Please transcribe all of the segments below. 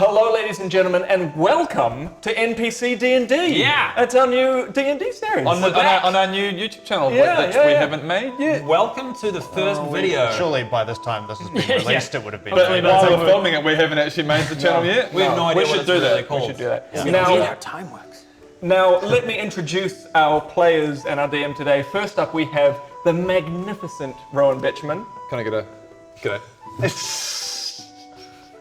Hello, ladies and gentlemen, and welcome to NPC D&D. Yeah. It's our new D&D series. On our new YouTube channel, which we haven't made yet. Welcome to the first video. Surely by this time this has been released, it would have been. But while we're filming it, we haven't actually made the channel yet. We have no idea we what should do it's really that. called. We should do that. Yeah. Now, Time works. now, let me introduce our players and our DM today. First up, we have the magnificent Rowan Betchman. Can I get a g'day?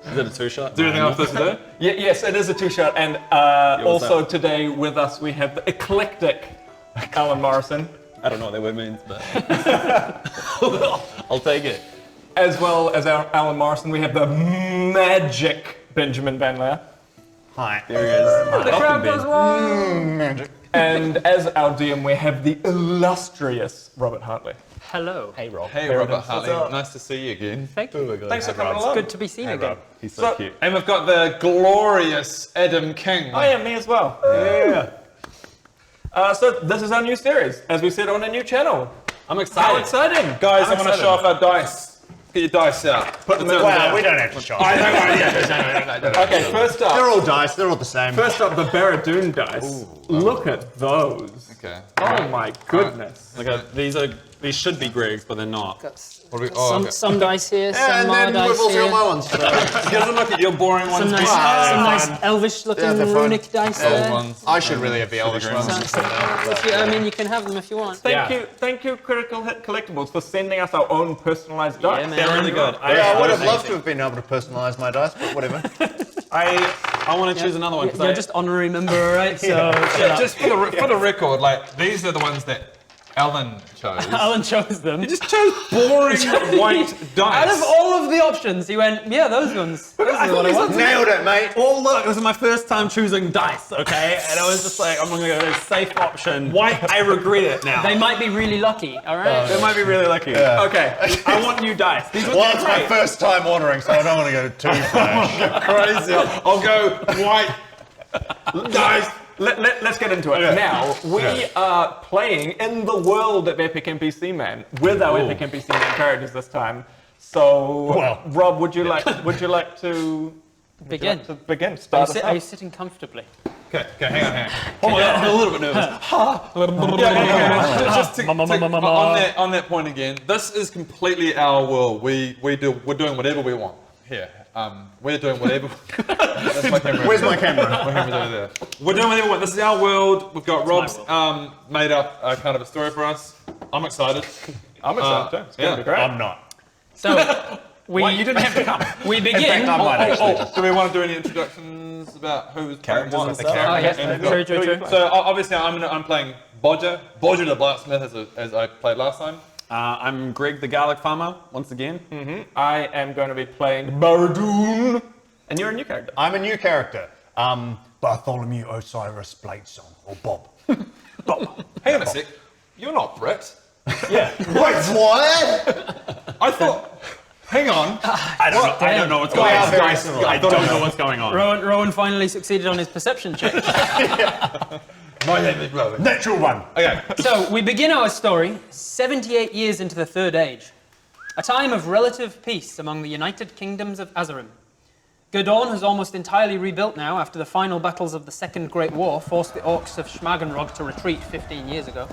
Is it a two-shot? Do anything after this today? Yes, it is a two-shot, and also today with us we have the eclectic Alan Morrison, I don't know what that word means, but I'll take it. as well as our Alan Morrison. We have the magic Benjamin Van Leer. Hi. There he is. The crowd goes wild. Magic. And as our DM, we have the illustrious Robert Hartley. Hello. Hey, Rob. Hey, Robert Hartley. Nice to see you again. Thank you. Thanks for coming along. Good to be seen again. He's so cute. And we've got the glorious Adam King. Oh yeah, me as well. Yeah. So this is our new series, as we said, on a new channel. I'm How excited. exciting! Guys, I'm going to show off our dice. Get your dice out. Put them in. Well, we don't have to show. Okay, first They're up, all dice. They're all the same. the Baredoon dice. Look at those. Okay. Oh my goodness. Okay, these should be Greg's, but they're not. What do we, oh, okay. Some dice here, some and more then dice we've also here. got my ones. You guys look at your boring ones. Some nice, elvish-looking Yeah, they're fun. runic dice there. ones. I should really have the Elvish ones. I mean, you can have them if you want. Thank you, Critical Hit Collectibles, for sending us our own personalized dice. man. They're really good. Yeah, I would have loved to have been able to personalise my dice, but whatever. I want to choose another one. You're just honorary member, right? So shut up. Just for the record, like, these are the ones that Alan chose. Alan chose them. He just chose boring white dice. Out of all of the options, he went, yeah, those ones. Those are what I want. Nailed it, mate. Oh look, it was my first time choosing dice, okay? And I was just like, I'm gonna go with a safe option. White, I regret it now. They might be really lucky, all right? They might be really lucky. Okay. I want new dice. These are Well, it's my first time ordering, so I don't want to go too flash. Crazy. I'll go white dice. Let's get into it. Now, we are playing in the world of Epic NPC Man with our Epic NPC Man characters this time. So, Rob, would you like to Begin. begin? Are Start you, us are off. you sitting comfortably? Okay, hang on. Oh my god, I'm a little bit nervous. Just on that point again, this is completely our world. We're doing whatever we want here. We're doing whatever. That's my camera. Where's my camera? My camera's over there. We're doing whatever we want. This is our world. We've got Rob's made up a kind of a story for us. I'm excited. I'm excited too. It's going to be great. I'm not. So, You didn't have to come. we In begin. fact, I might actually. Do we want to do any introductions about who's Characters playing and what? stuff? Oh, yes, true. So obviously I'm playing Bodger the blacksmith as I played last time. I'm Greg the garlic farmer, once again. I am going to be playing Baredoon, and you're a new character. I'm a new character. Bartholomew Osiris Bladesong, or Bob. Bob. Hang on a sec. You're not Brit. Wait, what? I thought. Hang on. I don't know what's going on. I don't know what's going on. Rowan finally succeeded on his perception check. My name is Rowan. Natural one. Okay. So, we begin our story 78 years into the Third Age, a time of relative peace among the United Kingdoms of Azerim. Gerdorn has almost entirely rebuilt now after the final battles of the Second Great War forced the orcs of Schmagenrog to retreat 15 years ago.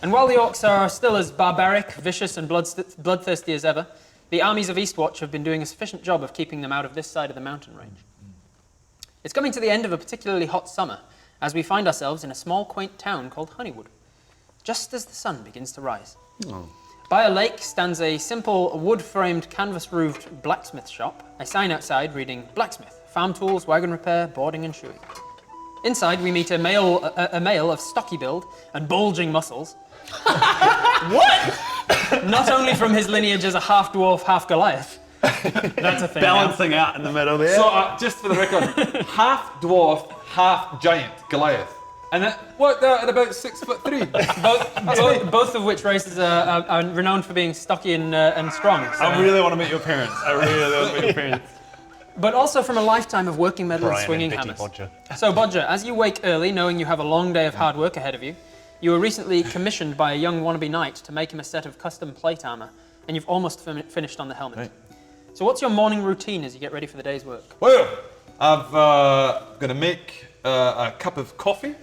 And while the orcs are still as barbaric, vicious and bloodthirsty as ever, the armies of Eastwatch have been doing a sufficient job of keeping them out of this side of the mountain range. It's coming to the end of a particularly hot summer, as we find ourselves in a small, quaint town called Honeywood, just as the sun begins to rise. By a lake stands a simple wood-framed, canvas-roofed blacksmith shop, a sign outside reading Blacksmith, farm tools, wagon repair, boarding and shoeing. Inside we meet a male of stocky build and bulging muscles. What? Not only from his lineage as a half-dwarf, half-Goliath. That's a thing. Balancing out in the middle there. So just for the record, half dwarf, half giant Goliath, and it worked out at about 6'3". Both of which races are renowned for being stocky and strong. So. I really want to meet your parents. But also from a lifetime of working metal and swinging hammers. So, Bodger, as you wake early, knowing you have a long day of hard work ahead of you, you were recently commissioned by a young wannabe knight to make him a set of custom plate armor, and you've almost finished on the helmet. Right. So what's your morning routine as you get ready for the day's work? Well, I'm gonna make a cup of coffee.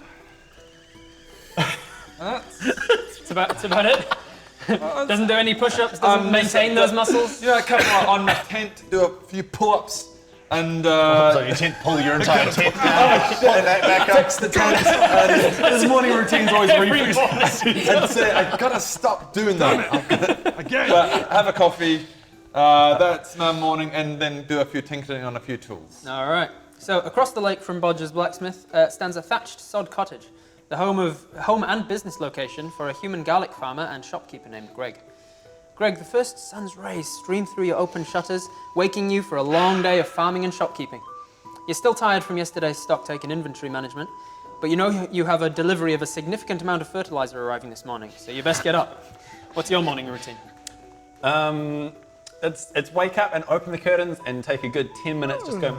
That's about it. Doesn't do any push-ups, doesn't maintain those muscles. You know, I come on my tent, do a few pull-ups, and So your tent, pull your entire tent down, and that back up. fix the tent. This morning routine's always refixed. And say, I gotta stop doing that. Again. But have a coffee. That's my morning, and then do a few tinkering on a few tools. All right. So across the lake from Bodger's blacksmith stands a thatched sod cottage, the home and business location for a human garlic farmer and shopkeeper named Greg. Greg, the first sun's rays stream through your open shutters, waking you for a long day of farming and shopkeeping. You're still tired from yesterday's stocktake and inventory management, but you know you have a delivery of a significant amount of fertilizer arriving this morning, so you best get up. What's your morning routine? It's wake up and open the curtains and take a good 10 minutes just go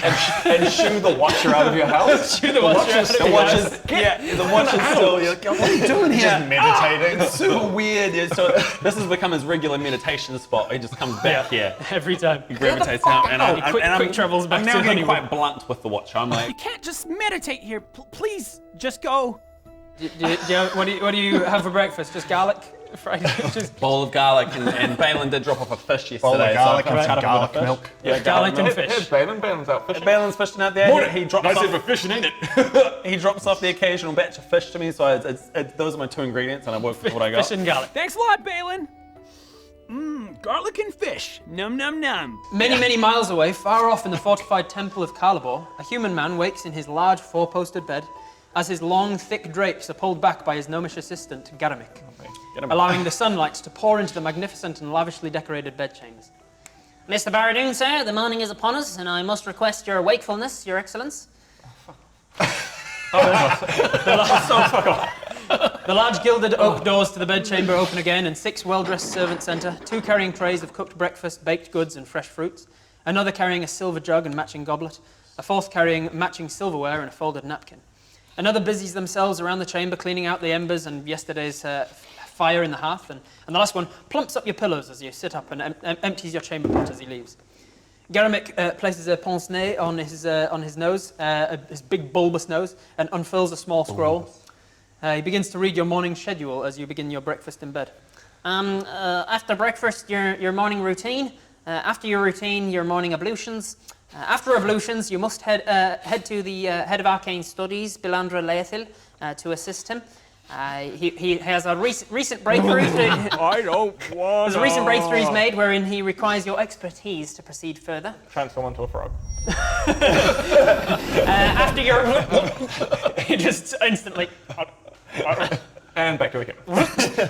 and shoo the watcher out of your house. Shoo the watcher out of your house. The watcher's still, you're like, what are you doing here? Just meditating. It's super weird. Yeah, so this has become his regular meditation spot. He just comes back here. Every time. He gravitates out. And He quick travels back I'm to now getting Honeywood. quite blunt with the watcher. I'm like, You can't just meditate here. Please, just go. What do you have for breakfast? Just garlic? Fried? Just bowl of garlic, and Balin did drop off a fish yesterday. Bowl of garlic so I've and some cut up a garlic bit of milk. fish. Yeah, garlic and milk. fish. Here's Balin. Balin's out fishing. Balin's fishing out there. He drops Nice off, for fishing, ain't it? he drops off the occasional batch of fish to me, so those are my two ingredients, and I work with what I got. fish and garlic. Thanks a lot, Balin. Garlic and fish. Num num num. Many, many miles away, far off in the fortified temple of Calibor, a human man wakes in his large four-posted bed as his long, thick drapes are pulled back by his gnomish assistant, Garamick, allowing the sunlight to pour into the magnificent and lavishly decorated bedchambers. Mr. Baredoon, sir, the morning is upon us, and I must request your wakefulness, your excellence. The large gilded oak doors to the bedchamber open again, and 6 well-dressed servants enter, 2 carrying trays of cooked breakfast, baked goods, and fresh fruits, another carrying a silver jug and matching goblet, a 4th carrying matching silverware and a folded napkin. Another busies themselves around the chamber, cleaning out the embers and yesterday's fire in the hearth, and the last one plumps up your pillows as you sit up and empties your chamber pot as he leaves. Garamick places a pince-nez on his nose, his big bulbous nose, and unfurls a small scroll. He begins to read your morning schedule as you begin your breakfast in bed. After breakfast, your morning routine. After your routine, your morning ablutions. After ablutions, you must head to the head of Arcane Studies, Bilandra Leil, to assist him. He has a recent breakthrough. I don't want. There's a recent breakthrough he's made wherein he requires your expertise to proceed further. Transform into a frog. After your He just instantly. And back to a human.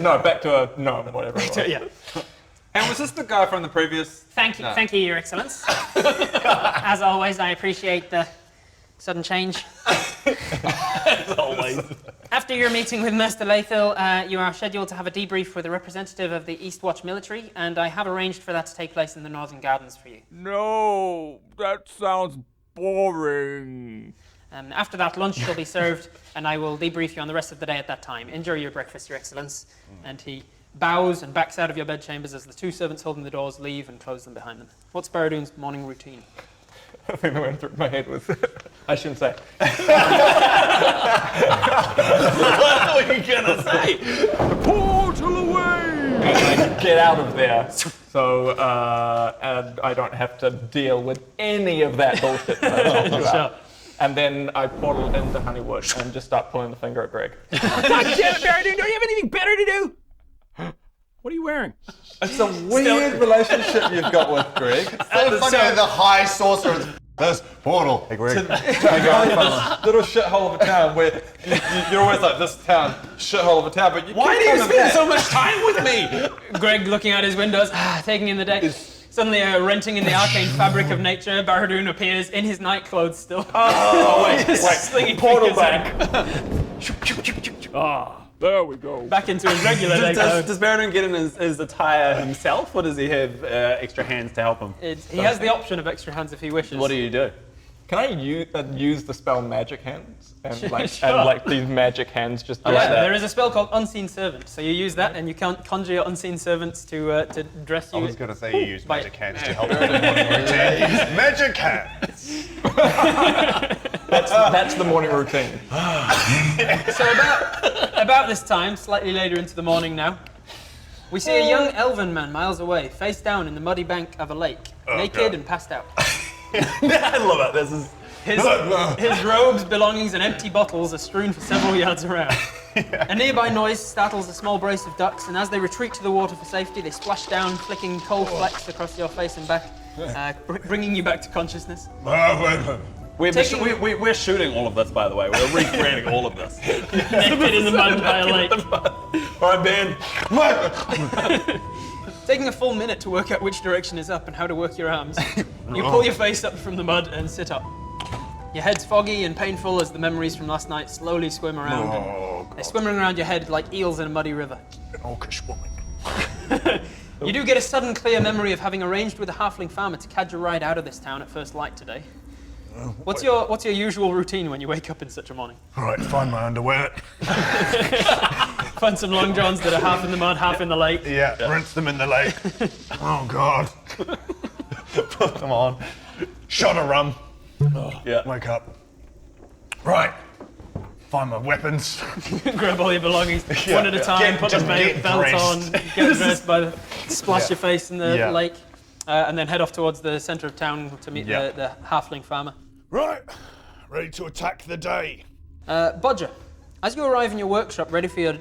No, back to a gnome, whatever. It was. Yeah. And was this the guy from the previous? Thank you, No. thank you, Your Excellence. As always, I appreciate the sudden change. As always. After your meeting with Master Leil, you are scheduled to have a debrief with a representative of the Eastwatch military, and I have arranged for that to take place in the Northern Gardens for you. No, that sounds boring. After that, lunch shall be served, and I will debrief you on the rest of the day at that time. Enjoy your breakfast, Your Excellence. And he bows and backs out of your bedchambers as the 2 servants holding the doors leave and close them behind them. What's Baredoon's morning routine? The thing that went through my head was, I shouldn't say. What are you gonna say? Portal away! And get out of there. So, and I don't have to deal with any of that bullshit that I told you about. And then I portal into Honeywood and just start pulling the finger at Greg. God damn it, Baredoon, don't you have anything better to do? What are you wearing? It's a weird relationship you've got with Greg. So funny, the high sorcerer. This portal. Hey, Greg. This little shithole of a town where you're always like, this town, shithole of a town, but you Why do keep you coming spend back. so much time with me? Greg looking out his windows, taking in the day. Suddenly, renting in the arcane fabric of nature, Baredoon appears in his nightclothes still. Oh, wait, Slinging portal fingers back. There we go. back into his regular day clothes. Does Baredoon get in his attire himself, or does he have extra hands to help him? He has the option of extra hands if he wishes. What do you do? Can I use the spell Magic Hands? And Sure. and like these magic hands just do Yeah, that? there is a spell called Unseen Servant. So you use that, and you can conjure your unseen servants to dress you. I was going to say you use Bite. magic hands to help with the morning routine. Magic hands! That's the morning routine. So about this time, slightly later into the morning now, we see a young elven man miles away, face down in the muddy bank of a lake, naked God. and passed out. I love it. This is... His robes, belongings, and empty bottles are strewn for several yards around. A nearby noise startles a small brace of ducks, and as they retreat to the water for safety, they splash down, flicking cold flecks across your face and back, bringing you back to consciousness. We're shooting all of this, by the way. We're recreating all of this. Naked in the mud by a lake. All right, Ben. Taking a full minute to work out which direction is up and how to work your arms, you pull your face up from the mud and sit up. Your head's foggy and painful as the memories from last night slowly swim around. They're swimming around your head like eels in a muddy river. Orcish woman. You do get a sudden clear memory of having arranged with a halfling farmer to cadge a ride out of this town at first light today. What's your usual routine when you wake up in such a morning? All right, find my underwear. Find some long johns that are half in the mud, half in the lake. Yeah, rinse them in the lake. Oh, God. Put them on. Shot of rum. Yeah. Wake up. Right. Find my weapons. Grab all your belongings one at a time, put the get belt dressed. on, get dressed, splash your face in the Yeah. lake, and then head off towards the centre of town to meet the halfling farmer. Right. Ready to attack the day. Bodger, as you arrive in your workshop ready for your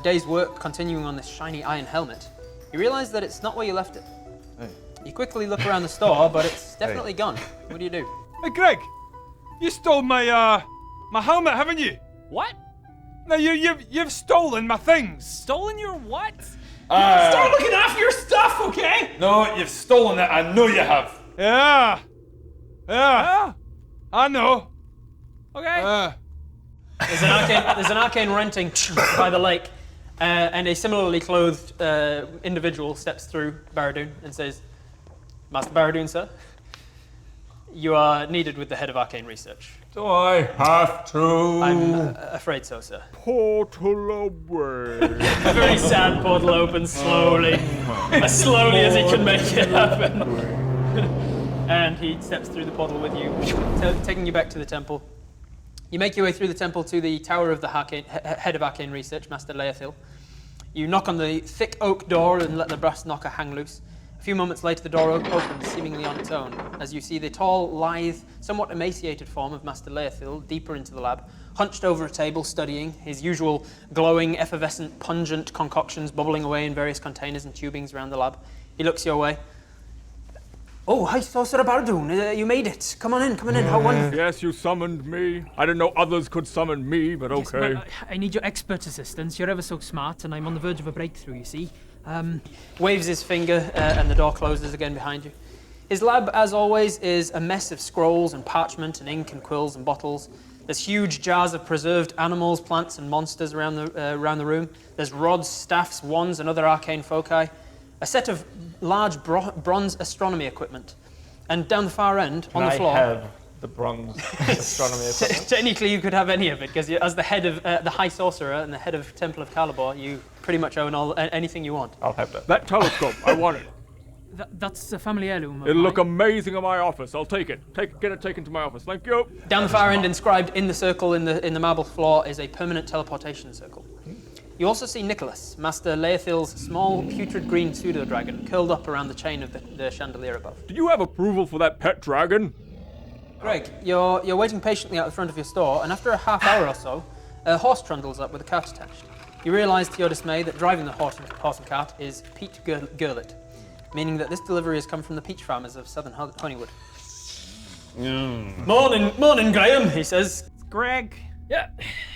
day's work continuing on this shiny iron helmet, you realise that it's not where you left it. Hey. You quickly look around the store, but it's definitely gone. What do you do? Hey, Greg, you stole my my helmet, haven't you? What? No, you've stolen my things. Stolen your what? Start looking after your stuff, okay? No, you've stolen it. I know you have. Yeah. I know. Okay. There's an arcane renting by the lake, and a similarly clothed individual steps through Baredoon and says, "Master Baredoon, sir, you are needed with the head of Arcane Research." Do I have to? I'm afraid so, sir. Portal away. A very sad portal opens slowly, as slowly as he can make it happen. And he steps through the portal with you, taking you back to the temple. You make your way through the temple to the tower of the head of Arcane Research, Master Leil. You knock on the thick oak door and let the brass knocker hang loose. A few moments later, the door opens, seemingly on its own, as you see the tall, lithe, somewhat emaciated form of Master Leil deeper into the lab, hunched over a table, studying, his usual glowing, effervescent, pungent concoctions bubbling away in various containers and tubings around the lab. He looks your way. "Oh, hi, Sorcerer Baredoon. You made it. Come on in. How wonderful." Yes, you summoned me. I didn't know others could summon me, but okay. Well, I need your expert assistance. You're ever so smart, and I'm on the verge of a breakthrough, you see. Waves his finger, and the door closes again behind you. His lab, as always, is a mess of scrolls and parchment and ink and quills and bottles. There's huge jars of preserved animals, plants, and monsters around the room. There's rods, staffs, wands, and other arcane foci. A set of large bronze astronomy equipment. And down the far end, on the floor... I have the bronze astronomy equipment? Technically, you could have any of it, because as the head of the High Sorcerer and the head of Temple of Calibor, you pretty much own anything you want. I'll have that. That telescope, I want it. That's a family heirloom. It'll look amazing in my office. I'll take it. Get it taken to my office. Thank you. Down the far end, inscribed in the circle in the marble floor, is a permanent teleportation circle. You also see Nicholas, Master Leithil's small, putrid green pseudo-dragon, curled up around the chain of the chandelier above. Do you have approval for that pet dragon? Greg, you're waiting patiently out the front of your store, and after a half hour or so, a horse trundles up with a cart attached. You realise, to your dismay, that driving the horse and cart is Pete Gurlitt, meaning that this delivery has come from the peach farmers of southern Honeywood. Morning, Graham, he says. Greg. Yeah.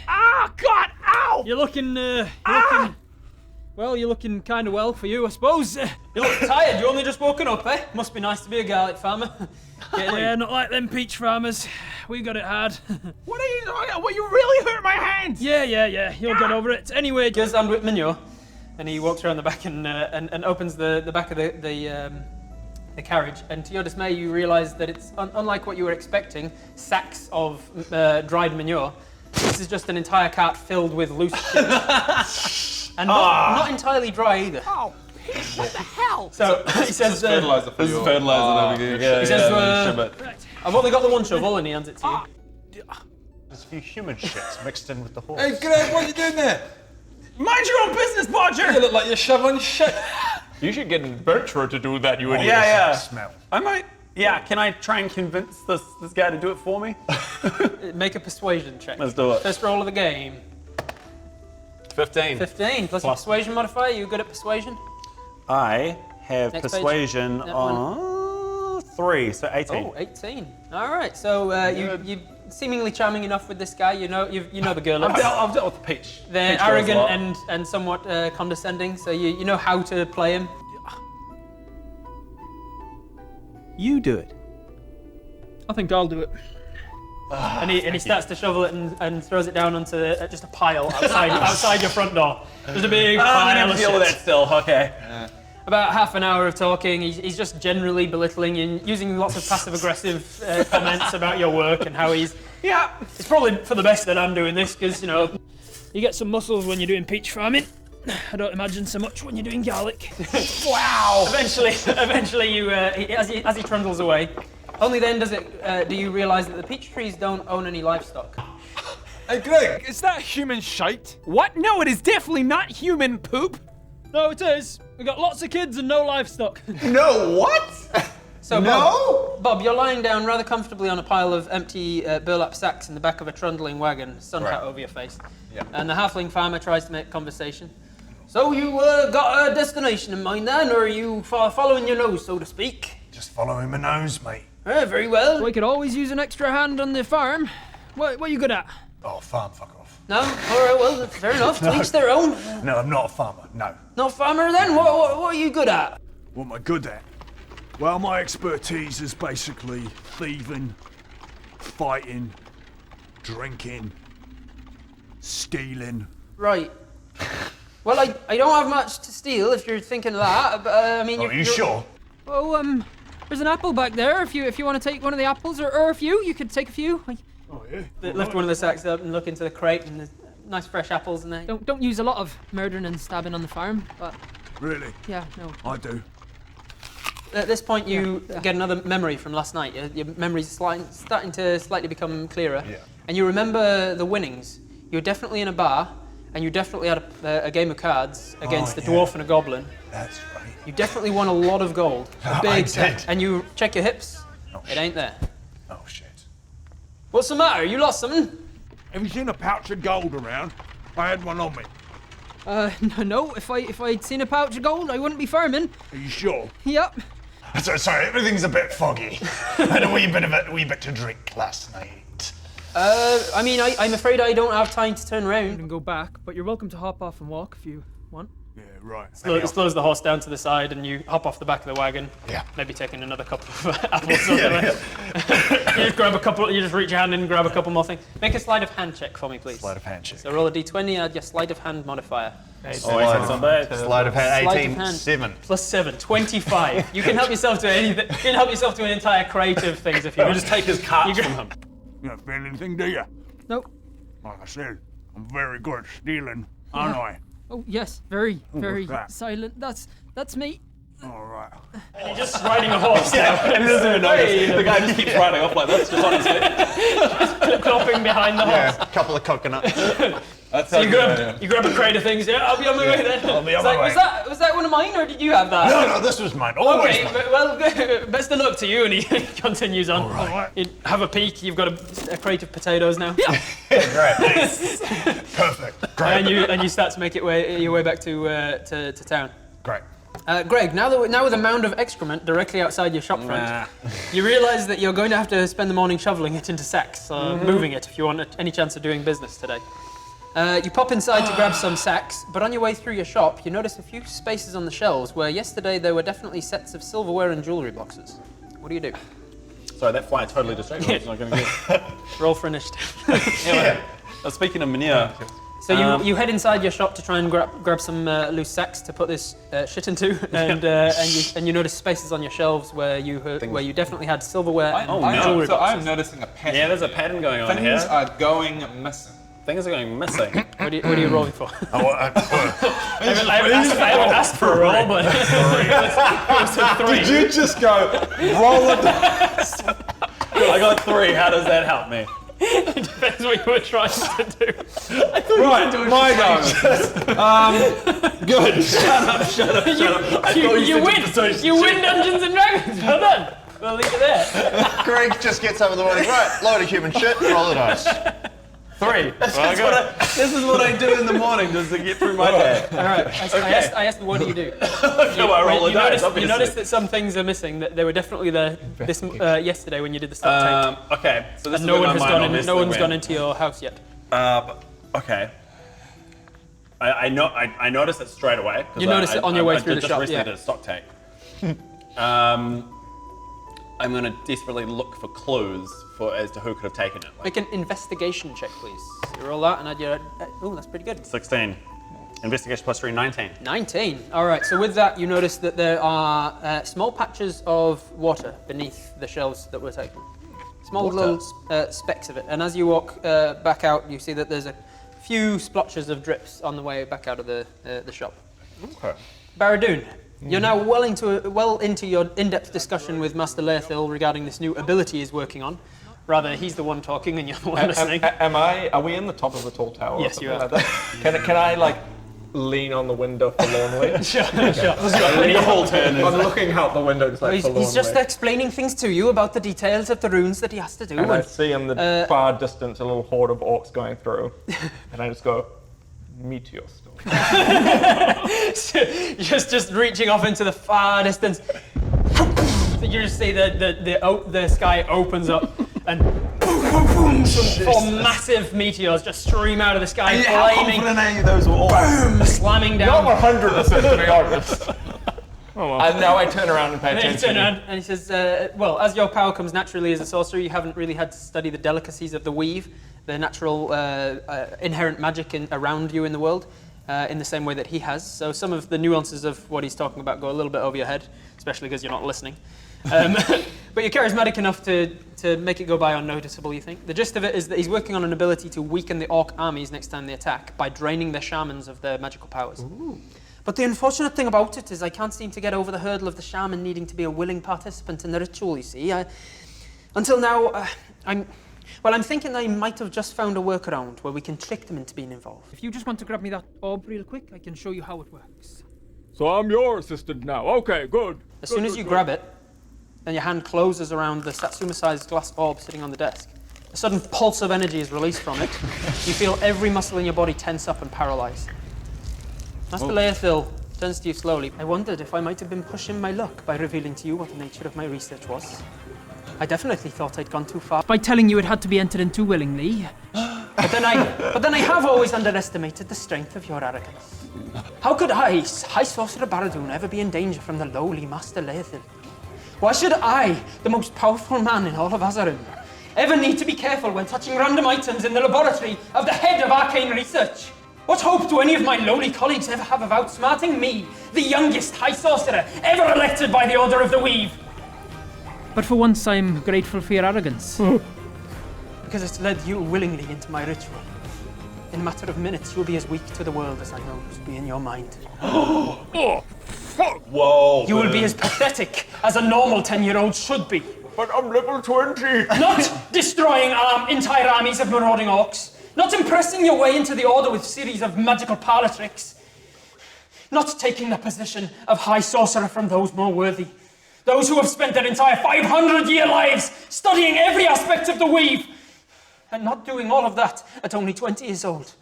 Ah, God! Ow! You're looking kind of well for you, I suppose. You look tired, you only just woken up, eh? Must be nice to be a garlic farmer. Yeah, not like them peach farmers. We got it hard. What are you doing? Well, you really hurt my hand! Yeah. You'll get over it. Anyway, Just with manure. And he walks around the back and opens the back of the the carriage, and to your dismay, you realise that it's unlike what you were expecting. Sacks of dried manure. This is just an entire cart filled with loose shit. And not entirely dry either. Oh, what the hell? So he says, Fertilizer for your... Fertilizer over here. he says, I've only got the one shovel, and he hands it to you. There's a few human shits mixed in with the horse. Hey, Greg, what are you doing there? Mind your own business, Bodger! You look like you're shoveling shit. You should get Bertram to do that, you idiot. Yeah. Smell. I might. Yeah, can I try and convince this guy to do it for me? Make a persuasion check. Let's do it. First roll of the game. 15. 15 plus your persuasion modifier. You good at persuasion? I have Next page. persuasion That one. on 3, so 18. Oh, 18. All right. So you seemingly charming enough with this guy. You know the girl. I've dealt with Peach. They're Peach girls a arrogant lot. and somewhat condescending. So you know how to play him. You do it. I think I'll do it. And he starts to shovel it and throws it down onto just a pile outside your front door. There's a big I'm pile gonna of deal with shit. that still, okay. About half an hour of talking. He's just generally belittling and using lots of passive-aggressive comments about your work and how he's... Yeah, it's probably for the best that I'm doing this because, you know... You get some muscles when you're doing peach farming. I don't imagine so much when you're doing garlic. Wow! Eventually you, as he trundles away, only then do you realise that the peach trees don't own any livestock. Hey, Greg. Is that human shite? What? No, it is definitely not human poop. No, it is. We got lots of kids and no livestock. No, what? So No? Bob, you're lying down rather comfortably on a pile of empty burlap sacks in the back of a trundling wagon, sun hat over your face. Yeah. And the halfling farmer tries to make conversation. So you got a destination in mind then, or are you following your nose, so to speak? Just following my nose, mate. Very well. We could always use an extra hand on the farm. What are you good at? Oh, farm, fuck off. No? Alright, well, fair enough. To each their own. No, I'm not a farmer, no. Not farmer then? What are you good at? What am I good at? Well, my expertise is basically thieving, fighting, drinking, stealing. Right. Well, I don't have much to steal if you're thinking of that, but I mean... Are you sure? Oh, there's an apple back there. If you want to take one of the apples, or a few, you could take a few. Oh, yeah? They lift one of the sacks up and look into the crate, and there's nice fresh apples in there. Don't use a lot of murdering and stabbing on the farm, but Really? yeah, no. I do. At this point, you get another memory from last night. Your memory's starting to slightly become clearer. Yeah. And you remember the winnings. You were definitely in a bar, and you definitely had a game of cards against a dwarf and a goblin. That's right. You definitely won a lot of gold. A I big did. set. And you check your hips. Oh, It ain't there. Oh, shit. What's the matter? You lost something? Have you seen a pouch of gold around? I had one on me. No. If I'd seen a pouch of gold, I wouldn't be farming. Are you sure? Yep. Sorry, everything's a bit foggy. I had a wee bit to drink last night. I mean, I'm afraid I don't have time to turn around. And go back, but you're welcome to hop off and walk if you want. Yeah, right. Slows the horse down to the side, and you hop off the back of the wagon. Yeah. Maybe taking another couple of apples. You just grab a couple. You just reach your hand in and grab a couple more things. Make a sleight of hand check for me, please. Sleight of hand check. So roll a d20. Add your sleight of hand modifier. Sleight of hand, Sleight 18, of hand. 7. Plus 7, 25. You can help yourself to anything. You can help yourself to an entire crate of things if you want. Just take his carts You from can- him. You don't feel anything, do you? Nope. Like I said, I'm very good at stealing, aren't I? Oh yes, very that? silent. That's me. All right. And you're just riding a horse now. And he doesn't even notice. The guy just keeps riding off like this, just on his head. Clopping behind the horse. Yeah, a couple of coconuts. That's So you grab a crate of things. Yeah, I'll be on my way then. I'll be on my way. Was that one of mine, or did you have that? No, this was mine. Always Okay, mine. well, best of luck to you, and he continues on. All right. You have a peek. You've got a crate of potatoes now. Yeah. Great. Perfect. Great. and you start to make your way back to town. Great. Greg, now with a mound of excrement directly outside your shop front, you realise that you're going to have to spend the morning shoveling it into sacks, moving it if you want any chance of doing business today. You pop inside to grab some sacks, but on your way through your shop, you notice a few spaces on the shelves where yesterday there were definitely sets of silverware and jewellery boxes. What do you do? Sorry, that fly totally distracted me. I was not going to get. Roll for initiative. Anyway, speaking of manure, So you head inside your shop to try and grab some loose sacks to put this shit into, and you notice spaces on your shelves where you definitely had silverware and jewelry So boxes. I'm noticing a pattern. Yeah, there's a pattern going on here. Things are going missing. Things are going missing. What are you rolling for? I haven't asked for a roll, but it was a 3. Did you just go roll a dice? I got 3. How does that help me? It depends what you were trying to do. Right, my go. Good. Shut up. You win Dungeons and Dragons. Well done. We'll leave it there. Greg just gets up in the morning. Right, load of human shit. Roll the dice. 3. This is what I do in the morning just to get through my day. All right. I asked them, what do you do? I roll the dice, obviously. You noticed that some things are missing. That they were definitely there yesterday when you did the stock take. Okay, so this And is no where one my has mind gone in. No obviously one's went. gone into your house yet. Okay. I noticed it straight away. You noticed it on your way through the shop, I just recently yeah. did a stock take. I'm going to desperately look for clues as to who could have taken it. Make an investigation check, please. You roll that and add your. Oh, that's pretty good. 16. Investigation plus 3, 19. 19. All right. So with that, you notice that there are small patches of water beneath the shelves that were taken. Small little specks of it. And as you walk back out, you see that there's a few splotches of drips on the way back out of the shop. Okay. Baredoon, you're now well into your in-depth discussion with Master Leil regarding this new ability he's working on. Rather, he's the one talking and you're the one listening. Are we in the top of a tall tower? Yes, or you something are. like that? Can I like lean on the window forlornly? Sure. The whole turn is... I'm looking out the window just like forlornly. He's just explaining things to you about the details of the runes that he has to do. And I see in the far distance a little horde of orcs going through, and I just go, meteor storm. just reaching off into the far distance. You just see the sky opens up and some 4 massive meteors just stream out of the sky, flaming, any of those were all. boom, slamming down. I'm 100% to be honest. And now I turn around and pay And he attention. turns around and he says, well, as your power comes naturally as a sorcerer, you haven't really had to study the delicacies of the weave, the natural inherent magic around you in the world, in the same way that he has. So some of the nuances of what he's talking about go a little bit over your head, especially because you're not listening. But you're charismatic enough to make it go by unnoticeable, you think. The gist of it is that he's working on an ability to weaken the orc armies next time they attack by draining their shamans of their magical powers. Ooh. But the unfortunate thing about it is I can't seem to get over the hurdle of the shaman needing to be a willing participant in the ritual, you see. Until now, I'm thinking I might have just found a workaround where we can trick them into being involved. If you just want to grab me that orb real quick, I can show you how it works. So I'm your assistant now. Okay, good. As soon as you grab it, and your hand closes around the Satsuma-sized glass orb sitting on the desk, a sudden pulse of energy is released from it. You feel every muscle in your body tense up and paralyze. Master Leil turns to you slowly. I wondered if I might have been pushing my luck by revealing to you what the nature of my research was. I definitely thought I'd gone too far. By telling you it had to be entered into willingly. But then I have always underestimated the strength of your arrogance. How could I, High Sorcerer Baredoon, ever be in danger from the lowly Master Leil? Why should I, the most powerful man in all of Azarim, ever need to be careful when touching random items in the laboratory of the head of Arcane Research? What hope do any of my lowly colleagues ever have of outsmarting me, the youngest High Sorcerer ever elected by the Order of the Weave? But for once, I'm grateful for your arrogance. Because it's led you willingly into my ritual. In a matter of minutes, you'll be as weak to the world as I know to be in your mind. Whoa. You will be as pathetic as a normal 10-year-old should be. But I'm level 20. Not destroying entire armies of marauding orcs. Not impressing your way into the Order with series of magical parlor tricks. Not taking the position of High Sorcerer from those more worthy. Those who have spent their entire 500-year lives studying every aspect of the weave. And not doing all of that at only 20 years old.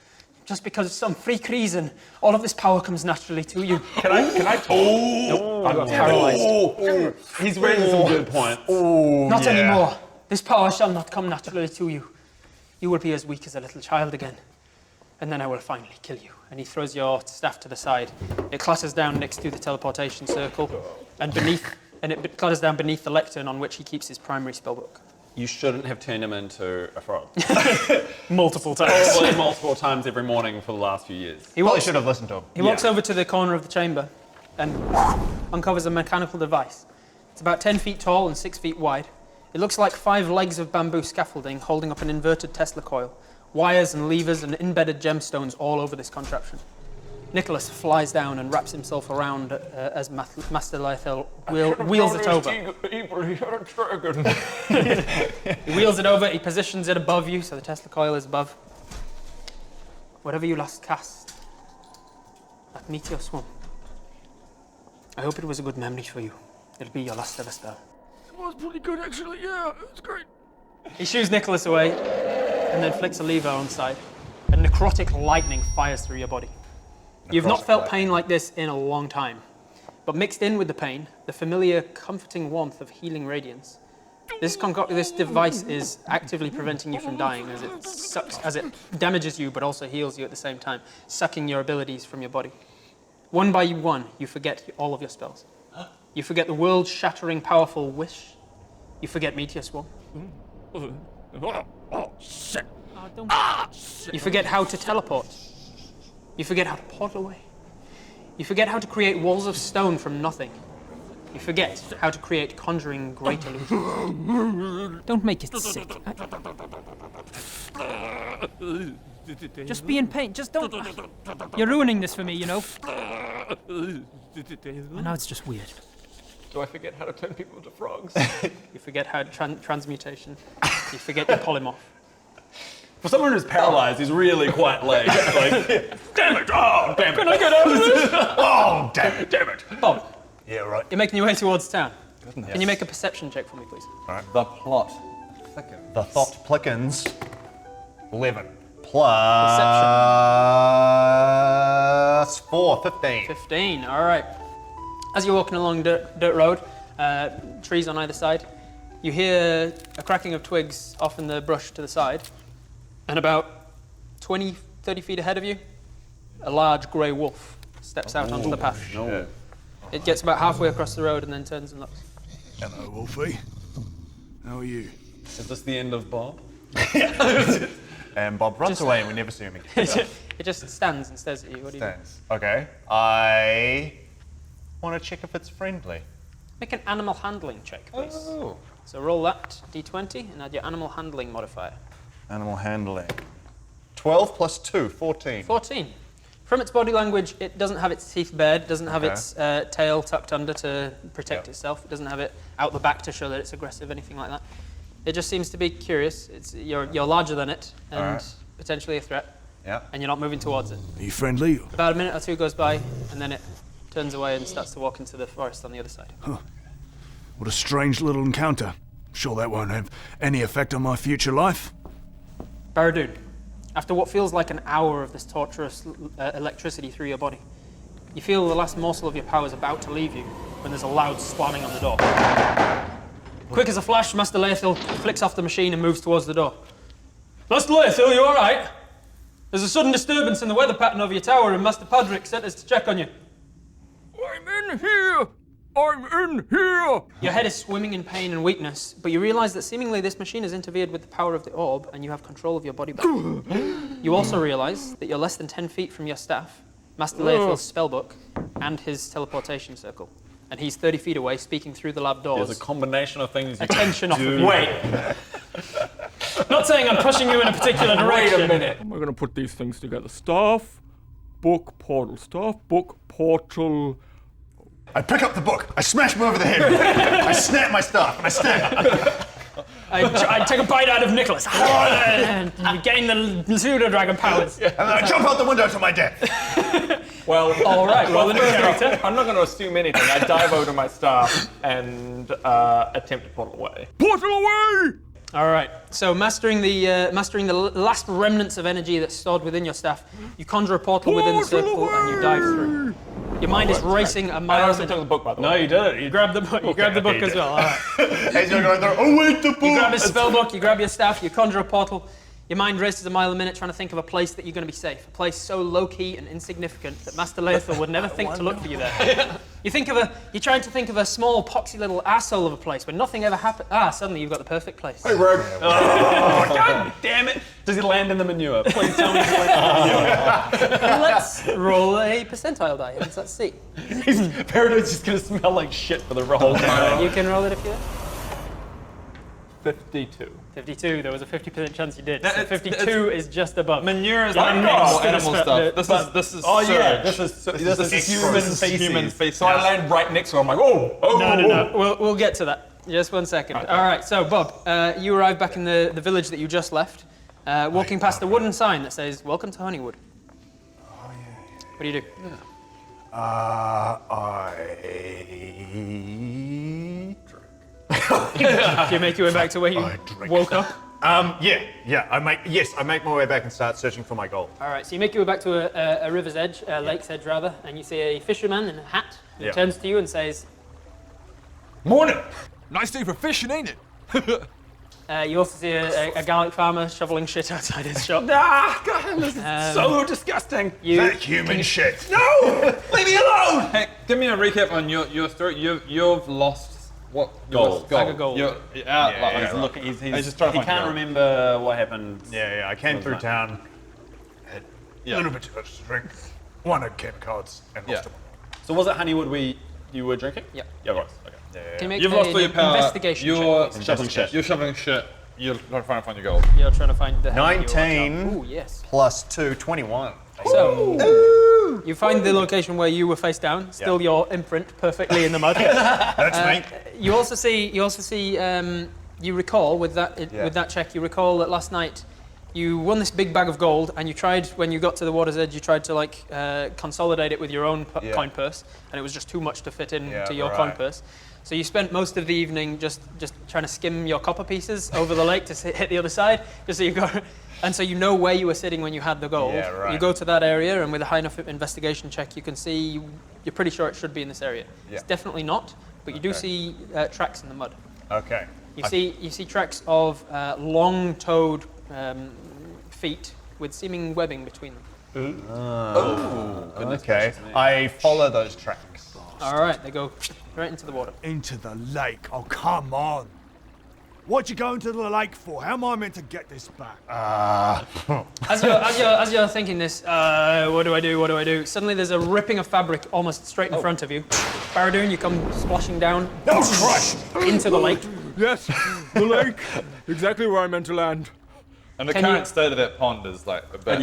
Just because of some freak reason, all of this power comes naturally to you. Can I talk? Nope, I'm paralyzed. He's raising some good points. Not anymore. This power shall not come naturally to you. You will be as weak as a little child again. And then I will finally kill you. And he throws your staff to the side. It clatters down next to the teleportation circle. And it clatters down beneath the lectern on which he keeps his primary spellbook. you shouldn't have turned him into a frog. Multiple times. Probably multiple times every morning for the last few years. He Probably walks, should have listened to him. he walks over to the corner of the chamber and uncovers a mechanical device. It's about 10 feet tall and 6 feet wide. It looks like 5 legs of bamboo scaffolding holding up an inverted Tesla coil. Wires and levers and embedded gemstones all over this contraption. Nicholas flies down and wraps himself around as Master Leil wheels it over. He wheels it over, he positions it above you, so the Tesla coil is above. Whatever you last cast, that meteor swarm. I hope it was a good memory for you. It'll be your last ever spell. It was pretty good, actually. Yeah, it was great. He shoos Nicholas away and then flicks a lever on side. And necrotic lightning fires through your body. You've not felt pain like this in a long time. But mixed in with the pain, the familiar comforting warmth of healing radiance. This device is actively preventing you from dying as it damages you but also heals you at the same time, sucking your abilities from your body. One by one, you forget all of your spells. You forget the world-shattering powerful wish. You forget meteor swarm. Shit. You forget how to teleport. You forget how to portal away. You forget how to create walls of stone from nothing. You forget how to create conjuring great illusions. Don't make it sick. Just be in pain. Just don't. You're ruining this for me, you know. I know it's just weird. Do I forget how to turn people into frogs? You forget how to transmutation. You forget your polymorph. For someone who's paralyzed, he's really quite like damn it! Oh, damn it! Can I get out of this? Oh, damn it. Damn it! Bob, Yeah, right. you're making your way towards town. Can you make a perception check for me, please? The plot. The thought plickens. 11. Plus 4, 15. 15, all right. As you're walking along dirt road, trees on either side, you hear a cracking of twigs off in the brush to the side, and about 20, 30 feet ahead of you, a large grey wolf steps out onto the path. No. It gets about halfway across the road and then turns and looks. Hello, Wolfie. How are you? Is this the end of Bob? And Bob runs away and we never see him again. It just stands and stares at you. What do you do? Thanks. Okay. I want to check if it's friendly. Make an animal handling check, please. Oh. So roll that d20 and add your animal handling modifier. Animal handling. 12 plus 2, 14. 14. From its body language, it doesn't have its teeth bared, doesn't have its tail tucked under to protect itself, it doesn't have it out the back to show that it's aggressive, anything like that. It just seems to be curious. You're larger than it and potentially a threat, Yeah. and you're not moving towards it. Are you friendly? About a minute or two goes by, and then it turns away and starts to walk into the forest on the other side. What a strange little encounter. Sure that won't have any effect on my future life. Baredoon, after what feels like an hour of this torturous electricity through your body, you feel the last morsel of your power is about to leave you when there's a loud slamming on the door. Quick as a flash, Master Leil flicks off the machine and moves towards the door. Master Leil, you all right? There's a sudden disturbance in the weather pattern over your tower, and Master Padrick sent us to check on you. I'm in here! I'm in here! Your head is swimming in pain and weakness, but you realize that seemingly this machine has interfered with the power of the orb, and you have control of your body back. You also realize that you're less than 10 feet from your staff, Master Leil's spellbook, and his teleportation circle. And he's 30 feet away, speaking through the lab doors. There's a combination of things you Attention off of do. you. Wait. Not saying I'm pushing you in a particular direction. Wait a minute. Am I going to put these things together? Staff, book, portal. Staff, book, portal. I pick up the book. I smash him over the head. I snap my stuff. I snap. I take a bite out of Nicholas. And you gain the pseudo-dragon powers. And then I jump out the window to my death. Well, All right, roll the new character. I'm not going to assume anything. I dive over to my staff and attempt to portal away. Portal away! All right. So mastering the last remnants of energy that's stored within your staff, you conjure a portal within the circle and you dive through. Your mind is racing a I mile. also took the book, by the way. No, you did it. You grab the book. You grab the book as well. All right. As you're going there, oh wait, the book. You grab his spell book. You grab your staff. You conjure a portal. Your mind races a mile a minute trying to think of a place that you're going to be safe. A place so low-key and insignificant that Master Leil would never think to look for you there. You're trying to think of a small, poxy little asshole of a place where nothing ever happened. Suddenly you've got the perfect place. Hey, Rogue. God damn it! Does he land in the manure? Please tell me he lands in the manure. Let's roll a percentile die. Let's see. Baredoon's just gonna smell like shit for the whole time. You can roll it if you like. 52. 52. There was a 50% chance you did. So 52 is just above. Manure is like animal stuff. This is Oh yeah, sewage. this is human feces. So I land right next to him. I'm like, oh. No. We'll get to that. Just 1 second. Okay. All right. So Bob, you arrive back in the village that you just left, walking past a wooden sign that says "Welcome to Honeywood." Oh, yeah. What do you do? Do you make your way back to where you woke up? Yeah. I make my way back and start searching for my gold. All right, so you make your way back to a river's edge, lake's edge rather, and you see a fisherman in a hat who turns to you and says, Morning! Nice day for fishing, ain't it? you also see a Gallic farmer shoveling shit outside his shop. God, this is so disgusting. That human shit. No! Leave me alone! Hey, give me a recap on your story. You've lost what? Gold. Bag of gold. You're out. He's looking. He's just trying to he find can't gold. remember what happened. Yeah, I came through town, had a little bit too much to drink, one of camp cards, and lost them. So was it Honeywood you were drinking? Yep. Yeah, right. Okay. Can you make You've lost all an your power. investigation You're check, please? Shoveling shit. You're shoveling shit. You're trying to find your gold. You're trying to find the 19 Ooh, yes. plus 2, 21. So, you find the location where you were face down, still your imprint perfectly in the mud. That's me. You also see, you recall with that check, you recall that last night you won this big bag of gold, and you tried, when you got to the water's edge, you tried to consolidate it with your own coin purse, and it was just too much to fit into your coin purse. So you spent most of the evening just trying to skim your copper pieces over the lake to hit the other side, just so you got. And so you know where you were sitting when you had the gold. Yeah, right. You go to that area, and with a high enough investigation check, you can see you're pretty sure it should be in this area. Yeah. It's definitely not, but you do see tracks in the mud. Okay. You see tracks of long-toed feet with seeming webbing between them. Okay. I follow those tracks. All right, they go right into the water. Into the lake. Oh, come on. What you going to the lake for? How am I meant to get this back? As you're thinking this, what do I do? Suddenly there's a ripping of fabric almost straight in front of you. Baredoon, you come splashing down into the lake. Yes, the lake. Exactly where I meant to land. And the Can you- current state of that pond is like a bit.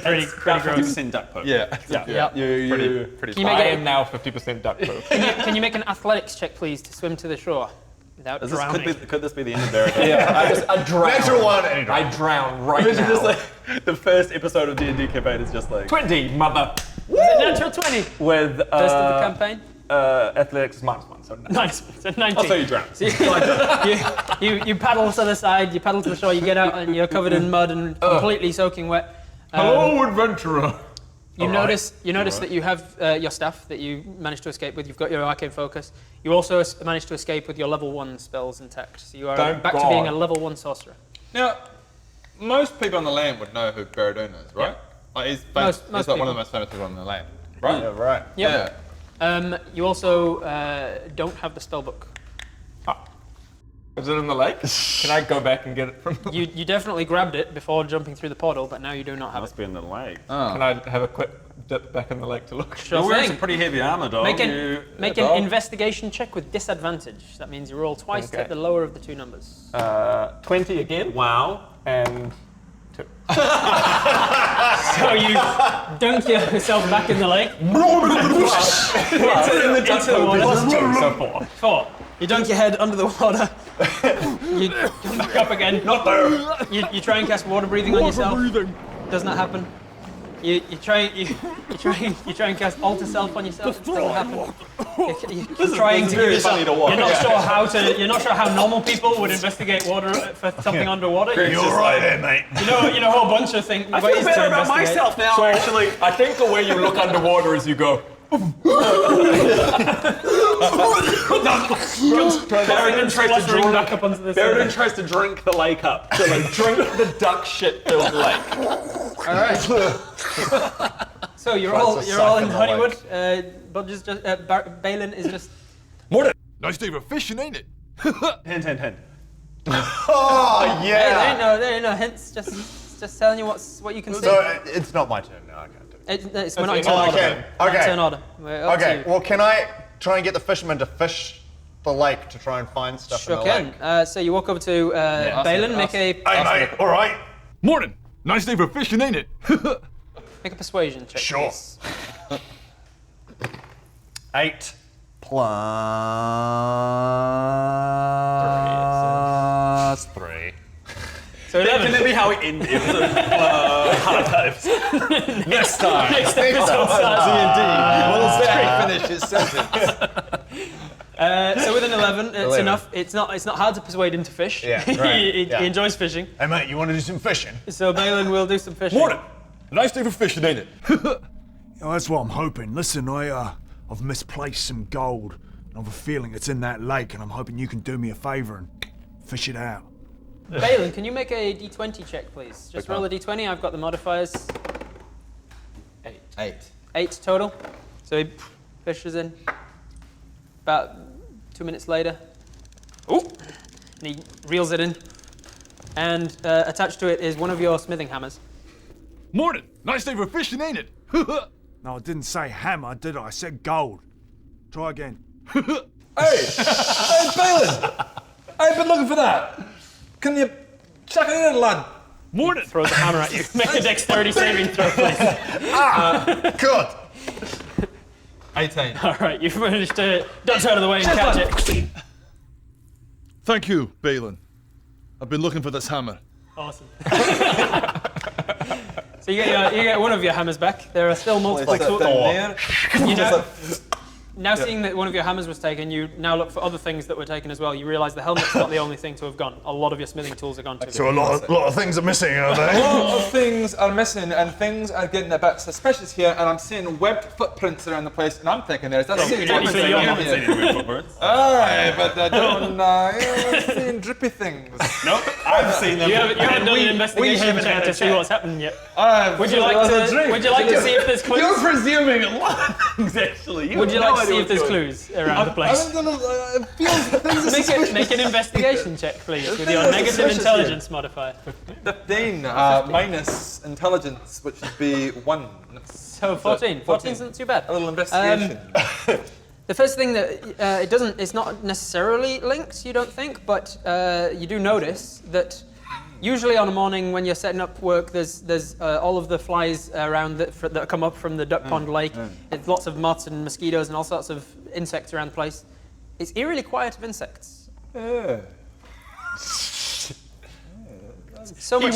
Pretty gross. 50% duck poke. Yeah. Yeah. Pretty. Can you I make am now 50% duck proof. Can you make an athletics check, please, to swim to the shore without drowning? Could this be the end of Baredoon? I drown. Natural one, and I drown right Imagine now. just like the first episode of D&D campaign is just like 20, mother. Is it natural 20? With First of the campaign? athletics is -1, so no. Nice. So 19. I'll say you drown. So you paddle to the side, you paddle to the shore, you get out, and you're covered in mud and completely soaking wet. Hello, adventurer. You notice that you have your staff that you managed to escape with. You've got your arcane focus. You also managed to escape with your level 1 spells intact. So you are Thank back to God. being a level 1 sorcerer. Now, most people on the land would know who Baredoon is, right? Like he's Most he's like one people. of the most famous people on the land, right? Yeah, right. Yep. You also don't have the spellbook. Is it in the lake? Can I go back and get it from? You definitely grabbed it before jumping through the portal, but now you do not have must it. be in the lake. Can I have a quick dip back in the lake to look? Sure You're wearing thing. some pretty heavy armor, dog. Make an dog. investigation check with disadvantage. That means you roll twice to Okay. get the lower of the two numbers. 20 again. Wow. And 2. So you dunk yourself back in the lake. into the water. So 4. 4. You dunk your head under the water. You come back up again. Not there. You try and cast water breathing on yourself. Does not happen. You try and cast alter self on yourself. Doesn't happen. You're trying to give yourself. funny to watch. You're not sure how normal people would investigate water for something underwater. You're right there, mate. You know a whole bunch of things. I feel better about myself now, actually. I think the way you look underwater is you go, Baredoon tries to drink back up onto the Baredoon tries to drink the lake up. So like drink the duck shit filled lake. All right. So you're all in Honeywood. Budge is just Balin is just. Morning. Nice day for fishing, ain't it? Hint. Oh Hey, yeah. there ain't no hints. Just telling you what you can see. So it's not my turn now. I can't do it. We're not in it's turn not order. okay. We're not in Okay. turn order. We're up to Okay. you. Well, can I try and get the fishermen to fish the lake to try and find stuff Sure in the lake? can. So you walk over to Balin, make a Hey mate. All right. Morning. Nice day for fishing, ain't it? make a persuasion check. Sure. Please. 8 plus 3. So 11. Definitely how it ended. Hard times. Next time. Next episode starts. Will Zach finish his sentence? So with an 11, it's enough. It's not hard to persuade him to fish. Yeah, right, he yeah. enjoys fishing. Hey mate, you want to do some fishing? So Balin will do some fishing. Morning. Nice day for fishing, ain't it? Oh, that's what I'm hoping. Listen, I've misplaced some gold. I have a feeling it's in that lake, and I'm hoping you can do me a favor and fish it out. Balin, can you make a d20 check, please? Just roll a d20. I've got the modifiers. 8. 8 total. So he fishes in. About 2 minutes later. Ooh! And he reels it in. And attached to it is one of your smithing hammers. Morning. Nice day for fishing, ain't it? No, I didn't say hammer, did I? I said gold. Try again. Hey, Balin! I've been looking for that. Can you chuck it in, lad? Morning. Throws the hammer at you. Make a dexterity saving throw, please. Good. 18. All right, you've managed to dodge out of the way and catch it. Thank you, Balin. I've been looking for this hammer. Awesome. So you get one of your hammers back. There are still multiple tools. Now seeing that one of your hammers was taken, you now look for other things that were taken as well. You realise the helmet's not the only thing to have gone. A lot of your smithing tools are gone too. So a lot of things are missing, are A they? lot of things are missing and things are getting a bit suspicious here, and I'm seeing webbed footprints around the place, and I'm thinking there's that You haven't seen any weird footprints. Aye, but I don't I'm seeing drippy things. Nope, I've seen them. You haven't done an investigation haven't check had a to see check. what's happened yet. Aye, Would you like to see if there's clues? You're presuming a lot of things, actually. Would you like to see if there's clues around the place? it feels things are suspicious. Make an investigation check, please, with your negative suspicious intelligence modifier. 15 minus intelligence, which would be 1. So 14. 14 isn't too bad. A little investigation. The first thing that it's not necessarily linked, you don't think, but you do notice that usually on a morning when you're setting up work, there's all of the flies around that come up from the duck pond lake. There's lots of moths and mosquitoes and all sorts of insects around the place. It's eerily quiet of insects. So much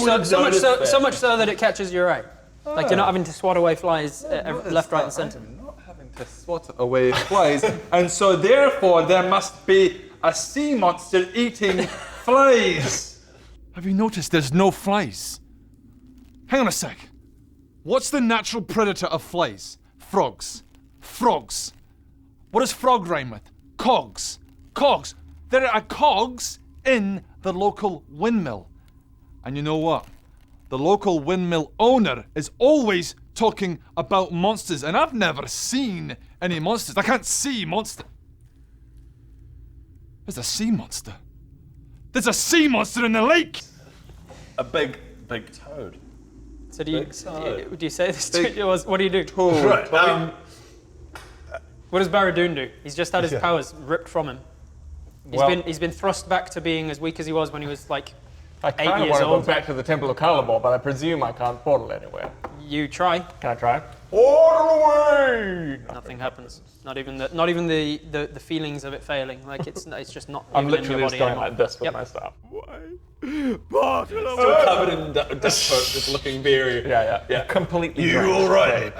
so that it catches your eye. Like you're not having to swat away flies left, right, and centre. I'm not having to swat away flies, and so therefore there must be a sea monster eating flies. Have you noticed there's no flies? Hang on a sec. What's the natural predator of flies? Frogs. Frogs. What does frog rhyme with? Cogs. Cogs. There are cogs in the local windmill. And you know what? The local windmill owner is always talking about monsters, and I've never seen any monsters. I can't see monster. There's a sea monster. There's a sea monster in the lake! A big toad. So do you say this to us? What do you do? Right. What does Baredoon do? He's just had his powers ripped from him. He's been thrust back to being as weak as he was when he was like I 8 kind of years want to go old. back to the Temple of Calibor, but I presume I can't portal anywhere. You try. Can I try? Portal away! Nothing happens. Not even the feelings of it failing. Like it's just not. I'm even in literally your just body going anymore. like this with Yep. my staff. Still covered in duck poop, just looking very... Yeah. Completely You drenched. alright?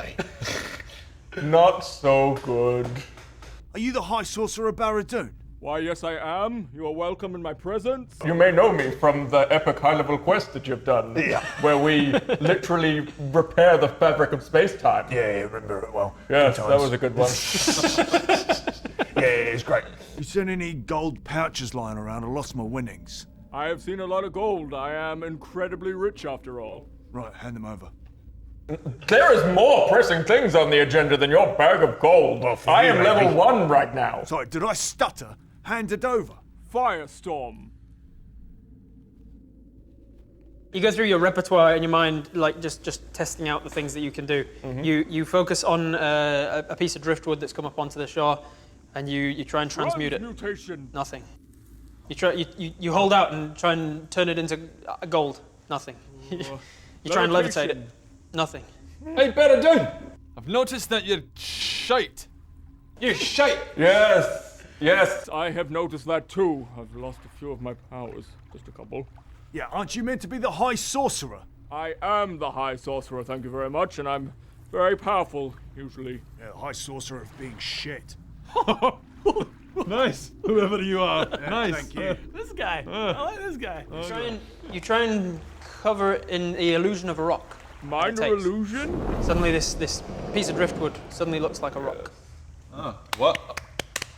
Not so good. Are you the High Sorcerer Baredoon? Why, yes, I am. You are welcome in my presence. You may know me from the epic high-level quest that you've done, where we literally repair the fabric of space-time. Yeah, remember it well. Yes, Good that times. was a good one. Yeah, it's great. You seen any gold pouches lying around? I lost my winnings. I have seen a lot of gold. I am incredibly rich after all. Right, hand them over. There is more pressing things on the agenda than your bag of gold. Well, for I you, am level maybe. 1 right now. Sorry, did I stutter? Hand it over. Firestorm. You go through your repertoire in your mind, like just testing out the things that you can do. You focus on a piece of driftwood that's come up onto the shore, and you try and transmute it. Transmutation. Nothing. You hold out and try and turn it into gold. Nothing. You try and levitate it. Nothing. Hey, Baredoon! I've noticed that you're shite. You shite! Yes, yes. I have noticed that too. I've lost a few of my powers. Just a couple. Yeah, aren't you meant to be the High Sorcerer? I am the High Sorcerer, thank you very much, and I'm very powerful, usually. Yeah, High Sorcerer of being shit. Nice. Whoever you are. Nice. Thank you. This guy. I like this guy. You try and cover in the illusion of a rock. Minor takes. illusion? Suddenly this piece of driftwood suddenly looks like a rock. What?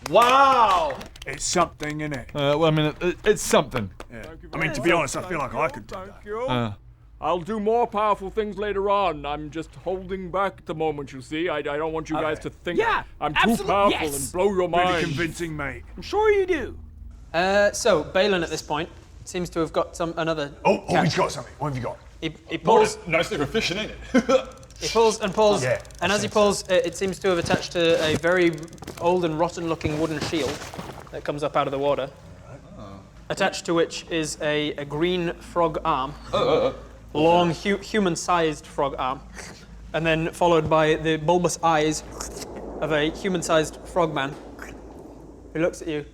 Wow! It's something, innit? Well, I mean, it's something. Yeah. Thank you I very mean, to be much. honest, I feel like I could do Thank that. you. I'll do more powerful things later on. I'm just holding back at the moment, you see. I don't want you guys to think Yeah, I'm too absolute- powerful yes. and blow your Really mind. convincing, mate. I'm sure you do. So Balin at this point seems to have got another. Oh, catch. he's got something. What have you got? He pulls. Nice little fishing, ain't it? He pulls and pulls, Yeah, and as he pulls, it seems to have attached to a very old and rotten-looking wooden shield that comes up out of the water. Attached to which is a green frog arm, long, human-sized frog arm, and then followed by the bulbous eyes of a human-sized frogman who looks at you,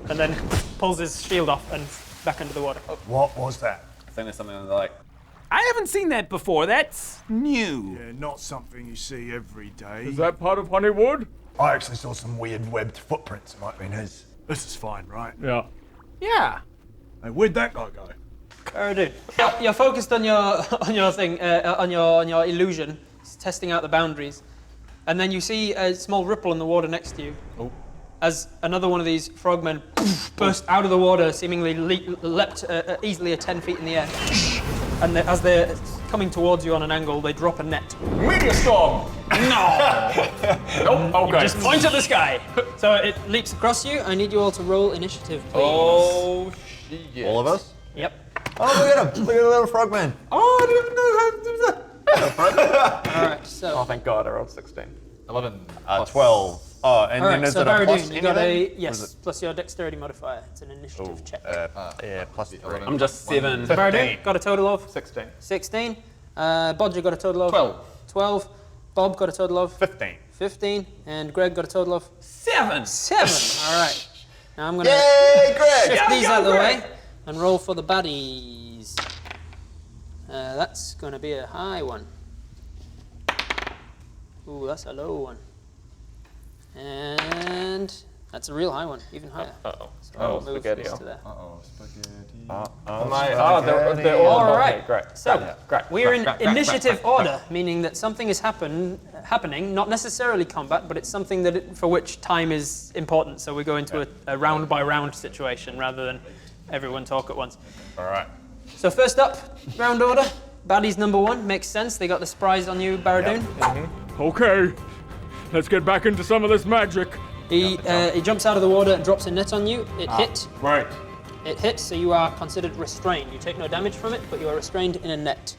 and then pulls his shield off and back into the water. What was that? I think there's something like. I haven't seen that before. That's new. Yeah, not something you see every day. Is that part of Honeywood? I actually saw some weird webbed footprints. It might have been his. This is fine, right? Yeah. Yeah. Hey, where'd that guy go? Baredoon. You're focused on your thing, on your illusion, testing out the boundaries, and then you see a small ripple in the water next to you. As another one of these frogmen burst out of the water, seemingly leapt easily 10 feet in the air. And as they're coming towards you on an angle, they drop a net. Meteor storm! Nope, okay. Just point at the sky. So it leaps across you. I need you all to roll initiative, please. Oh, shit. All of us? Yep. Oh, look at him! Look at the little frogman. Oh, I didn't know how to do that. All right. So. Oh, thank God, I rolled 16. 11. 12. Oh, and All then right, is so it a plus Baredoon, you got anything? a yes plus your dexterity modifier. It's an initiative check. Yeah, plus 3. I'm just 7. Baredoon got a total of 16. 16. Bodger got a total of 12. 12. Bob got a total of 15. 15, and Greg got a total of 7. 7. All right. Now I'm gonna Yay, Greg! shift these out of the way and roll for the baddies. That's gonna be a high one. Ooh, that's a low one. And that's a real high one, even higher. Uh-oh. So I'll move spaghetti. this to there. Uh-oh, spaghetti. They're all All right. okay, great. So we're in initiative order, meaning that something is happening, not necessarily combat, but it's something that for which time is important. So we go into a round by round situation rather than everyone talk at once. All right. So first up, round order. Baddies number 1 makes sense. They got the surprise on you, Baredoon. Okay. Let's get back into some of this magic. He jumps out of the water and drops a net on you. It hit. Right. It hits, so you are considered restrained. You take no damage from it, but you are restrained in a net.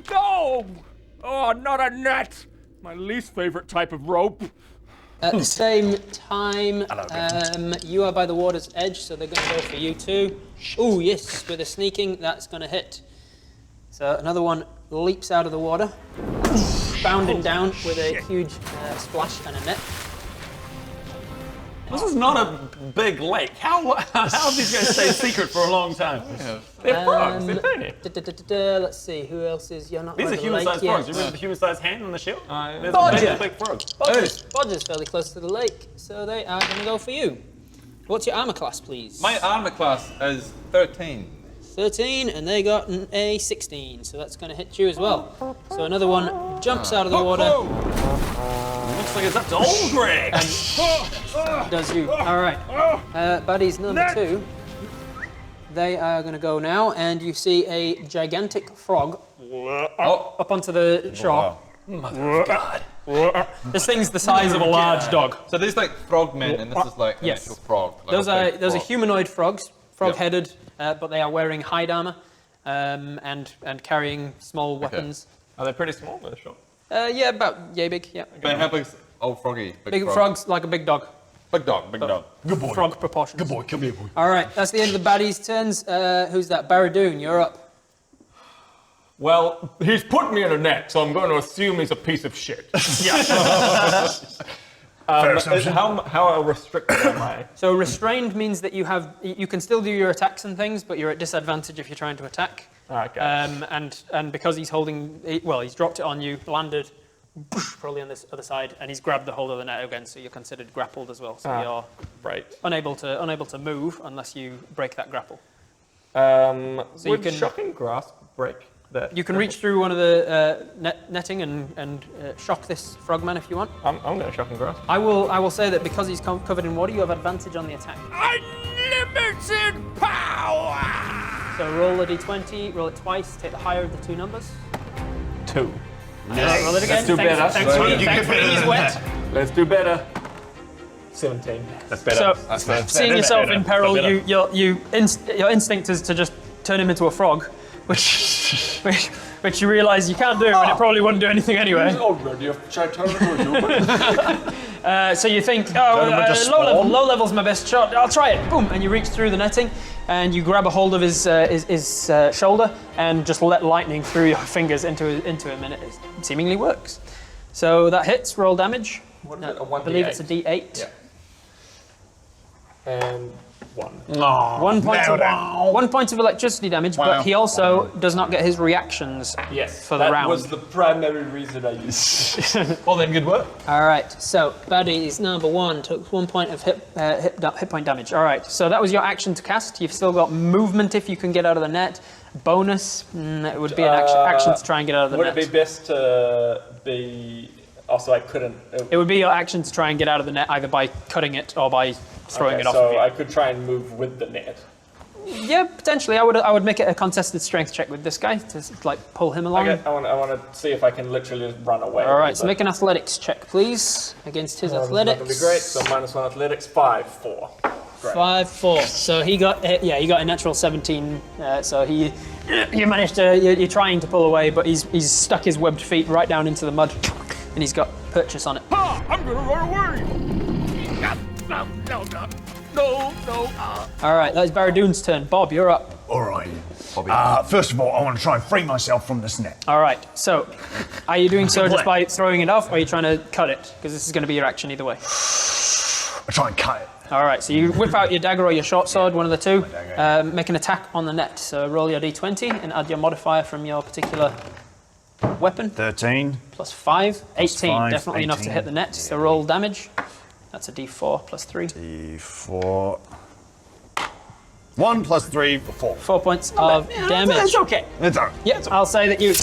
No! Oh, not a net! My least favorite type of rope. At the same time, you are by the water's edge, so they're going to go for you too. Ooh, yes, with a sneaking, that's going to hit. So another one leaps out of the water, bounding down with a huge splash and a net. This is not a big lake. How have these guys stayed secret for a long time? They're frogs. They're tiny. Let's see, who else is... You're not These by are the human-sized lake frogs. You yet. remember the human-sized hand on the shield? There's Bodger. a big frog. Bodger's fairly close to the lake, so they are going to go for you. What's your armor class, please? My armor class is 13. 13, and they got a 16, so that's going to hit you as well. So another one jumps out of the water. Looks like it's up to old Greg. Does you. All right. Buddies number 2. They are going to go now, and you see a gigantic frog up onto the shore. God. This thing's the size of a large dog. So these like frogmen, and this is like an actual frog. Like Those a big are frog. humanoid frogs, frog-headed, but they are wearing hide armor and carrying small weapons. Are they pretty small? They're short. Yeah, about yay big. Yeah. But how big's old froggy? Big frog. frogs like a big dog. Big dog, big dog. Good boy. Frog proportions. Good boy. Come here, boy. All right, that's the end of the baddies' turns. Who's that? Baredoon, you're up. Well, he's put me in a net, so I'm going to assume he's a piece of shit. Fair assumption. How restricted am I? So restrained means that you can still do your attacks and things, but you're at disadvantage if you're trying to attack. Okay. And because he's he's dropped it on you, landed, probably on this other side, and he's grabbed the hold of the net again, so you're considered grappled as well. So you're unable to move unless you break that grapple. Would shocking grasp break that? You can reach through one of the netting and shock this frogman if you want. I'm going to shocking grasp. I will say that because he's covered in water, you have advantage on the attack. Unlimited power! So roll a d20, roll it twice, take the higher of the 2 numbers. 2. Roll it again. Let's do better. Thankfully he's wet. Let's do better. 17. That's better. So, seeing yourself in peril, your instinct is to just turn him into a frog, which you realise you can't do, and it probably wouldn't do anything anyway. Already try turn into a human. So you think, low level's my best shot. I'll try it. Boom, and you reach through the netting, and you grab a hold of his shoulder, and just let lightning through your fingers into him, and it seemingly works. So that hits. Roll damage. What is it? A I believe it's a 1d8. d8. Yeah. And 1. 1 point of electricity damage, but he also does not get his reactions for the round. That was the primary reason I used it. Well then, good work. All right, so baddies number 1 took 1 point of hit point damage. All right, so that was your action to cast. You've still got movement if you can get out of the net. Bonus, it would be an action to try and get out of the net. Would it be best to be... Also, I couldn't... It would be your action to try and get out of the net either by cutting it or by throwing it off so of you. I could try and move with the net. Yeah, potentially. I would make it a contested strength check with this guy to like pull him along. Okay, I want to see if I can literally just run away. All right, so make an athletics check, please, against his athletics. That would be great. So -1 athletics, 5, 4. Great. 5, 4. So he got a natural 17. So you managed to. You're trying to pull away, but he's stuck his webbed feet right down into the mud, and he's got purchase on it. Ha! I'm gonna run away! No. All right, that's Baredoon's turn. Bob, you're up. All right. First of all, I want to try and free myself from this net. All right, so are you doing so just by throwing it off, or are you trying to cut it? Because this is going to be your action either way. I try and cut it. All right, so you whip out your dagger or your short sword, one of the two. Make an attack on the net. So roll your d20 and add your modifier from your particular weapon. 13. Plus 5, 18. 5, Definitely enough to hit the net. So roll damage. That's a d4 plus 3. D4. 1 plus 3, 4. 4 points of damage. It's okay. It's all right. Yep, I'll say that you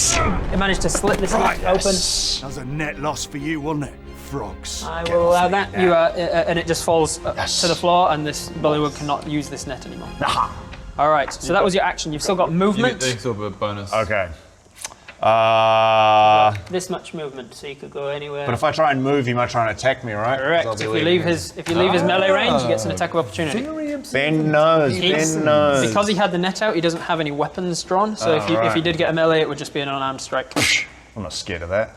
managed to slit this net open. Yes. That was a net loss for you, wasn't it? Frogs. I will allow that. You and it just falls to the floor, and this bullywug cannot use this net anymore. Aha. All right, so that was your action. You've still got You movement. get the sort of a bonus. Okay. This much movement, so you could go anywhere. But if I try and move, he might try and attack me, right? Correct. If you leave his melee range, he gets an attack of opportunity. Ben knows. Ben knows. Because he had the net out, he doesn't have any weapons drawn. So if he did get a melee, it would just be an unarmed strike. I'm not scared of that.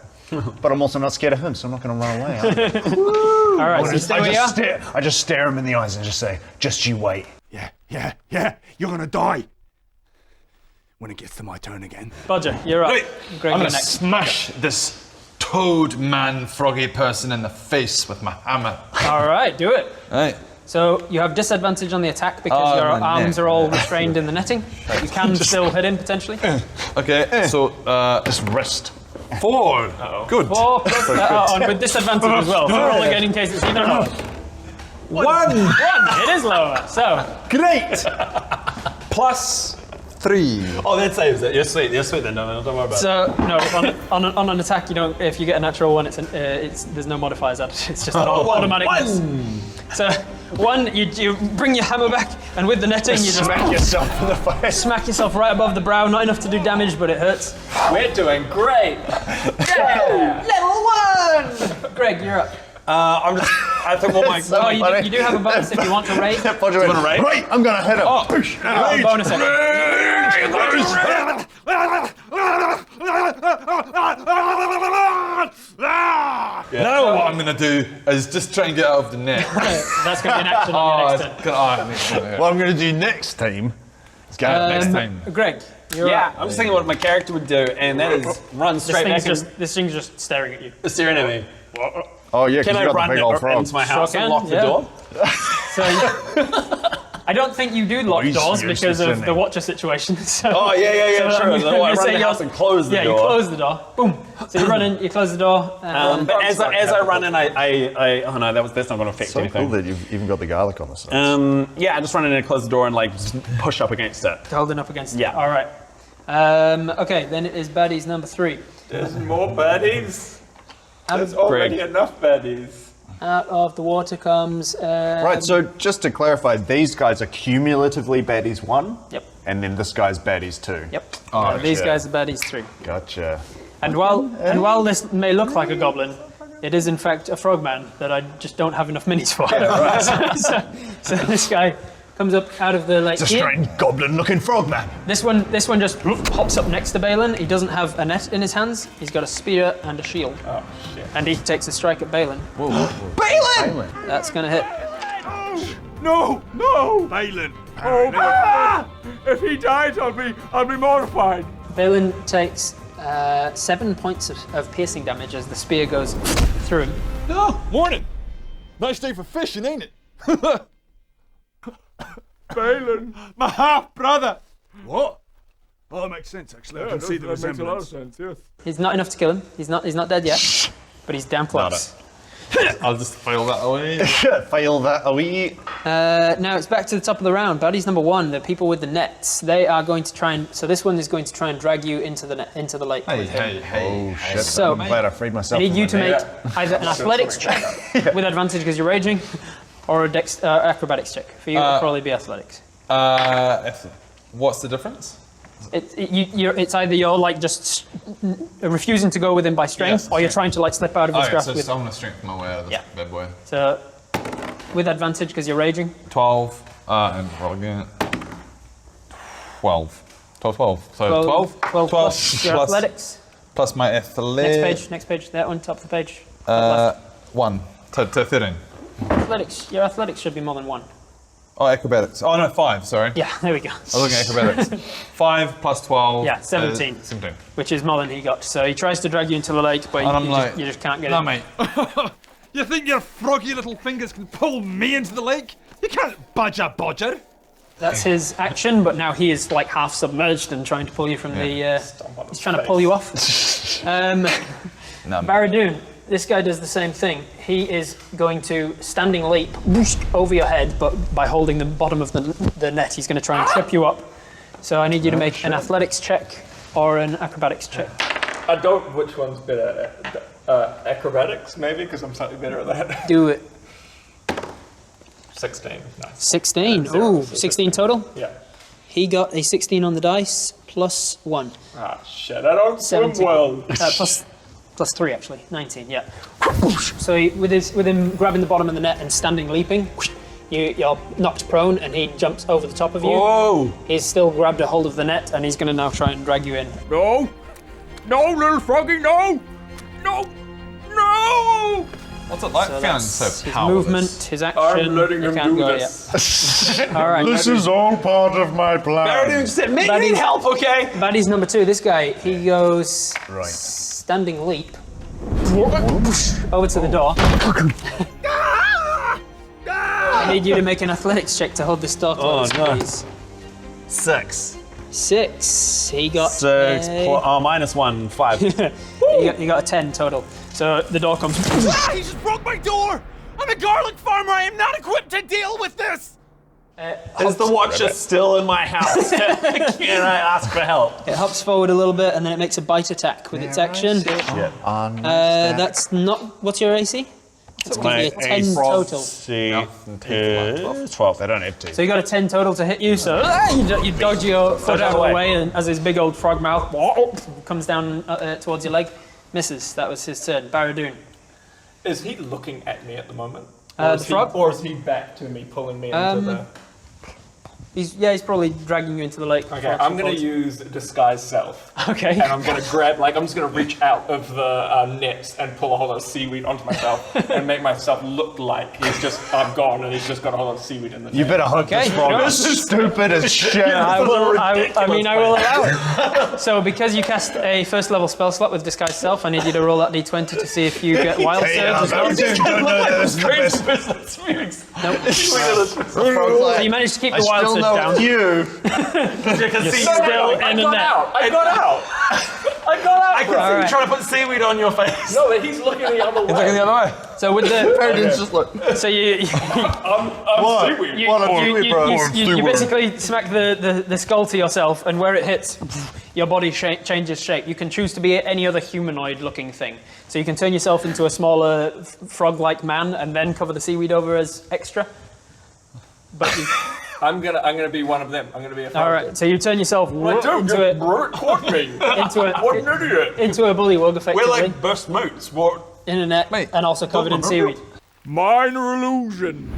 But I'm also not scared of him, so I'm not going to run away. All right, so you stay where you are. I just stare him in the eyes and just say, just you wait. Yeah. You're going to die. When it gets to my turn again. Bodger, you're up. Wait, Greg, I'm you're going to next. smash this toad man froggy person in the face with my hammer. All right, do it. Right. So you have disadvantage on the attack because your arms are all restrained in the netting. But you can still hit him potentially. Okay, so Just wrist. 4. Good. 4 plus on with disadvantage as well. So roll again in case it's even or not. 1. It is lower. So Great! Plus 3. Oh, that saves it. You're sweet then. Don't worry about it. So no, on an attack, you don't. If you get a natural 1, there's no modifiers. It's just an automatic. So 1, you bring your hammer back, and with the netting, you just Smack yourself in the face. smack yourself right above the brow. Not enough to do damage, but it hurts. We're doing great. Yeah. Level 1. Greg, you're up. I think all my. Oh, you do have a bonus if you want to raid. Do you want to raid? Right, I'm gonna hit him. Oh, bonus action. Now what I'm going to do is just try and get out of the net. That's going to be an action on your next turn. What I'm gonna do next time is get Next time. Greg, you're Yeah, up. I'm just thinking what my character would do, and that is run straight back This thing's just staring at you. and staring at me. Oh yeah, because Can I you got run the big old frog. into my house Sure and can, lock the yeah. door? So I don't think you do lock he's doors useless, because of isn't the he? Watcher situation. So, Oh, yeah, so sure. I'm So I gonna run say the house you're- and close the door. Yeah, you close the door. Boom. So you run in, you close the door. But as I run in, I oh no, that's not going to affect So anything. cool that you've even got the garlic on the side. Yeah, I just run in and close the door and like just push up against it. holding up against it. Yeah. All right. Okay, then it is baddies number 3. There's more baddies. There's Out, already enough baddies. out of the water comes. Right, so just to clarify, these guys are cumulatively baddies 1. Yep. And then this guy's baddies 2. Yep. Oh, These shit. guys are baddies 3. Gotcha. And while this may look like a goblin, it is in fact a frogman that I just don't have enough minis for. so this guy comes up out of the lake It's a here. strange goblin-looking frogman. This one just pops up next to Balin. He doesn't have a net in his hands. He's got a spear and a shield. Oh shit. And he takes a strike at Balin. Balin! That's gonna hit. No, no, Balin. Oh, if he dies, I'll be mortified. Balin takes 7 points of piercing damage as the spear goes through him. No, morning. Nice day for fishing, ain't it? Balin. My half brother. What? Oh, that makes sense, actually. I can see the That makes a lot of resemblance. sense, yes. He's not enough to kill him. He's not dead yet. But he's damn close. I'll just file that away. Fail that away. Now it's back to the top of the round. Baddies number 1, the people with the nets. They are going to try and. So this one is going to try and drag you into the into the lake. with him. Oh shit, So, I'm glad I freed I myself. need from you the to net. make either an athletics check with advantage because you're raging, or a acrobatics check. For you, it'll probably be athletics. What's the difference? It's either you're like just refusing to go with him by strength, Yes, or you're okay. trying to like slip out of his Okay, grasp so with. I'm going to strengthen my way out of this Yeah. bad boy. So with advantage because you're raging. 12, and roll again. 12. 12. So 12? 12 plus your athletics. Plus my athletics. Next page, that one, top of the page. 1 to 13. Athletics, your athletics should be more than 1. Oh, acrobatics. Oh, no, 5, sorry. Yeah, there we go. I was looking at acrobatics. 5 plus 12. Yeah, 17. 17. Which is more than he got. So he tries to drag you into the lake, but And I'm you like, just can't get no, in. mate. You think your froggy little fingers can pull me into the lake? You can't badger bodger. That's his action, but now he is like half submerged and trying to pull you from the. He's trying to pull you off. Baredoon, this guy does the same thing. He is going to standing leap whoosh, over your head, but by holding the bottom of the net, he's going to try and trip you up. So I need you to make an athletics check or an acrobatics check. I don't. Which one's better? Acrobatics, maybe, because I'm slightly better at that. Do it. 16. Nice. 16. Ooh, 16 total. Yeah. He got a 16 on the dice plus 1. Ah, shit. I don't swim 17. well. Plus 3 actually, 19. Yeah. So with him grabbing the bottom of the net and standing leaping, you're knocked prone and he jumps over the top of you. Whoa! He's still grabbed a hold of the net and he's going to now try and drag you in. No! No, little froggy, no! No! No! What's it like So feeling that's so his powerless? movement, his action. I'm letting you him can't do go this. yet. All right. This is all part of my plan. Baredoon said, "Me Baddies- need help, okay?" Baddies number 2. This guy, he goes Right. standing leap over to the door. I need you to make an athletics check to hold this door closed, please. 6. 6. He got 6 -1, 5. you got a 10 total. So the door comes. He just broke my door! I'm a garlic farmer. I am not equipped to deal with this. Is the Watcher still in my house? Can I ask for help? It hops forward a little bit and then it makes a bite attack with its action. That's not. What's your AC? It's going to be a 10 total. Is 12. They don't have to. So you got a 10 total to hit you. So you dodge your foot out of the way, and as his big old frog mouth comes down towards your leg, misses. That was his turn. Baredoon. Is he looking at me at the moment? The frog? Or is he back to me, pulling me into the... He's probably dragging you into the lake. Okay, I'm going to use disguise self. Okay. And I'm going to grab, I'm just going to reach out of the nets and pull a whole lot of seaweed onto myself and make myself look like I'm gone and he's just got a whole lot of seaweed in the net. You better hope this frog is stupid as shit. I will allow it. So because you cast a first level spell slot with disguise self, I need you to roll that d20 to see if you get wild surge. Nope. So you managed to keep the wild surge down. You. Because he's still in the net. I got out. I can see you trying to put seaweed on your face. No, but he's looking the other way. He's looking the other way. So with the just look. so you I'm seaweed. you basically smack the skull to yourself, and where it hits, your body changes shape. You can choose to be any other humanoid-looking thing. So you can turn yourself into a smaller frog-like man, and then cover the seaweed over as extra. But I'm gonna be one of them. I'm gonna be a frog. all right. So you turn yourself into a bullywug, effectively. We're like burst moots. What? In a net, and also covered in seaweed. Minor illusion.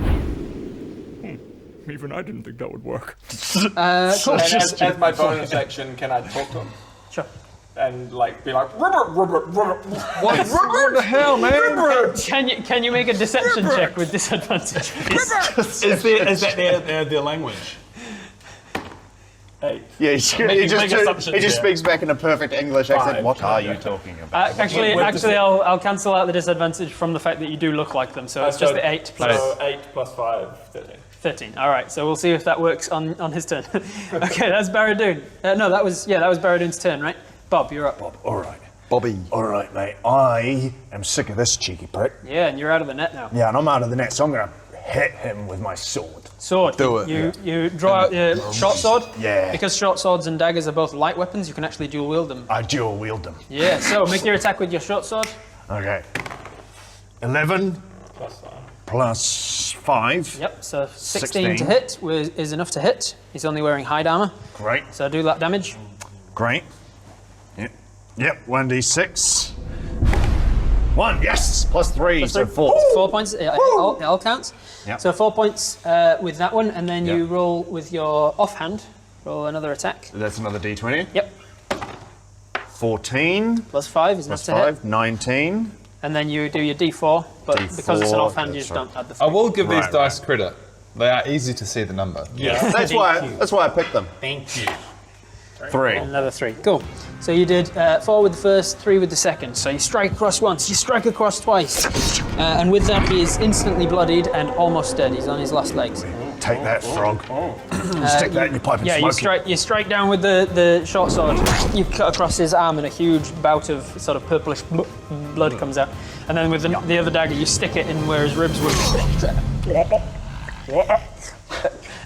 Even I didn't think that would work. Cool. And as my bonus action, can I talk to him? Sure. And be like, Robert. What the hell, man? Can you make a deception check with disadvantage? Is that their language? 8. Yeah, he just speaks back in a perfect English accent. 5. What are you talking about? Actually, I'll cancel out the disadvantage from the fact that you do look like them. So it's just the 8 plus. So 8 plus 5, 13. 13. All right. So we'll see if that works on his turn. Okay, that's Baredoon. No, that was Baredoon's turn, right? Bob, you're up. Bob, all right. Bobby. All right, mate. I am sick of this cheeky prick. Yeah, and you're out of the net now. Yeah, and I'm out of the net, so I'm going to hit him with my sword. Sword. Do it. You draw out your short sword. Yeah. Because short swords and daggers are both light weapons, you can actually dual wield them. I dual wield them. Yeah. So make your attack with your short sword. Okay. 11 plus 5. Yep. So 16 to hit is enough to hit. He's only wearing hide armor. Great. So do that damage. Great. Yep. 1d6. 1. Yes. Plus 3. So 4. 4 points. It all counts. Yep. So 4 points with that one, and then you roll with your offhand. Roll another attack. That's another d20. Yep. 14. Plus 5 is enough Plus to 5. hit. 19. And then you do your D4, but because it's an offhand, you just don't add the 3. I will give these Right, dice credit. They are easy to see the number. Yeah. That's why I picked them. Thank you. 3. Another 3. Cool. So you did 4 with the first, 3 with the second. So you strike across once, you strike across twice. And with that, he is instantly bloodied and almost dead. He's on his last legs. Take that, frog. Stick that in your pipe and Yeah, smoke it. you strike down with the short sword. You cut across his arm and a huge bout of sort of purplish blood comes out. And then with the other dagger, you stick it in where his ribs were.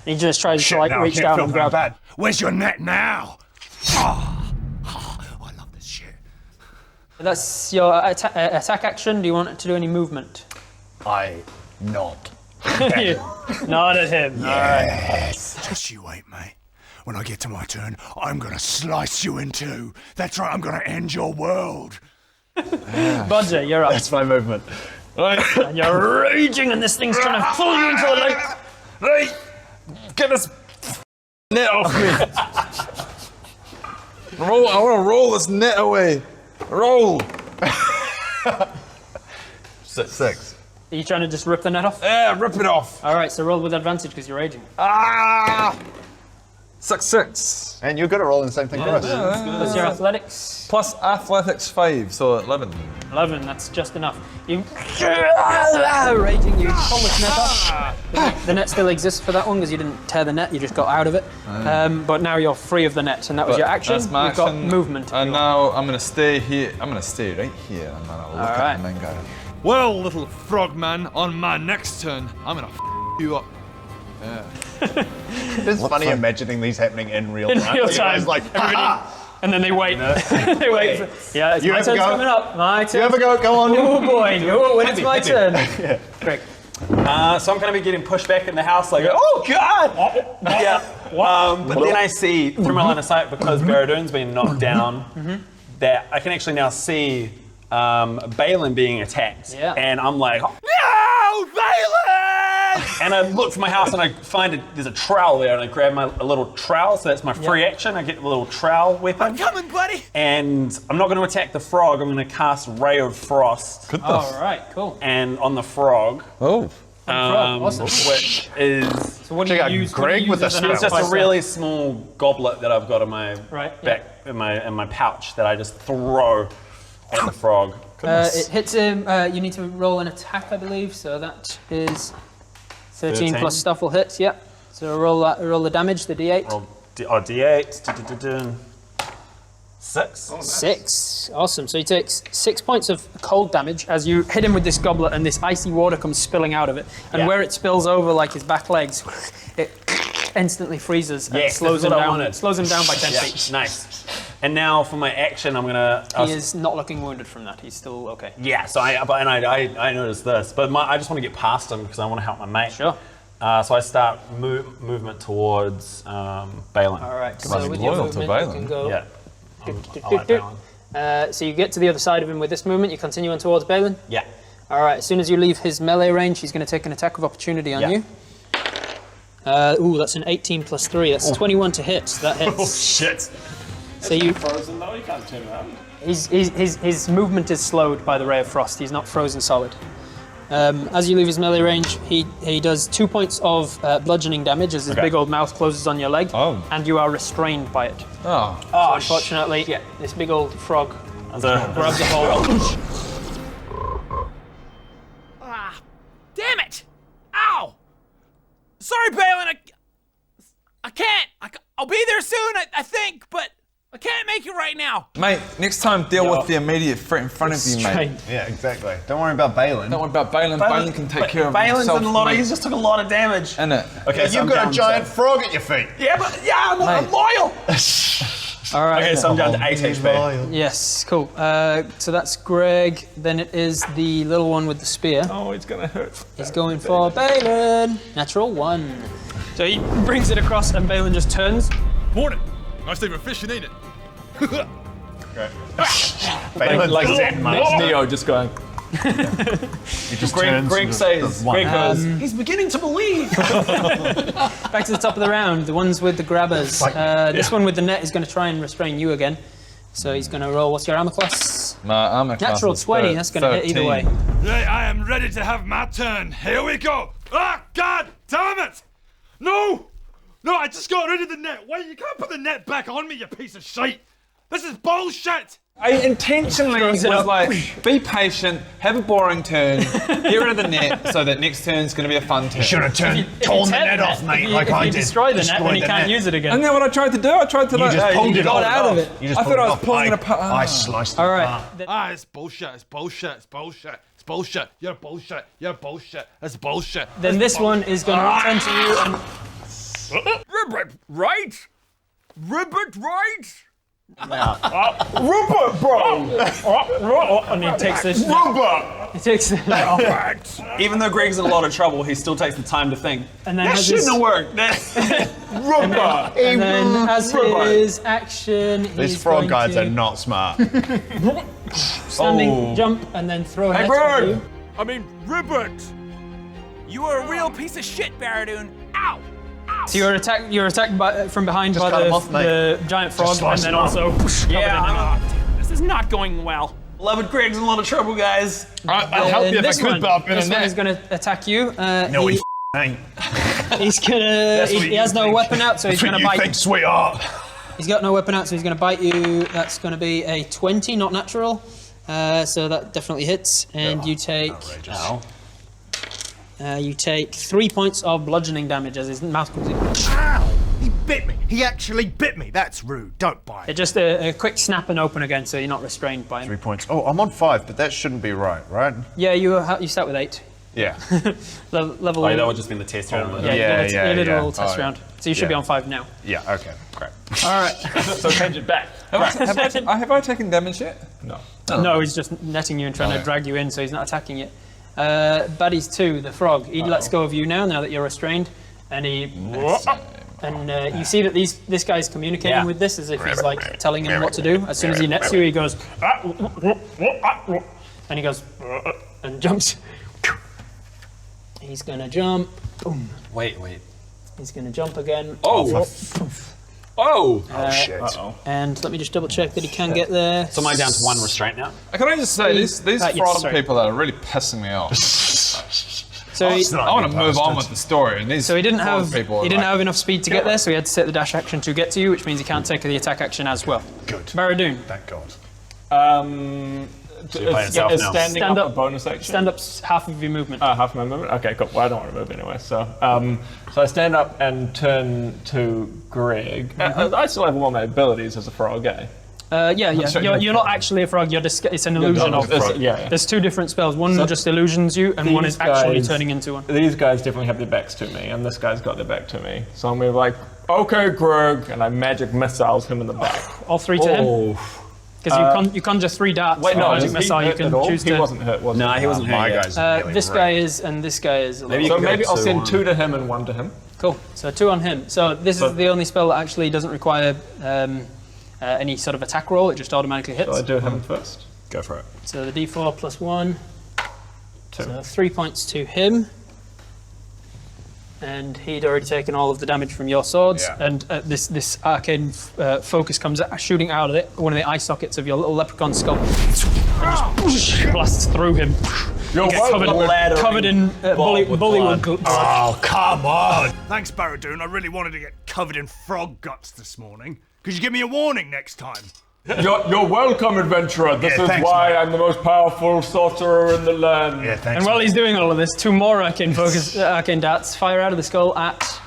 He just tries to reach down and grab. Bad. Where's your net now? I love this shit. That's your attack action. Do you want to do any movement? I nod. You nod at him. Yes. Just you wait, mate. When I get to my turn, I'm gonna slice you in two. That's right, I'm gonna end your world. Bodger, you're up. That's my movement. Right. And you're raging, and this thing's trying to pull you into the lake. Right, get this net off me. I want to roll this net away. Roll. 6. Are you trying to just rip the net off? Yeah, rip it off. All right, so roll with advantage because you're raging. Ah! 6. And you're good at rolling the same thing, Chris. What's your athletics? Plus athletics 5, so 11. 11, that's just enough. You raging, you pull this net off. The net still exists for that one because you didn't tear the net, you just got out of it. But now you're free of the net, and that was your action. That's my You've got action. movement. And now I'm gonna stay here. I'm gonna stay right here. I'm gonna look at him and go. Well, little frogman, on my next turn, I'm gonna you up. It's funny imagining these happening in real time. real time. It's like, And then they wait. They wait. Yeah, it's You my have a turn's go. coming up. My turn. You have a go on. Oh boy. Oh, when it's my turn. Greg. So I'm going to be getting pushed back in the house like, oh God! Yeah. But then I see, through my line of sight, because Baredoon's been knocked down, that I can actually now see Balin being attacked. Yeah. And I'm like, no, Balin! And I look for my house and I find there's a trowel there, and I grab a little trowel, so that's my free action. I get a little trowel weapon. I'm coming, buddy. And I'm not going to attack the frog, I'm going to cast Ray of Frost. All right, cool. And on the frog. Oh. Awesome. Which is So what do you use? Greg with the as an it's just a appetizer? really small goblet that I've got in my back in my pouch that I just throw at the frog. It hits him. You need to roll an attack, I believe. So that is 13 plus stuff will hit. Yeah. So roll the damage, the d8. Roll D8. 6. 6. Awesome. So he takes 6 points of cold damage as you hit him with this goblet, and this icy water comes spilling out of it. And where it spills over, like his back legs, it instantly freezes and slows him down. Slows him down by 10 feet. Nice. And now for my action, I'm gonna. He is not looking wounded from that. He's still okay. Yeah. So I noticed this, but I just want to get past him because I want to help my mate. Sure. So I start movement towards Balin. All right. Must So be with your loyal to movement, you Balin. can go. Yeah. I like Balin. So you get to the other side of him with this movement. You continue on towards Balin. Yeah. All right. As soon as you leave his melee range, he's going to take an attack of opportunity on you. Ooh, that's an 18 plus 3. That's 21 to hit. That hits. Oh shit. So you. Frozen though, you can't turn around. His movement is slowed by the Ray of Frost. He's not frozen solid. As you leave his melee range, he does 2 points of bludgeoning damage as his big old mouth closes on your leg, and you are restrained by it. Oh. So unfortunately, this big old frog grabs a hold. Damn it! Ow! Sorry, Balin. I can't. I'll be there soon, I think, but I can't make it right now. Mate, next time deal with the immediate threat in front of you, mate. Yeah, exactly. Don't worry about Balin. Don't worry about Balin. Balin can take care of Balin's himself. in a lot. mate. He's just took a lot of damage. Innit? Okay, You've got a giant frog at your feet. Yeah, but I'm loyal. All right. Okay, so I'm down to 8 HP. Yes, cool. So that's Greg. Then it is the little one with the spear. Oh, it's gonna hurt. He's going for Balin. Natural 1. So he brings it across, and Balin just turns. Morning. Nice day for fishing, ain't it? Balin Like Zen, mate. Neo just going. He just turns Greg and says, does one. Greg goes, he's beginning to believe. Back to the top of the round, the ones with the grabbers. This one with the net is going to try and restrain you again. So he's going to roll. What's your armor class? My armor class Natural is 20. That's going to hit either way. Right, I am ready to have my turn. Here we go. Ah, God damn it! No! No, I just got rid of the net. Wait, you can't put the net back on me, you piece of shit. This is bullshit. I intentionally was like, be patient, have a boring turn, get rid of the net, so that next turn's going to be a fun turn. You should have torn the net off, mate, like I did. If you destroy the net, then you can't use it again. Isn't that what I tried to do? I tried to You just pulled it got off. out of it. You just I pulled thought I it was off. pulling it apart. I sliced it All apart. right. It's bullshit, it's bullshit, it's bullshit, it's bullshit. You're bullshit, you're bullshit, it's bullshit. Then this one is going to turn to you and... Ribbit, right? Ribbit, right? Rupert, bro! and he takes this. Rupert! He takes the net off. Even though Greg's in a lot of trouble, he still takes the time to think. And then That has shouldn't his- have worked. Rupert! And then as his action, These he's frog going guys to are not smart. standing jump and then throw a net bird! at you. I mean, Ribbit. You are a real piece of shit, Baredoon. Ow! So you're attacked from behind by cut him off, the giant frog, and slice then him also This is not going well. Beloved Greg's in a lot of trouble, guys. I'd help you if I this could, one, but I've been this in one there. is going to attack you. No, he ain't. He's gonna. He has no weapon out, so he's That's what gonna you bite. think, sweetheart. He's got no weapon out, so he's gonna bite you. That's gonna be a 20, not natural. So that definitely hits, and you take. You take 3 points of bludgeoning damage as his mouth comes in. Ow! He bit me. He actually bit me. That's rude. Don't bite. Just a quick snap and open again, so you're not restrained by him. 3 points. Oh, I'm on 5, but that shouldn't be right? Yeah, you start with 8. Yeah. Oh, Level. that would just be the test round. Yeah, you did a little test round. So you should be on 5 now. Yeah, okay, great. All right. So change it back. Have I taken damage yet? No. No, he's just netting you and trying to drag you in, so he's not attacking you. Buddies 2, the frog. He lets go of you now that you're restrained, and he. You see that this guy's communicating with this as if he's like telling him what to do. As soon as he nets you, he goes, and he goes and jumps. He's gonna jump. Boom. Wait. He's gonna jump again. Oh shit. And let me just double check that he can get there. So am I down to 1 restraint now? Can I just say, these yes, frog sorry. people are really pissing me off. So he, I want to move on with the story. And these so he didn't frog have people are didn't like- have enough speed to get there, so he had to set the dash action to get to you, which means he can't take the attack action as well. Good. Baredoon. Thank God. Is standing Stand up up. a bonus action? Stand up's half of your movement. Half my movement? Okay, cool. Well, I don't want to move anyway. So I stand up and turn to Greg. I still have all my abilities as a frog, eh? You're not actually a frog. It's an illusion of frog. Yeah. There's 2 different spells. One just illusions you, and one is actually turning into one. These guys definitely have their backs to me, and this guy's got their back to me. So I'm gonna be like, okay, Greg, and I magic missiles him in the back. All 3 to him. Because you conjure 3 darts. Wait, no, magic is he missile. You hurt can at all? choose He to. wasn't hurt, was he? No, he wasn't hurt. My yet. guy's nearly This right. guy is, and this guy is. Maybe you So can go maybe I'll 2 send on. 2 to him and 1 to him. Cool. So 2 on him. So this is the only spell that actually doesn't require any sort of attack roll. It just automatically hits. So I do him first. Go for it. So the D4 plus 1. 2. So 3 points to him. And he'd already taken all of the damage from your swords. Yeah. And this arcane focus comes shooting out of it, one of the eye sockets of your little leprechaun skull. And just blasts through him. You're Covered in bullywood. Oh, come on. Thanks, Baredoon. I really wanted to get covered in frog guts this morning. Could you give me a warning next time? You're welcome, adventurer. This is thanks, why mate. I'm the most powerful sorcerer in the land. Yeah, thanks. And while he's doing all of this, 2 more arcane darts fire out of the skull at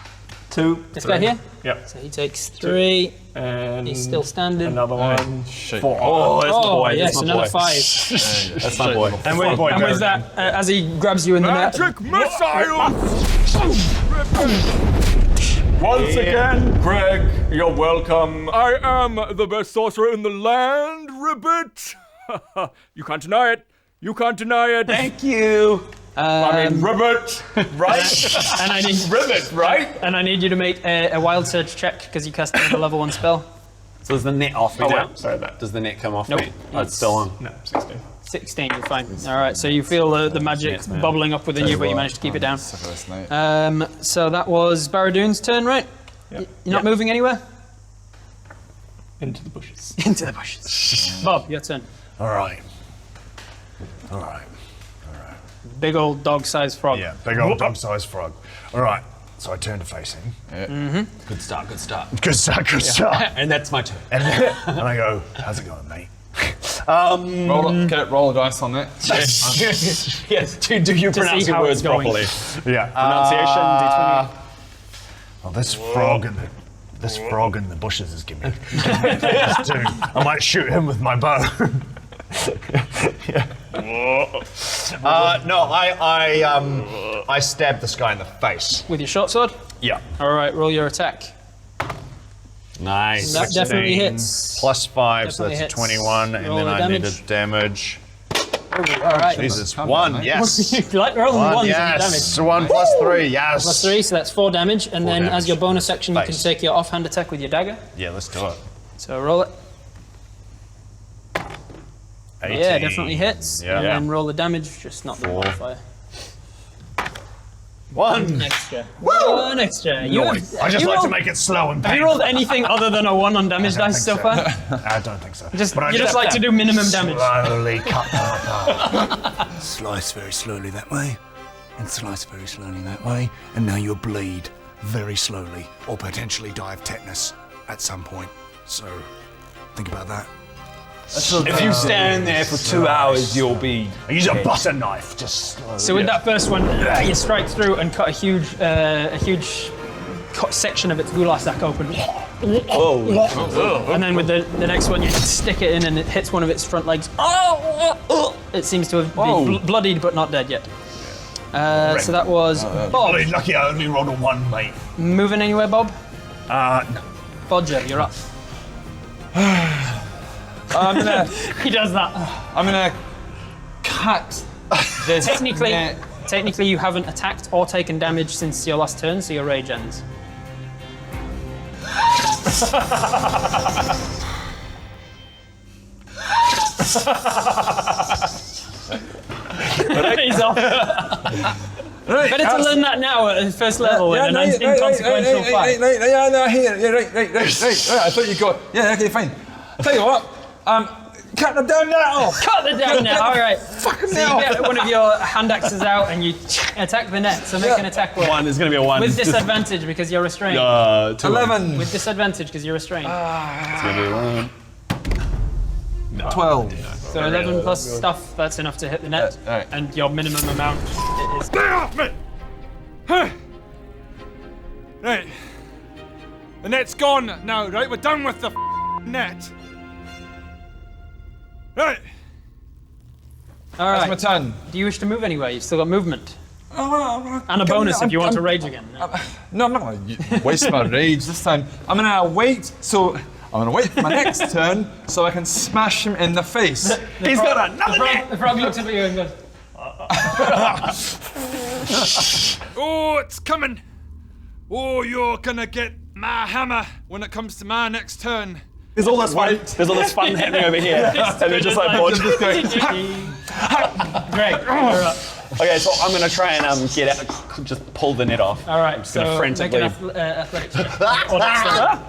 2. this guy here. Yep. So he takes 3. And He's still standing. another one. 4. Oh, that's my boy. Yes, That's my another boy. 5. That's my boy. And with that, as he grabs you in the net, Magic missiles! Once again, Greg, you're welcome. I am the best sorcerer in the land, Ribbit. You can't deny it. You can't deny it. Thank you. I mean, Ribbit, right? and I need Ribbit, right? and I need you to make a wild surge check because you cast a level 1 spell. So does the net off me now? Sorry, that. Does the net come off Nope. me? Oh, it's still on. No, 16. 16, you're fine. All right, so you feel the magic Yes, man. bubbling up within you, but you managed to keep it down. Sick of this, mate. So that was Baredoon's turn, right? Yep. You're not moving anywhere? Into the bushes. Into the bushes. Bob, your turn. All right. Big old dog-sized frog. Yeah, big old dog-sized frog. All right. So I turn to face him. Good start. Good start. And that's my turn. And I go, how's it going, mate? Roll a dice on that. Yes. Do you pronounce see your how words it's going. properly? Yeah. Pronunciation, Well, this frog in the bushes is giving me this too. I might shoot him with my bow. No, I stabbed this guy in the face. With your short sword? Yeah. All right, roll your attack. Nice. That definitely hits. Plus 5, so Definitely that's a hits. 21, and Roll then the I damage. needed damage. All right. Jesus, Calm 1, down, mate. yes. You like rolling 1s yes. damage. So 1 plus 3, yes. Plus 3, so that's 4 damage. And then as damage. your bonus action, you can Face. take your offhand attack with your dagger. Yeah, let's do it. So roll it. 18. Yeah, definitely hits. Yeah. And then roll the damage, just not the 4. modifier. 1. Extra. 1 extra. You have, I just you like to rolled- make it slow and Have you painful. rolled anything other than a 1 on damage dice so far? I don't think so. Just, But I you just like to do minimum damage. slowly cut that apart. Slice very slowly that way. and slice very slowly that way, and now you'll bleed very slowly, or potentially die of tetanus at some point. So, think about that. If you stand there for 2 hours, you'll be. Use a butter knife, just slowly. So with that first one, you strike through and cut a huge section of its goulash sack open. And then with the next one, you stick it in and it hits one of its front legs. It seems to have been bloodied but not dead yet. So that was Bob. Lucky I only rolled a 1, mate. Moving anywhere, Bob? No. Bodger, you're up. He does that. I'm gonna cut this. Technically, you haven't attacked or taken damage since your last turn, so your rage ends. He's off. Better to learn that now at first level in an inconsequential fight. Right. I thought you got. Yeah, okay, fine. I'll tell you what. Cut the down now. Cut the down now. All right. Fucking so you get one of your hand axes out and you attack the net. So make an attack roll. One is going to be a 1. With disadvantage because you're restrained. 11. With disadvantage because you're restrained. It's going to be a 1. 12. So 11 plus stuff, that's enough to hit the net. Right. And your minimum amount is... Stay off me! Huh. Right. The net's gone now, right? We're done with the net. Right. All right. That's my turn. Do you wish to move anywhere? You've still got movement. And a bonus if you want to rage again. No, I'm not going to waste my rage this time. I'm going to wait, so... I'm going to wait for my next turn so I can smash him in the face. He's got another net! The frog looks up at you and goes... Oh, it's coming. Oh, you're going to get my hammer when it comes to my next turn. There's all this fun happening over here. And they're just like, Greg, you're up. Okay, so I'm going to try and get out, just pull the net off. All right, I'm just so going to frantically... make an athletics check. Or dexterity.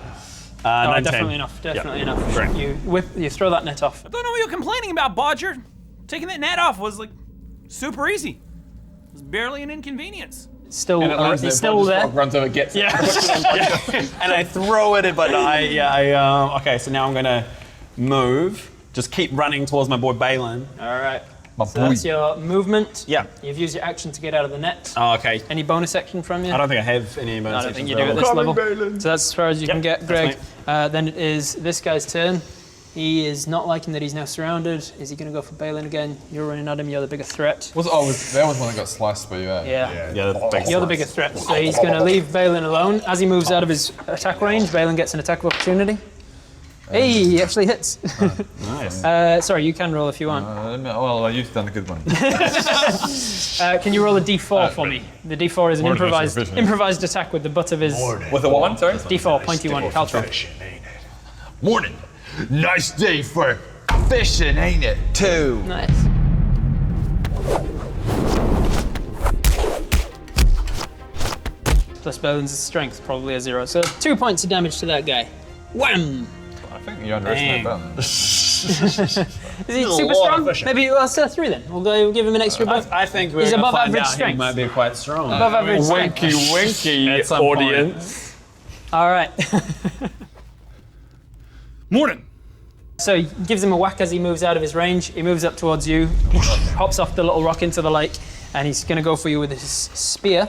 19. Definitely enough. Definitely enough. Great. You throw that net off. I don't know what you're complaining about, Bodger. Taking that net off was like super easy. It was barely an inconvenience. It's still there. Runs over, gets it. Yeah. And I throw it, but okay, so now I'm going to move. Just keep running towards my boy Balin. All right. So that's your movement. Yeah. You've used your action to get out of the net. Oh, okay. Any bonus action from you? I don't think I have any bonus I don't think you actions do at this level. Balin. So that's as far as you can get, Greg. That's Then it is this guy's turn. He is not liking that he's now surrounded. Is he going to go for Balin again? You're running at him. You're the bigger threat. that was when I got sliced by you. Yeah. You're the bigger threat. So he's going to leave Balin alone. As he moves out of his attack range, Balin gets an attack of opportunity. Hey, he actually hits. Nice. Sorry, you can roll if you want. Well, you've done a good one. Can you roll a d4 for me? The d4 is an improvised attack with the butt of his... With a one, sorry? d4, pointy one, Caltro. Morning. Nice day for fishing, ain't it? 2. Nice. Plus Balin's strength, probably a 0. So 2 points of damage to that guy. Wham! I think you underestimate Balin. Is he super strong? Maybe we'll still 3 then. We'll give him an extra buff. I think He's above average He strength. might be quite strong. Above average strength. Winky, audience. All right. Morning. So he gives him a whack as he moves out of his range. He moves up towards you, hops off the little rock into the lake, and he's going to go for you with his spear.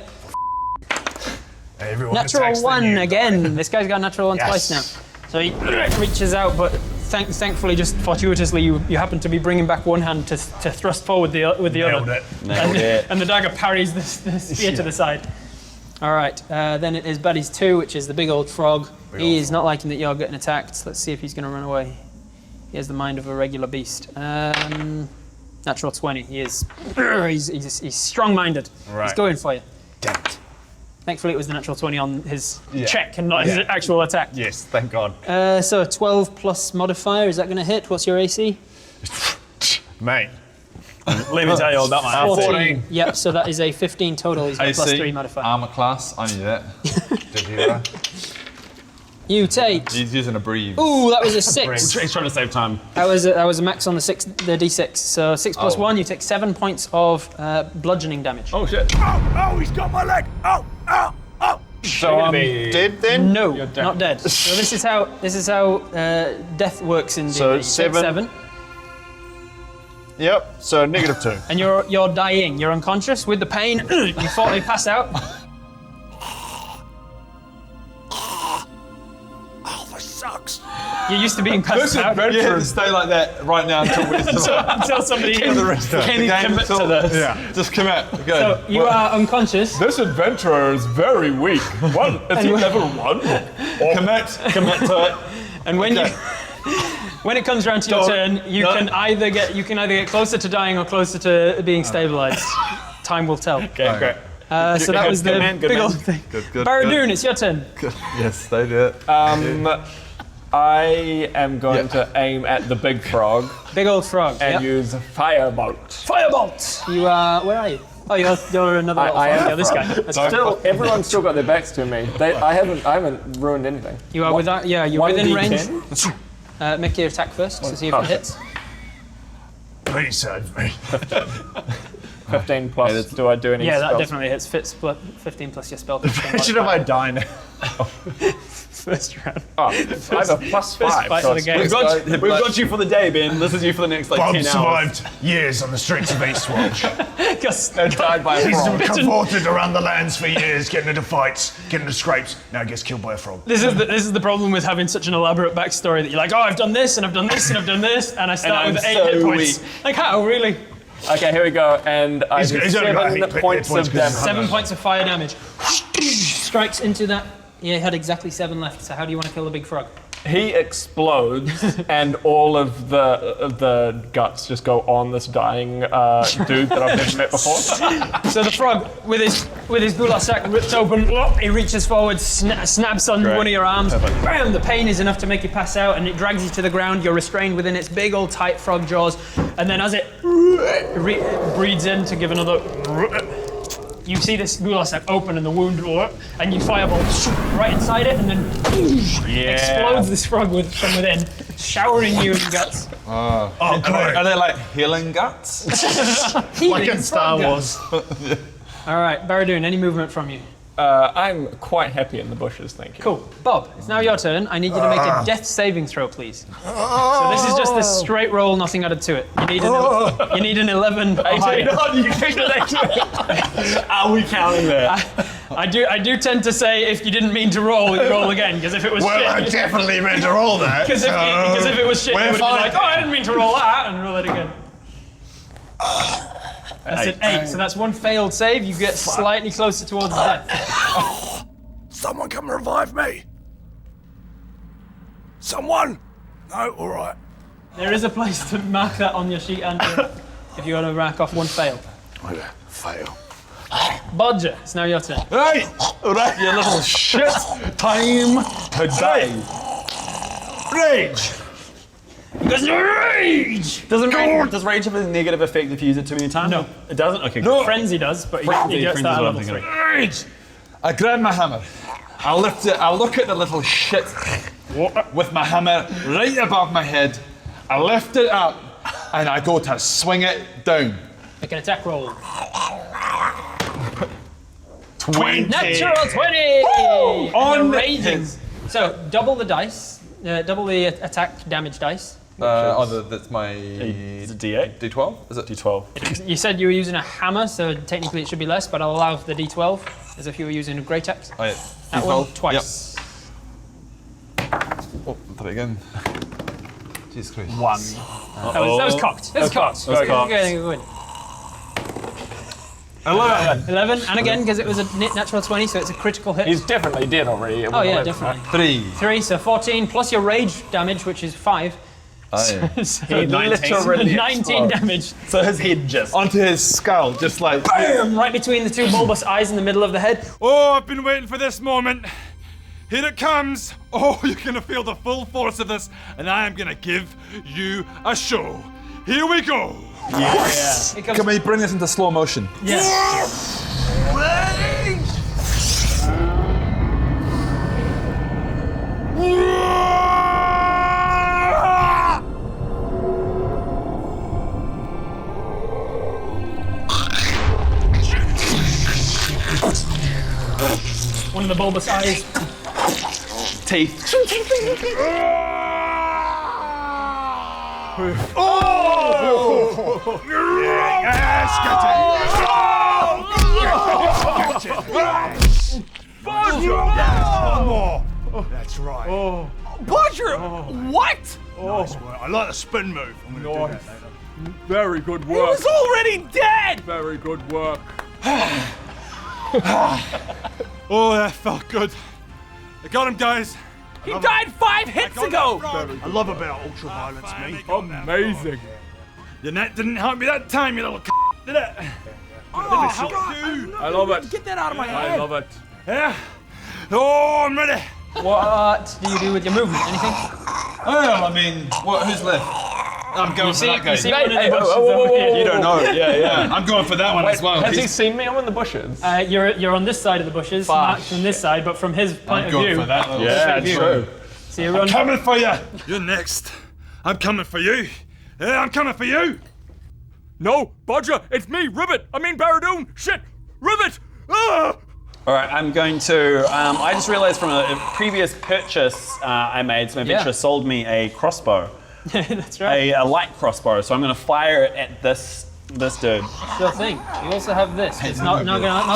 Everyone Natural 1 again. This guy's got a natural 1 twice now. So he reaches out, but thankfully, just fortuitously, you happen to be bringing back one hand to thrust forward with the other. Nailed it. And the dagger parries the spear to the side. All right, then it is Buddies 2, which is the big old frog. He is not liking that you're getting attacked. Let's see if he's going to run away. He has the mind of a regular beast. Natural 20. He's strong-minded. Right. He's going for you. Damn it. Thankfully, it was the natural 20 on his check and not his actual attack. Yes, thank God. So a 12 plus modifier, is that going to hit? What's your AC? Mate. Let me tell you all about my 14. Yep, so that is a 15 total. He's got plus 3 modifier. Armor class, I knew that. Did you, You take. He's using a breathe. Ooh, that was a 6. He's trying to save time. That was a max on the D6. So 6 plus 1, you take 7 points of bludgeoning damage. Oh shit. Oh, he's got my leg. Oh. So I'm dead then? No, not dead. So this is how death works in D&D. So You take 7. Yep, so -2. And you're dying. You're unconscious with the pain. You pass out. Oh, this sucks. You're used to being passed out. You have to stay like that right now until we until somebody can commit to this. Yeah. Just commit. Go. So you are unconscious. This adventurer is very weak. What? Is he level 1? Commit to it. And when it comes around to your turn, you can either get closer to dying or closer to being stabilized. Time will tell. Okay, great. So that was the big old thing. Good. Baredoon, it's your turn. Yes, they do it. I am going to aim at the big frog Big old frog. and use firebolt. Firebolt! You are. Where are you? Oh, you're another little I frog. am. Yeah, this guy. Everyone's still got their backs to me. I haven't ruined anything. You are without. Yeah, you're within 1d10? range. Make your attack first to see if it hits. Please save me. 15 plus. Do I do any Yeah, spells? that definitely hits. 15 plus your spell. Imagine if I die now. First round. Oh, I have a plus 5. fight So of the game. We've got you for the day, Ben. This is you for the next like Bob 10 hours. survived years on the streets of Eastwatch. Died by a He's frog. been cavorted around the lands for years, getting into fights, getting into scrapes. Now he gets killed by a frog. This is the problem with having such an elaborate backstory that you're like, oh, I've done this and I've done this and I've done this, and I start I'm with 8 so hit points. weak. Like how really? Okay, here we go. And I do he's only got 7 8 points points of 'cause he's damage. 7 points of fire damage. Strikes into that. Yeah, he had exactly 7 left. So how do you want to kill the big frog? He explodes, and all of the guts just go on this dying dude that I've never met before. So the frog, with his gula sack ripped open, he reaches forward, snaps on one of your arms. Bam! The pain is enough to make you pass out, and it drags you to the ground. You're restrained within its big old tight frog jaws, and then as it breathes in to give another. You see this gula sack open and the wound, and you fireball right inside it, and then explodes this frog from within, showering you in guts. Oh, Are they like healing guts? Like in Star Wars. All right, Baredoon, any movement from you? I'm quite happy in the bushes, thank you. Cool. Bob, it's now your turn. I need you to make a death saving throw, please. So this is just a straight roll, nothing added to it. You need an 11 or higher. Are we counting that? I do tend to say if you didn't mean to roll, you roll again, because if it was I shit... definitely meant to roll that. Because if it was shit, you would be like, oh, I didn't mean to roll that, and roll it again. That's an 8, so that's one failed save. You get slightly closer towards death. Someone come revive me. Someone? No, all right. There is a place to mark that on your sheet, Andrew, if you want to rack off one fail. Okay, fail. Bodger, it's now your turn. Right, you little shit. Time to die. Rage. Because rage! Does rage have a negative effect if you use it too many times? No. It doesn't? Okay, good. Frenzy does, but he gets that at level 3. Rage. I grab my hammer. I lift it. I look at the little shit with my hammer right above my head. I lift it up and I go to swing it down. Make an attack roll. 20. Natural 20! On raging. his- So double the dice, double the attack damage dice. That's my. Is it D8? D12? Is it D12. You said you were using a hammer, so technically it should be less, but I'll allow the D12 as if you were using a great axe. Oh, yeah. That D12? one twice. Oh, put it again. Jesus Christ. 1. That was cocked. That was cocked. That was cocked. Okay, good. 11, and again, because it was a natural 20, so it's a critical hit. He's definitely dead already. Oh yeah, definitely. 3. 3, so 14, plus your rage damage, which is 5. Oh, yeah. So 19 damage. So his head just. Onto his skull, just like. Bam! Right between the two bulbous eyes in the middle of the head. Oh, I've been waiting for this moment. Here it comes. Oh, you're gonna feel the full force of this, and I am gonna give you a show. Here we go. It comes, Can we bring this into slow motion? yeah. bulbous eyes. Teeth. One more. That's right. Bodger, what? Nice work. I like the spin move. I'm going to do that later. Very good He work. was already dead. Very good work. Oh, that felt good. I got him, guys. He died 5 hits ago. I love a bit of ultra violence, me. Amazing. Your net didn't help me that time, you little did it? Oh, I love it. get that out of my I head. love it. Yeah. Oh, I'm ready. What do you do with your movement? Anything? Well, I mean, who's left? I'm going for that guy. You see one in the Hey, bushes whoa, whoa, over whoa, here. whoa. You don't know. Yeah. I'm going for that one as well. Has he seen me? I'm in the bushes. You're on this side of the bushes, Mark from this side, but from his point I'm of going view. for that little Yeah, shit. true. So you run. Coming for you. You're next. I'm coming for you. Yeah, I'm coming for you. No, Bodger, it's me, Ribbit. I mean Baredoon. Shit, Ribbit. Ah! All right, I'm going to. I just realized from a previous purchase I made, some adventurer sold me a crossbow, That's right. a light crossbow. So I'm going to fire it at this dude. Sure thing. You also have this. It's not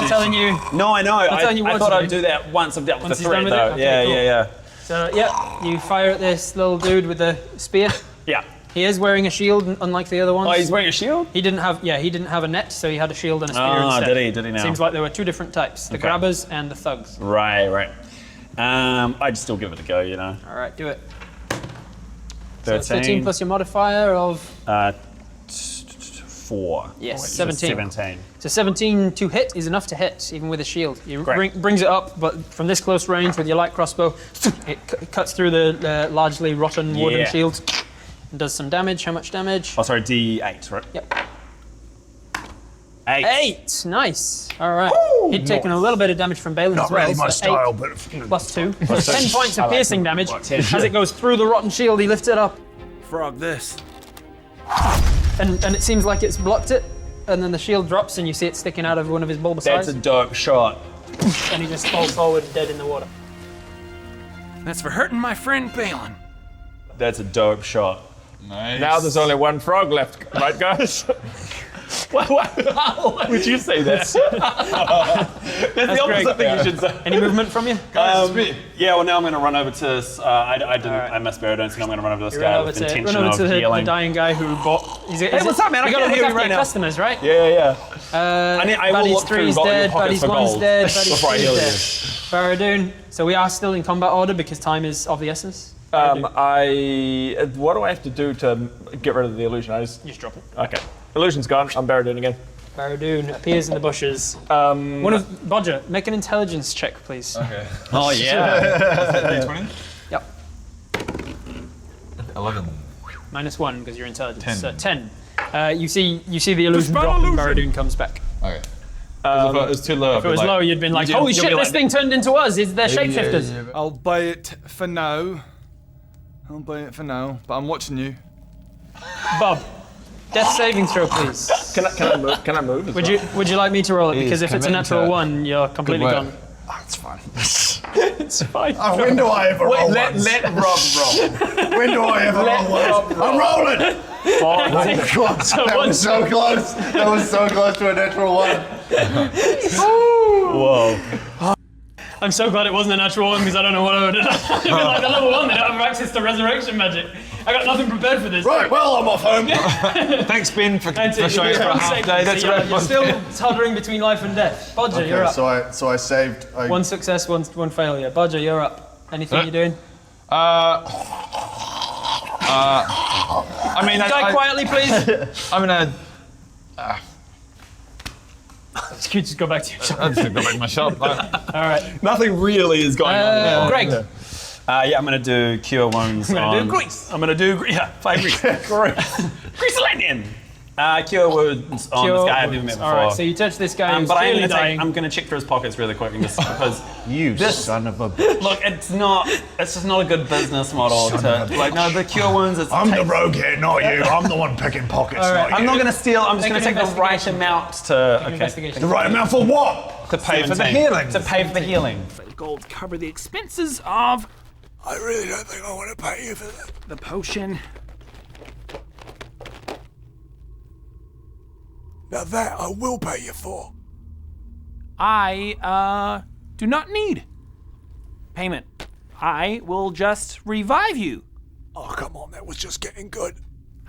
telling you. No, I know. telling you I what thought to I'd do. do that once I've dealt with Once the he's done threat, with it? though. Okay, Yeah. cool. So yeah, you fire at this little dude with the spear. Yeah. He is wearing a shield, unlike the other ones. Oh, he's wearing a shield? He didn't have a net, so he had a shield and a spear Ah, instead. did he now? Seems like there were two different types: the Okay. grabbers and the thugs. Right. I'd still give it a go, you know. All right, do it. 13. So 13 plus your modifier of 4. Yes, 17. 17. So 17 to hit is enough to hit, even with a shield. You Great. brings it up, but from this close range with your light crossbow, it cuts through the largely rotten wooden Yeah. shield and does some damage. How much damage? Oh, sorry, D8, right? Yep. 8. 8. Nice. All right. He'd taken a little bit of damage from Balin Not as well. really my so style, 8 but you know, plus 2. 10 points of piercing damage. 10. As it goes through the rotten shield, he lifts it up, Frog this. and it seems like it's blocked it. And then the shield drops, and you see it sticking out of one of his bulbous That's eyes. a dope shot. And he just falls forward, dead in the water. That's for hurting my friend Balin. That's a dope shot. Nice. Now there's only one frog left, right, guys? How would you say that? That's the opposite great. thing you should say. Any movement from you? Yeah, well, now I'm going to run over to. I missed Baredoon, so now I'm going to run over to this guy Run over with to, intention run over of to the healing. dying guy who bought. Hey, what's up, man? I You gotta can't look hear you after right your now. customers, right? Yeah. I will Baddies look through 3's your dead, pockets Baddies for 1's gold dead, Baddies before I 3's heal dead. you. Baredoon. So we are still in combat order because time is of the essence. What do I have to do to get rid of the illusion? I just Just drop it. okay. Illusion's gone. I'm Baredoon again. Baredoon appears in the bushes. One of Bodger, make an intelligence check, please. Okay. Oh, yeah. D20? Yep. 11. -1 because you're intelligence. 10. So 10. You see the illusion Dispel drop and illusion. Baredoon comes back. Okay. If it was too low, If it was low, you'd been like, holy shit, this thing turned into us. They're shapeshifters. I'll buy it for now. But I'm watching you. Bob, death saving throw, please. Can I move? as well? Would you like me to roll it? He's Because if it's a committing natural to it. 1, you're completely work. gone. it's fine. It's fine. When do I ever roll ones? Let Rob roll. When do I ever roll ones? I'm rolling! Oh God, that was so close. That was so close to a natural 1. Whoa. I'm so glad it wasn't a natural 1 because I don't know what I would have done. It'd be like the level 1, they don't have access to resurrection magic. I got nothing prepared for this. Right, well, I'm off home. Thanks, Ben, for That's it. showing us for a half day. That's you're, right. you're still tottering between life and death. Bodger, you're up. So I saved. One success, one failure. Bodger, you're up. Anything you're doing? I mean, Die quietly, please. I'm gonna. You just go back to your shop. I'm just gonna go back to my shop. All right. Nothing really is going on. Greg. Yeah, I'm going to do Cure Wounds I'm gonna on... do grease. I'm going to do... Yeah, 5 grease. Grease lightning. Cure wounds on this guy I've never met before. All right, so you touch this guy who's but clearly dying. I'm gonna check through his pockets really quick and just because You This- son of a bitch. look, it's just not a good business model the cure wounds. I'm the rogue here, not you. I'm the one picking pockets, All right, not I'm you. not gonna steal. I'm just Make gonna an take the right investigation. amount to Investigation. The right amount for what? to pay for the 17. healing. To pay for the healing. Gold cover the expenses of I really don't think I want to pay you for that. the potion. Now that I will pay you for. I do not need payment. I will just revive you. Oh, come on, that was just getting good.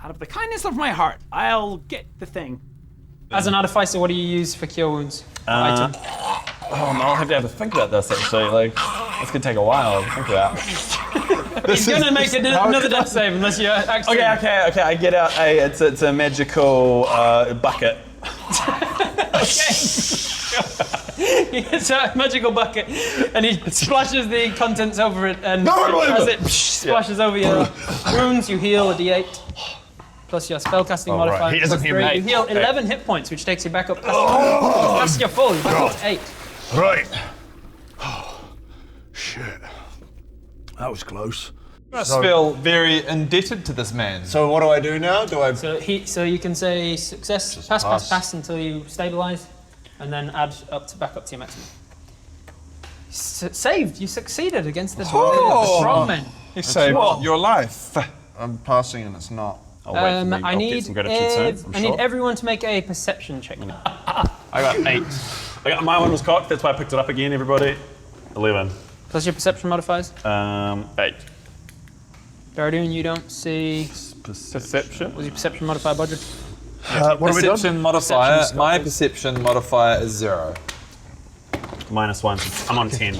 Out of the kindness of my heart, I'll get the thing. As an artificer, what do you use for cure wounds? Item. I'll have to think about this actually. Like, this could take a while to think about. He's gonna make another death save unless you actually. Okay. I get out it's a magical bucket. It's a magical bucket, and he splashes the contents over it, and as it splashes over your wounds, you heal a d8 plus your spellcasting modifier. He doesn't plus heal 3. me. You heal 11 hit points, which takes you back up past your full. You're back up to 8. Right. Shit. That was close. I just feel very indebted to this man. So what do I do now? Do I? So you can say success, pass until you stabilize, and then add back up to your maximum. Saved. You succeeded against the strongmen. You saved your life. I'm passing and it's not. I'll wait for me. I I'll need get some gratitude soon. I need everyone to make a perception check. I got 8. My one was cocked. That's why I picked it up again. Everybody. 11. Plus your perception modifiers. 8. Baredoon, you don't see. Perception. Was your perception modifier, Bodger? What have we done? Perception modifier. Perception My scores. perception modifier is 0. -1. I'm on 10.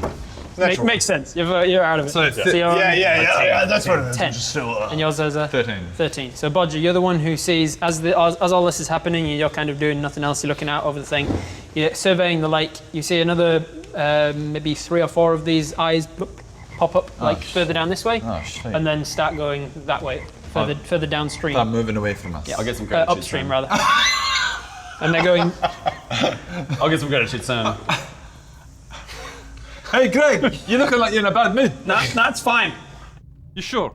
Makes sense. You're out of it. So you're on Yeah, that's what it is. 10. Just still, And yours is a 13. 13. So Bodger, you're the one who sees as all this is happening, and you're kind of doing nothing else. You're looking out over the thing. You're surveying the lake. You see another maybe 3 or 4 of these eyes pop up further down this way, and then start going that way, further downstream. Start moving away from us. I'll get some gratitude Upstream soon. rather. And they're going. I'll get some gratitude soon. Hey, Greg, you're looking like you're in a bad mood. No, it's fine. You sure?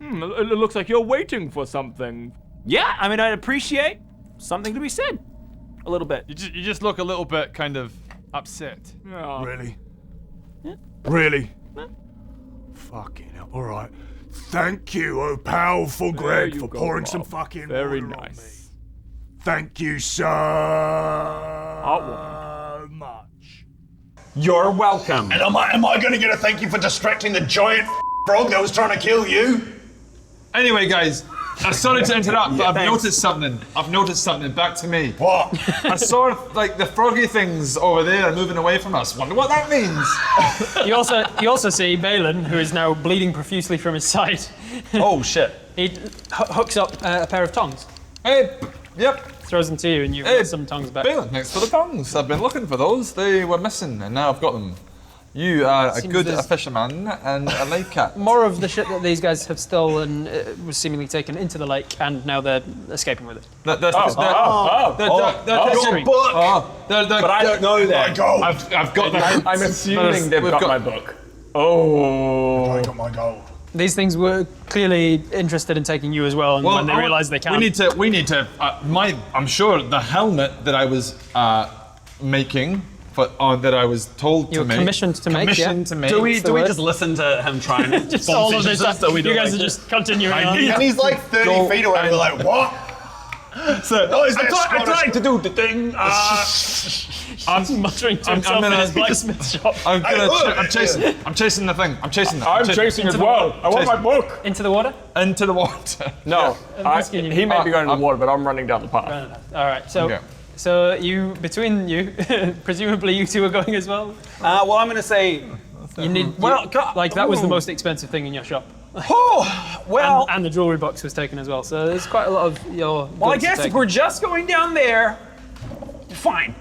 It looks like you're waiting for something. Yeah, I mean, I'd appreciate something to be said. A little bit. You just look a little bit kind of upset. Yeah. Really? Really? Fucking hell. All right. Thank you, oh powerful Greg, you for go, pouring Rob. some fucking Very water on me. nice. Thank you so much. You're welcome. And am I going to get a thank you for distracting the giant frog that was trying to kill you? Anyway, guys, I'm sorry to interrupt, but I've thanks. noticed something. Back to me. What? I saw like the froggy things over there moving away from us. Wonder what that means. You also see Balin, who is now bleeding profusely from his side. Oh shit. He hooks up a pair of tongs, Hey, yep. throws them to you, and you've got some tongs back. Balin, thanks for the tongs. I've been looking for those. They were missing, and now I've got them. You are a Seems good there's- fisherman and a lake cat. More of the shit that these guys have stolen was seemingly taken into the lake, and now they're escaping with it. But But I don't know that. I've got the. I'm assuming they've we've got got- my book. Oh. I got my gold. These things were clearly interested in taking you as well, and when they realise they can't. We need to. I'm sure the helmet that I was making, that I was told You to were make. commissioned to make, Commissioned yeah. to make. Do we the word. just listen to him trying to Just all of this stuff. so we You don't guys like are it? just continuing on. And he's like 30 feet away. We're like, what? So, I tried to do the thing. I'm muttering to himself in his blacksmith shop. I'm chasing the thing. I'm chasing that. I'm chasing as well. I want my book. Into the water? into the water. No, asking you. he may be going to the water, but I'm running down the path. All right, so Okay. so between you, presumably you two are going as well. Well, I'm going to say. You need that was the most expensive thing in your shop, Oh, well. and the jewelry box was taken as well. So there's quite a lot of your. Well, I goods to guess take. if we're just going down there, fine.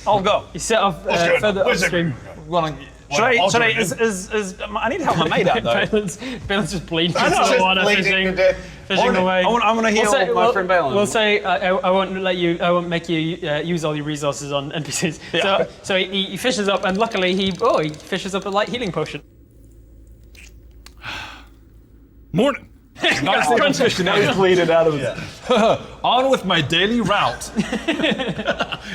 I'll go. You set off good. further Where's it? upstream. Well, Should I I need to help my mate out though. Balin's just bleeding I know, into the just water, bleeding fishing, to death. fishing away. I want to heal my friend Balin. We'll say I won't let you. I won't make you use all your resources on NPCs. Yeah. So he fishes up, and luckily he fishes up a light healing potion. Morning. Nice little fish. Now he's bleeded out of his. On with my daily route.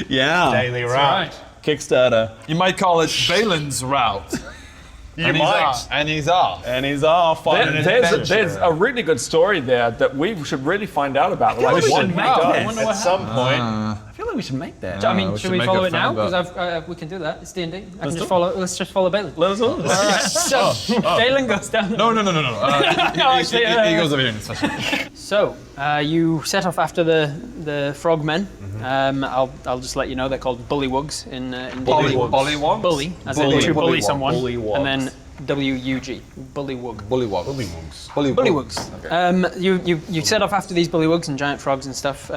Yeah. Daily route. Right. Kickstarter. You might call it Balin's route. You might. And he's off. And he's off on an adventure. There's a really good story there that we should really find out about. feel like we one should make does. that. At some point. I feel like we should make that. I mean, we should should we make follow a it now? film Because we can do that. It's D&D. Let's just follow Balin. Let us know. All right. So Balin goes down. No. No, actually, he goes over here in this session. So you set off after the frogmen. I'll just let you know they're called bullywugs in Bullywugs. Bullywugs. Bully, as in Bully. to bully Bullywug. someone, Bullywugs. and then WUG, bullywug. Bullywugs. Bullywugs. You set off after these bullywugs and giant frogs and stuff.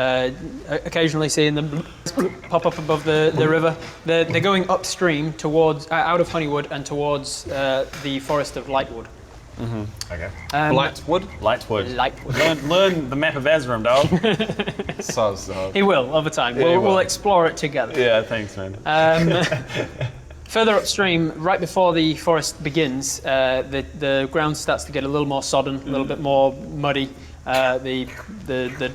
Occasionally seeing them pop up above the river. They're going upstream towards out of Honeywood and towards the forest of Lightwood. Okay. Lightwood. Learn the map of Azram, dog. He will over time. We'll explore it together. Yeah, thanks, man. Further upstream, right before the forest begins, the ground starts to get a little more sodden, a little bit more muddy. The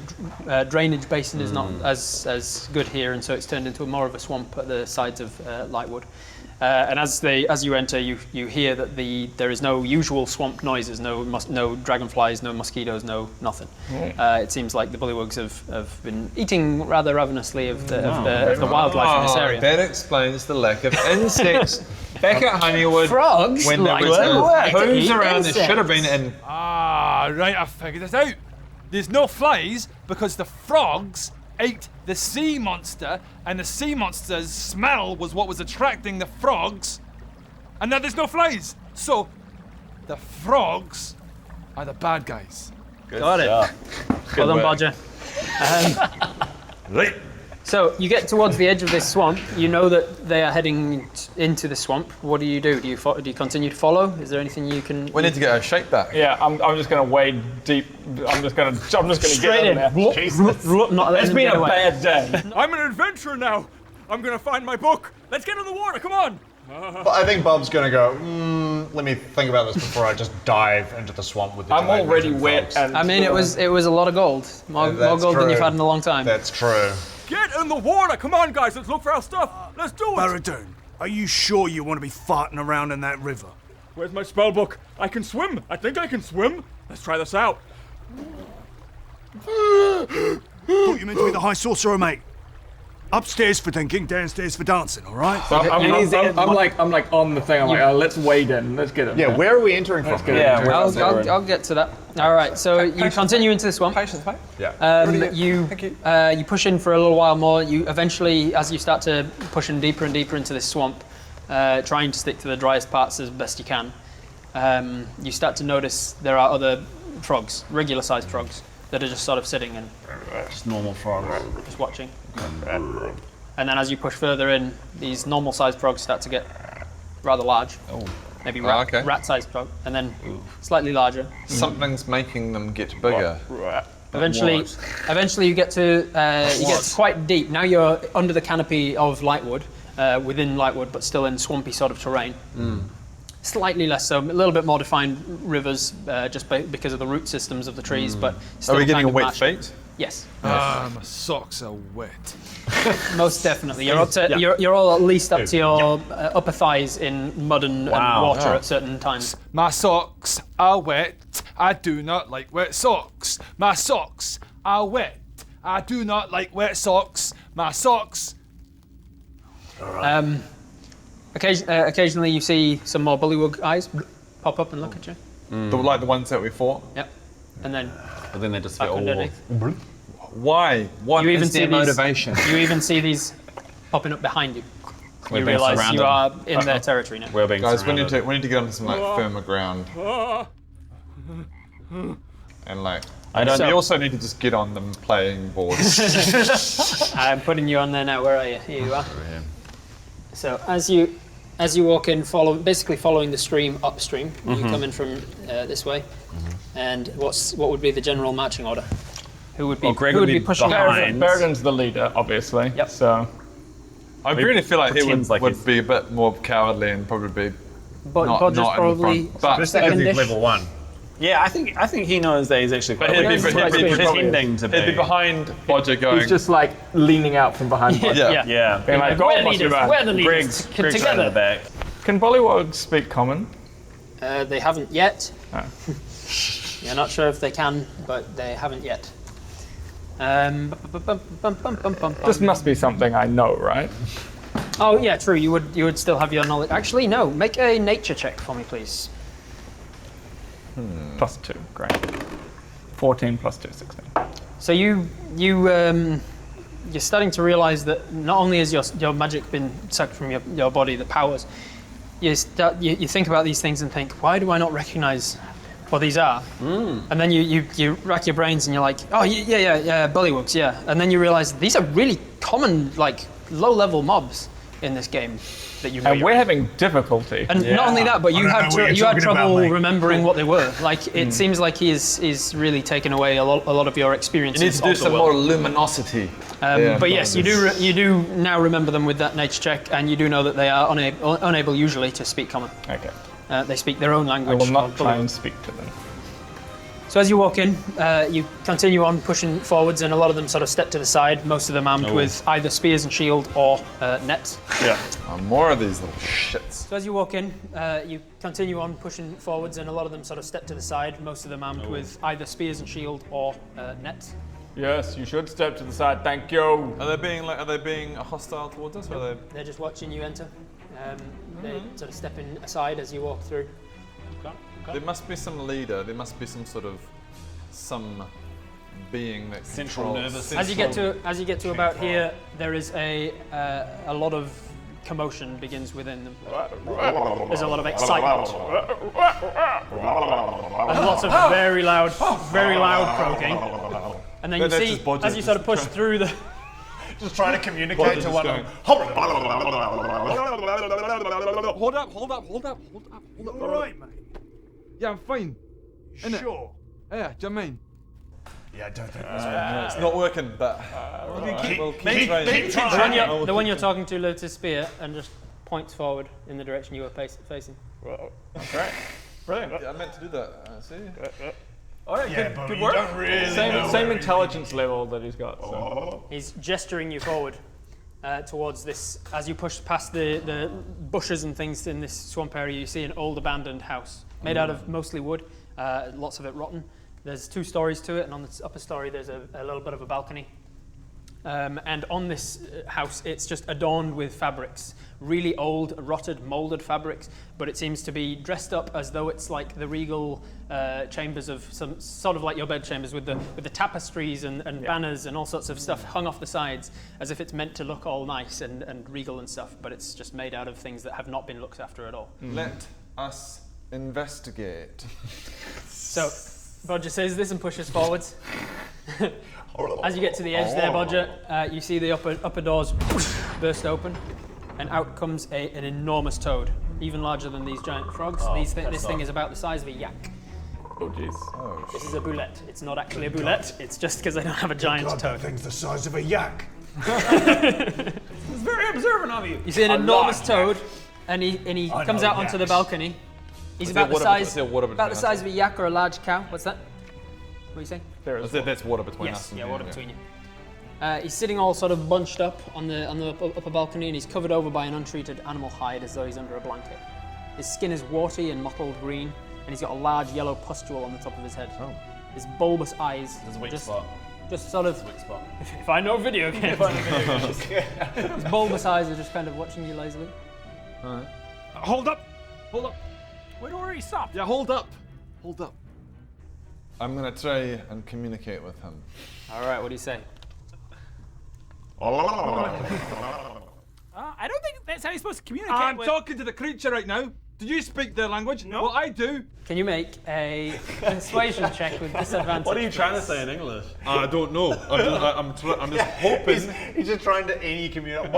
drainage basin is not as good here, and so it's turned into more of a swamp at the sides of Lightwood. And as you enter, you hear that there is no usual swamp noises, no dragonflies, no mosquitoes, no nothing. It seems like the bullywugs have been eating rather ravenously of the wildlife in this area. That explains the lack of insects back at Honeywood. Frogs when there like was to who's eat around, there should have been. insects. And Right, I figured it out. There's no flies because the frogs ate the sea monster, and the sea monster's smell was what was attracting the frogs, and now there's no flies. So, the frogs are the bad guys. Got it. Well done, Bodger. right. So you get towards the edge of this swamp. You know that they are heading into the swamp. What do you do? Do you continue to follow? Is there anything you can? We need to get our shape back. Yeah, I'm just gonna wade deep. I'm just gonna Straight get in. in there. Not letting It's them been get a away. bad day. I'm an adventurer now. I'm gonna find my book. Let's get in the water. Come on. But I think Bob's gonna go, let me think about this before I just dive into the swamp with the I'm giant already lizard wet frogs. and I mean, it was a lot of gold. More That's gold than you've true. had in a long time. That's true. Get in the water. Come on, guys. Let's look for our stuff. Let's do it. Baredoon, are you sure you want to be farting around in that river? Where's my spell book? I can swim. I think I can swim. Let's try this out. Thought you meant to be the high sorcerer, mate. Upstairs for thinking, downstairs for dancing, all right? I'm like on the thing. I'm like, let's wade in. Let's get in. Yeah, where are we entering from? I'll get to that. All right, so you continue into the swamp. Patience, mate. Yeah. You push in for a little while more. You eventually, as you start to push in deeper and deeper into this swamp, trying to stick to the driest parts as best you can, you start to notice there are other frogs, regular-sized frogs, that are just sort of sitting and Just normal frogs. just watching. And then as you push further in, these normal-sized frogs start to get rather large. Oh. Maybe okay. rat-sized frog, and then slightly larger. Something's making them get bigger. Eventually, you get to you get quite deep. Now you're under the canopy of Lightwood, within Lightwood, but still in swampy sort of terrain. Slightly less so, a little bit more defined rivers, just because of the root systems of the trees. But still Are we getting kind of wet marshy. feet? Yes, My socks are wet. most definitely. You're up to you're all at least up to your upper thighs in mud and water at certain times. My socks are wet. I do not like wet socks. My socks are wet. I do not like wet socks. My socks. Occasionally, you see some more bullywug eyes pop up and look at you. Like the ones that we fought? Yep, and then But then they just back get all. underneath. Why? What You even is see their these- motivation? You even see these popping up behind you. We're You being realise you are surrounded. in their territory now. We're being Guys, we surrounded. need to get onto some like firmer ground. And like we also need to just get on them playing boards. I'm putting you on there now. Where are you? Here you are. So as you As you walk in, basically following the stream upstream, you come in from this way. And what would be the general marching order? Who would be, Greg who would would be be pushing behind. Baredoon's the leader, obviously. Yep. So I really feel like he pretends like would he's- be a bit more cowardly and probably be not Bodger's in the probably front. But second-ish. level 1. Yeah, I think he knows that he's actually quite he'd be- he's he'd be- pretending to he'd be behind Bodger going. he's just like leaning out from behind. yeah. Yeah. Being like, We're "Go, leaders, Buster, we're the leaders. Greg's right in Together. the back. Can Bollywogs speak common? They haven't yet. Oh. You're not sure if they can, but they haven't yet. This must be something I know, right? Oh yeah, true. You would still have your knowledge. Actually, no. Make a nature check for me, please. +2, great. 14 + 2, 16. So you're starting to realize that not only has your magic been sucked from your body, the powers, you think about these things and think, why do I not recognize what these are? And then you rack your brains and you're like, oh yeah, bullywugs, yeah. And then you realize these are really common, like low-level mobs in this game that you know. And we're having difficulty. And not only that, but you had talking trouble about, mate. remembering what they were. Like it seems like he's really taken away a lot of your experiences. You need to do of the some world. more luminosity. But yes, you do now remember them with that nature check, and you do know that they are unable usually to speak common. Okay. They speak their own I language. will not called try and Bullywug. speak to them. So as you walk in, you continue on pushing forwards, and a lot of them sort of step to the side. Most of them armed with either spears and shield or nets. Yeah. More of these little shits. So as you walk in, you continue on pushing forwards, and a lot of them sort of step to the side. Most of them armed with either spears and shield or nets. Yes, you should step to the side, thank you. Are they being hostile towards us? Or are they? They're just watching you enter. They sort of stepping aside as you walk through. There must be some leader. There must be some being that Central controls- nervous As you get to about here, there is a lot of commotion begins within them. There's a lot of excitement. And lots of very loud croaking. And then you That's see, just Bodger as you sort of push through the... Just trying to communicate to one of them. Hold up. All right, mate. Yeah, I'm fine. Innit? Sure. Yeah, do you know what I mean? Yeah, I don't think It's not working, but we'll keep trying. The one you're talking to lifts his spear and just points forward in the direction you were facing. Great. Brilliant. Yeah, I meant to do that. See? All right, Yeah, good, but good you work. don't really know Same where intelligence level that he's got. So. He's gesturing you forward towards this. As you push past the bushes and things in this swamp area, you see an old abandoned house made out of mostly wood, lots of it rotten. There's 2 stories to it, and on the upper story there's a little bit of a balcony. And on this house, it's just adorned with fabrics, really old, rotted, molded fabrics, but it seems to be dressed up as though it's like the regal chambers of some sort of like your bed chambers with the tapestries and banners and all sorts of stuff hung off the sides, as if it's meant to look all nice and regal and stuff, but it's just made out of things that have not been looked after at all. Let us investigate. So Bodger says this and pushes forwards. As you get to the edge there, Bodger, you see the upper doors burst open, and out comes an enormous toad, even larger than these giant frogs. This thing is about the size of a yak. Oh jeez. This is a boulette. It's not actually a boulette. It's just because they don't have a giant God, toad. that thing's the size of a yak. It's very observant of you. You see an enormous toad, and he comes out onto the balcony. He's about the size of a yak or a large cow. What's that? What are you saying? That's water between Yes, us. and yeah, you, water between you. He's sitting all sort of bunched up on the upper balcony, and he's covered over by an untreated animal hide as though he's under a blanket. His skin is warty and mottled green, and he's got a large yellow pustule on the top of his head. Oh. His bulbous eyes. There's a weak spot. Just sort of. Weak spot. If I know video games. His bulbous eyes are just kind of watching you lazily. Hold up. Wait, already stopped. Yeah, hold up. I'm gonna try and communicate with him. All right, what do you say? I don't think that's how you're supposed to communicate. I'm with... talking to the creature right now. Do you speak their language? No. Well, I do. Can you make a persuasion check with disadvantage? What are you trying to say in English? I don't know. I'm just hoping. He's just trying to any communicate.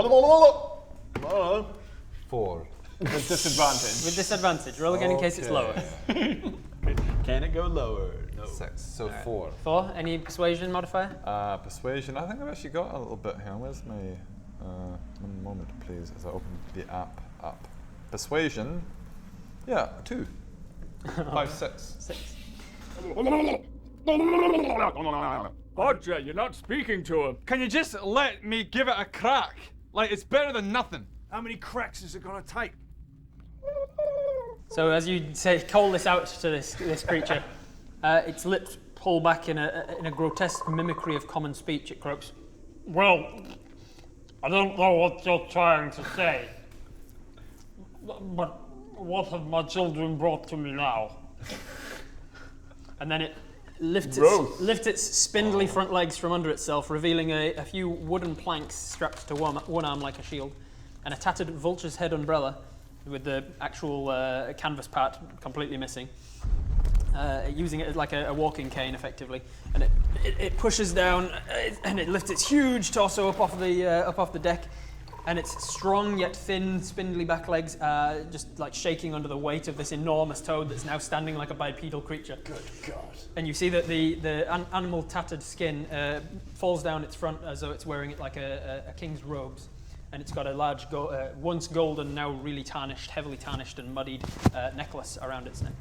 4. With disadvantage. With disadvantage. Roll again in case it's lower. Can it go lower? No. 6, so 4. 4. Any persuasion modifier? Persuasion. I think I've actually got a little bit here. Where's my? One moment, please, as I open the app up. Persuasion. Yeah, 2. 5, 6. 6. Bodger, you're not speaking to him. Can you just let me give it a crack? Like, it's better than nothing. How many cracks is it gonna take? So as you say, call this out to this creature, its lips pull back in a grotesque mimicry of common speech. It croaks. Well, I don't know what you're trying to say, but what have my children brought to me now? And then it lifts its spindly front legs from under itself, revealing a few wooden planks strapped to one arm like a shield, and a tattered vulture's head umbrella with the actual canvas part completely missing. Using it as like a walking cane, effectively, and it pushes down and it lifts its huge torso up off the deck, and its strong yet thin, spindly back legs just like shaking under the weight of this enormous toad that's now standing like a bipedal creature. Good God! And you see that the animal tattered skin falls down its front as though it's wearing it like a king's robes, and it's got a large, once golden, now really tarnished, heavily tarnished and muddied necklace around its neck.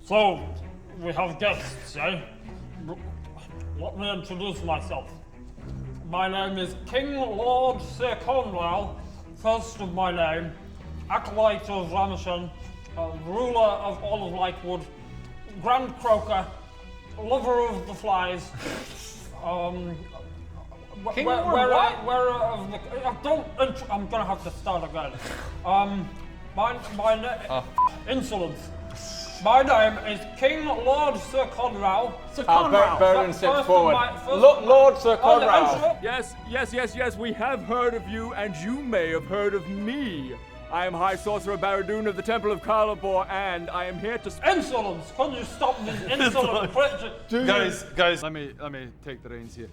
So, we have guests, eh? Let me introduce myself. My name is King Lord Sir Conrad, first of my name, Acolyte of Ramshan, ruler of all of Lightwood, Grand Croaker, lover of the flies, King Lord I'm gonna have to start again. My name, insolence. My name is King Lord Sir Conrad. Sir Conrad. Baredoon steps forward. Lord Sir Conrad. Yes, we have heard of you, and you may have heard of me. I am High Sorcerer Baredoon of the Temple of Kalabor, and I am here to... Insolence! Can you stop this insolent creature? Guys, let me take the reins here.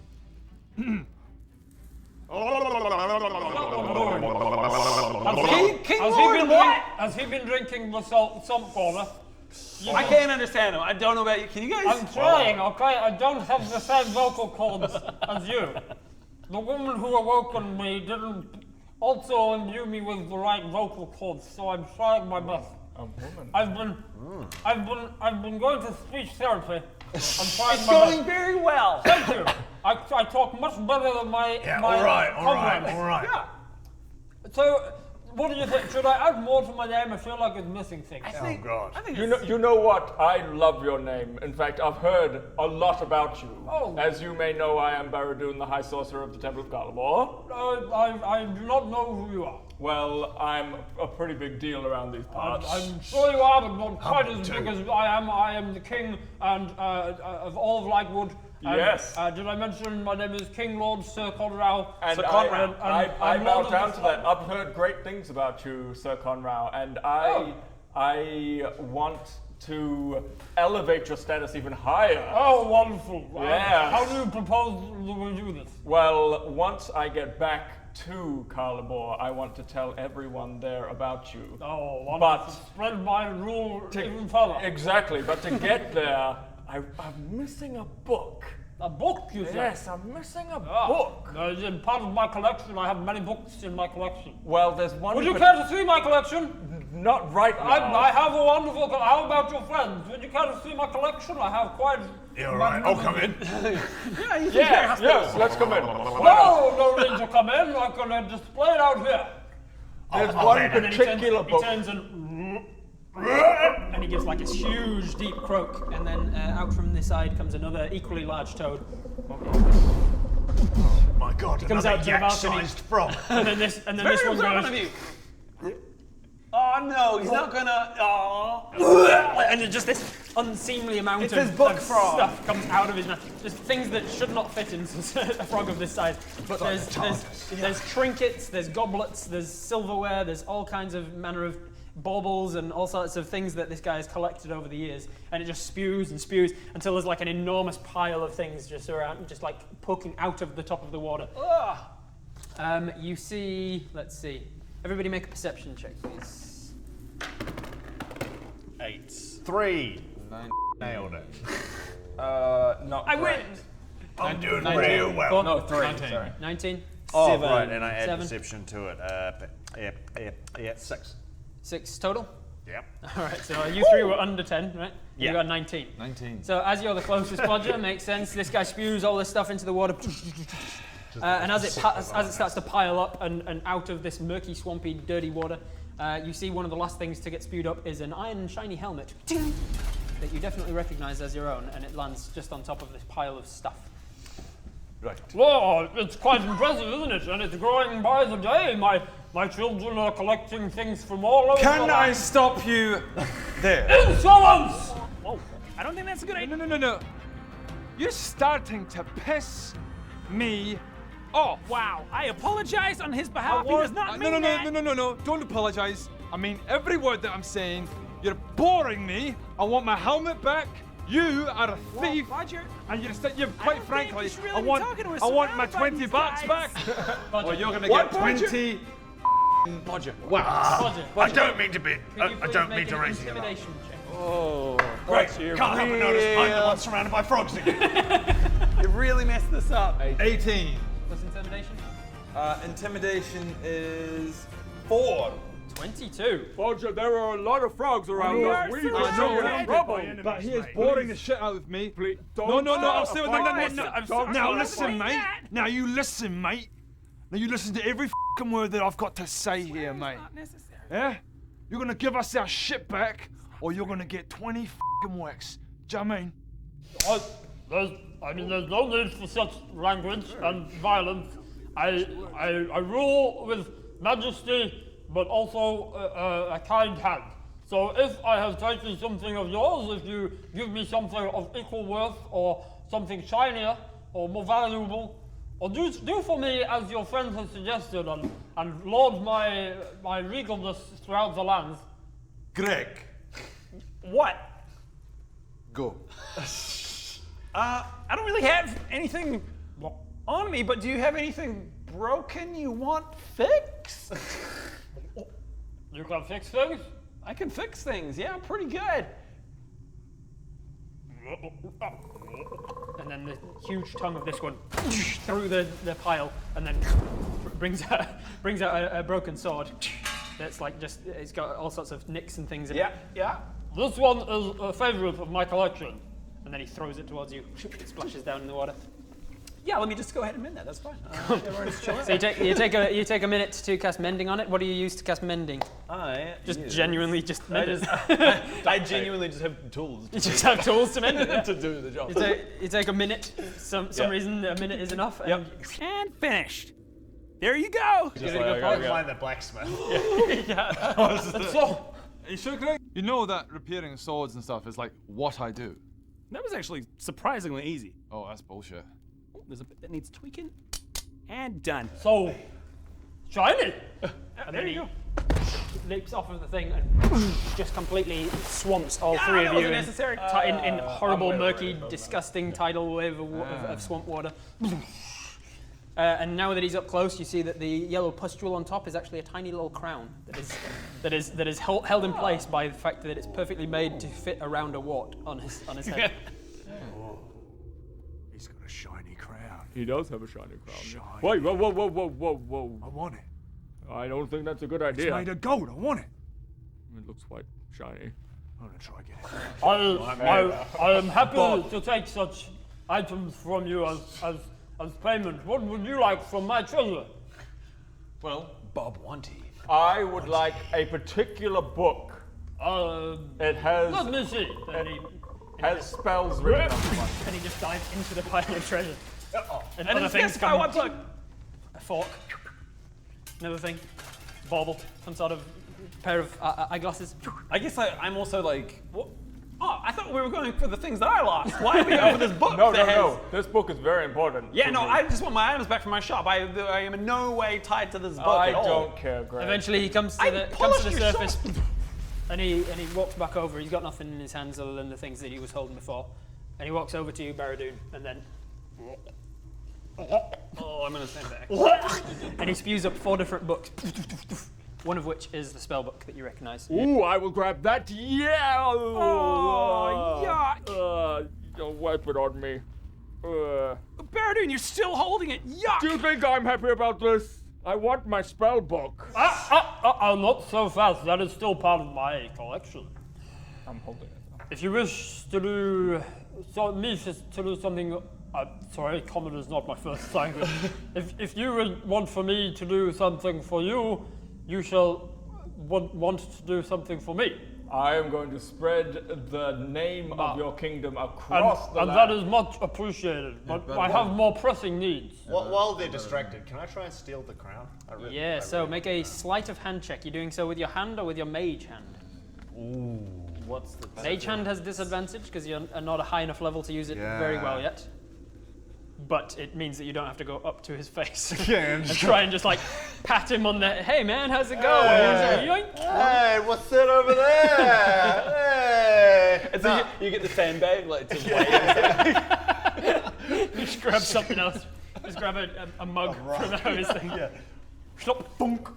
Has he been drinking the salt corner? I can't understand him. I don't know about you. Can you guys? I'm trying, okay? I don't have the same vocal cords as you. The woman who awoken me didn't also imbue me with the right vocal cords, so I'm trying my best. A woman. I've been going to speech therapy. I'm trying It's my going best. very well. Thank you. I talk much better than my all right. Yeah. So, what do you think? Should I add more to my name? I feel like it's missing things. Oh God! You know what? I love your name. In fact, I've heard a lot about you. Oh. As you may know, I am Baredoon, the High Sorcerer of the Temple of Kalabor. I do not know who you are. Well, I'm a pretty big deal around these parts. I'm sure you are, but not quite as big as I am the king and of all of Lightwood. And, yes. Did I mention my name is King Lord Sir Conrad? And Sir Conrad. I bow down to that. I've heard great things about you, Sir Conrad, and I want to elevate your status even higher. Oh, wonderful. Yes. How do you propose we do this? Well, once I get back to Kalabor, I want to tell everyone there about you. Oh, wonderful. But spread my rule even further. Exactly, but to get there, I'm missing a book. A book, you say? Yes, I'm missing a book. In part of my collection, I have many books in my collection. Well, there's one... Would you care to see my collection? Not right now. I have a wonderful... How about your friends? Would you care to see my collection? I have quite... Yeah, all right. I'll come in. Yes, let's come in. No need to come in. I can display it out here. There's one particular book. He turns and he gives like this huge, deep croak, and then out from the side comes another equally large toad. Oh my God! He comes out to the balcony, yak-sized frog. and then this one goes. Oh no, he's not gonna. Oh. And just this unseemly amount It's of, his book of frog. stuff comes out of his mouth. Just things that should not fit into a frog of this size. But there's trinkets, there's goblets, there's silverware, there's all kinds of manner of baubles and all sorts of things that this guy has collected over the years, and it just spews and spews until there's like an enormous pile of things just around, just like poking out of the top of the water. You see, let's see, Everybody make a perception check, please. 8. 3. 9. Nailed it. Not I great. win. I'm doing 19. real well. Four? No, 3. Sorry. 19. Oh, 7. right, and I add 7. perception to it. Yeah, 6. 6 total? Yep. All right, so you three were under 10, right? Yeah. You got 19. 19. So as you're the closest podger, makes sense. This guy spews all this stuff into the water. And as it starts to pile up and out of this murky, swampy, dirty water, you see one of the last things to get spewed up is an iron shiny helmet that you definitely recognize as your own, and it lands just on top of this pile of stuff. Right. Well, it's quite impressive, isn't it? And it's growing by the day. My children are collecting things from all over the Can I land. stop you there? Insolence! Whoa, I don't think that's a good idea. No. You're starting to piss me off. Wow, I apologize on his behalf. He does not mean that. No. Don't apologize. I mean every word that I'm saying. You're boring me. I want my helmet back. You are a thief. Roger. And you're quite don't think frankly, you should really I be want talking to us. I want my Surrounded by 20 these bucks guys. back. Or you're gonna What, get Bodger? 20 Bodger. Podger, I don't mean to be. can you I please don't make mean to an raise the alarm. intimidation check? Oh. Great. Can't help but notice I'm the one surrounded by frogs again. You really messed this up. 18. What's intimidation? Intimidation is 4. 22. Bodger, there are a lot of frogs around We us. are We so will surrounded get in by trouble. enemies, But he is mate. boring the shit out of me. Please, No, don't I'll say no. I'm sorry. Now I'm listen, saying mate. that. Now you listen, mate. Now you listen to every fucking word that I've got to say here, mate. Not necessary. Yeah? You're gonna give us our shit back, or you're gonna get 20 fucking whacks. Do you know what I mean? There's no need for such language and violence. I rule with majesty, but also a kind hand. So if I have taken something of yours, if you give me something of equal worth, or something shinier, or more valuable, or do for me as your friend has suggested, and lord my regalness throughout the lands. Greg, What? go. I don't really have anything on me, but do you have anything broken you want fixed? You can fix things? I can fix things. Yeah, I'm pretty good. And then the huge tongue of this one through the pile, and then brings out a broken sword. That's like it's got all sorts of nicks and things in it. Yeah. This one is a favorite of my collection. And then he throws it towards you. It splashes down in the water. Yeah, let me just go ahead and mend that. That's fine. So you take a minute to cast mending on it. What do you use to cast mending? Genuinely just mend it. I genuinely just have tools. You just have tools to mend it. to do the job. You take a minute. Some reason a minute is enough. And And finished. There you go. give it a go. Find the blacksmith. So, You sure, Greg? You know that repairing swords and stuff is like what I do. That was actually surprisingly easy. Oh, that's bullshit. Oh, there's a bit that needs tweaking. And done. so shiny. And then he leaps off of the thing and just completely swamps all three of you in, necessary. in horrible, murky, disgusting tidal wave of swamp water. And now that he's up close, you see that the yellow pustule on top is actually a tiny little crown that is held in place by the fact that it's perfectly made to fit around a wart on his head. He's got a shiny crown. He does have a shiny crown. Shiny. Wait, whoa. I want it. I don't think that's a good It's idea. made of gold. I want it. It looks quite shiny. I'm gonna try and get it. I am happy to take such items from you as payment. What would you like from my treasure? Well, Bob Wanty. I would like a particular book. It has Let me see. has spells written on it. And he just dives into the pile of treasure. And I other didn't things specify come. what book. A fork. Another thing. Bauble. Some sort of pair of eyeglasses. I guess I'm also like, what? Oh, I thought we were going for the things that I lost. Why are we going for this book? No. This book is very important. Yeah, to no, me. I just want my items back from my shop. I am in no way tied to this book I at all. don't care, Greg. Eventually he comes to I the polished your surface shop. and he walks back over. He's got nothing in his hands other than the things that he was holding before. And he walks over to you, Baredoon, and then Oh, I'm gonna stand back. and he spews up 4 different books. one of which is the spellbook that you recognize. Ooh, I will grab that. Yeah. Oh, yuck. Don't wipe it on me. Baredoon, you're still holding it. Yuck. Do you think I'm happy about this? I want my spell book. Not so fast. That is still part of my collection. I'm holding it. If you wish to do, to do something, sorry, common is not my first language. if you would want for me to do something for you, you shall want to do something for me. I am going to spread the name of your kingdom across the land. And that is much appreciated, but I have more pressing needs. While they're distracted, can I try and steal the crown? So make a sleight of hand check. You're doing so with your hand or with your mage hand? Ooh. What's the Mage hand has disadvantage because you're not a high enough level to use it very well yet. But it means that you don't have to go up to his face and try and just like pat him on the hey man, how's it going? Hey, what's that over there? Hey! And so you get the sandbag like to You just grab something else. Just grab a mug from out of his thing. Slop, thunk.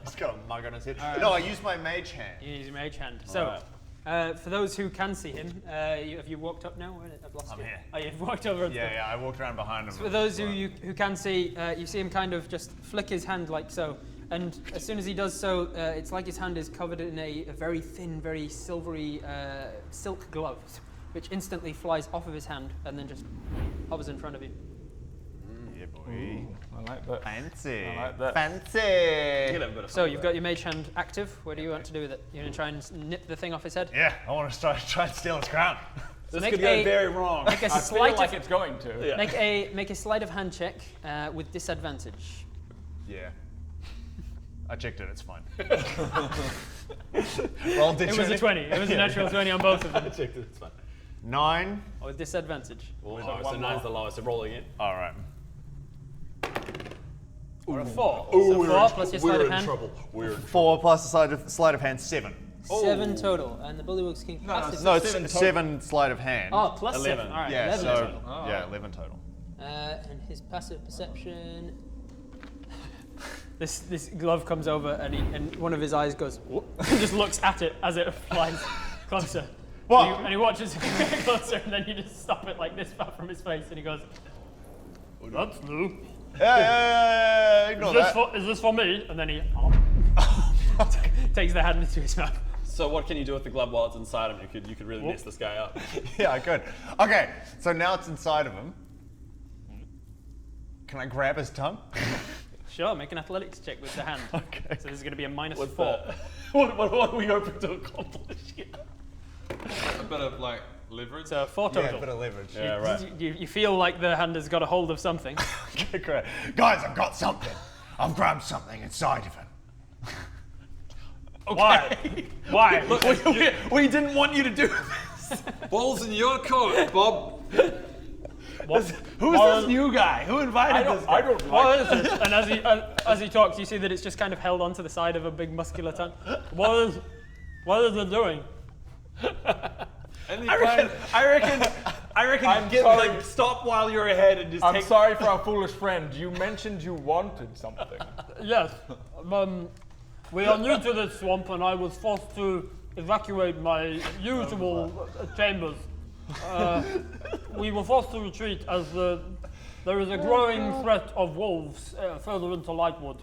He's got a mug on his head. No, I use my mage hand. You use your mage hand. So, for those who can see him, have you walked up now? I've lost you. here. Oh, you've walked over. Yeah, I walked around behind him. So for those who can see, you see him kind of just flick his hand like so. And as soon as he does so, it's like his hand is covered in a very thin, very silvery silk glove, which instantly flies off of his hand and then just hovers in front of you. Yeah, boy. Ooh, I like that. Fancy. I like that. Fancy. So you've got your mage hand active. What do you want to do with it? You're going to try and nip the thing off his head? Yeah, I want to try and steal his crown. This could go very wrong. Make a I feel sleight like of, it's going to. Yeah. make a sleight of hand check with disadvantage. Yeah. I checked it, it's fine. It was a 20. It was a natural 20 on both of them. I checked it, it's fine. 9. Oh, with disadvantage. So 9's the lowest, so roll again. All right. Or a 4. So 4 plus your sleight of hand. We're 4 plus the sleight of hand, 7. 7 total. And the Bullywugs King passive. No, it's 7 sleight of hand. Oh, plus 11. 7. All right, Yeah, 11 so total. yeah, 11 total. And his passive perception. This glove comes over and one of his eyes goes whoop, and just looks at it as it flies closer. What? And he watches it get closer and then you just stop it like this far from his face and he goes, That's new. Yeah, ignore that. Is this for me? And then he takes the hand into his mouth. So what can you do with the glove while it's inside him? You could really mess this guy up. Yeah, I could. Okay, so now it's inside of him. Can I grab his tongue? Sure, make an athletics check with the hand. Okay. So this is going to be a minus What's 4. that? What are we hoping to accomplish here? A bit of like leverage. So 4 total. Yeah, a bit of leverage. Yeah, right. You feel like the hand has got a hold of something. Okay, great. Guys, I've got something. I've grabbed something inside of him. Why? Why? Look, we didn't want you to do this. Balls in your court, Bob. Who's this new guy? Who invited this guy? I don't like What is this? And as he talks, you see that it's just kind of held onto the side of a big muscular tongue. What is it doing? I reckon get sorry. like stop while you're ahead and just I'm take. sorry for our foolish friend. You mentioned you wanted something. Yes. We are new to this swamp and I was forced to evacuate my usual chambers. We were forced to retreat as there is a growing threat of wolves further into Lightwood.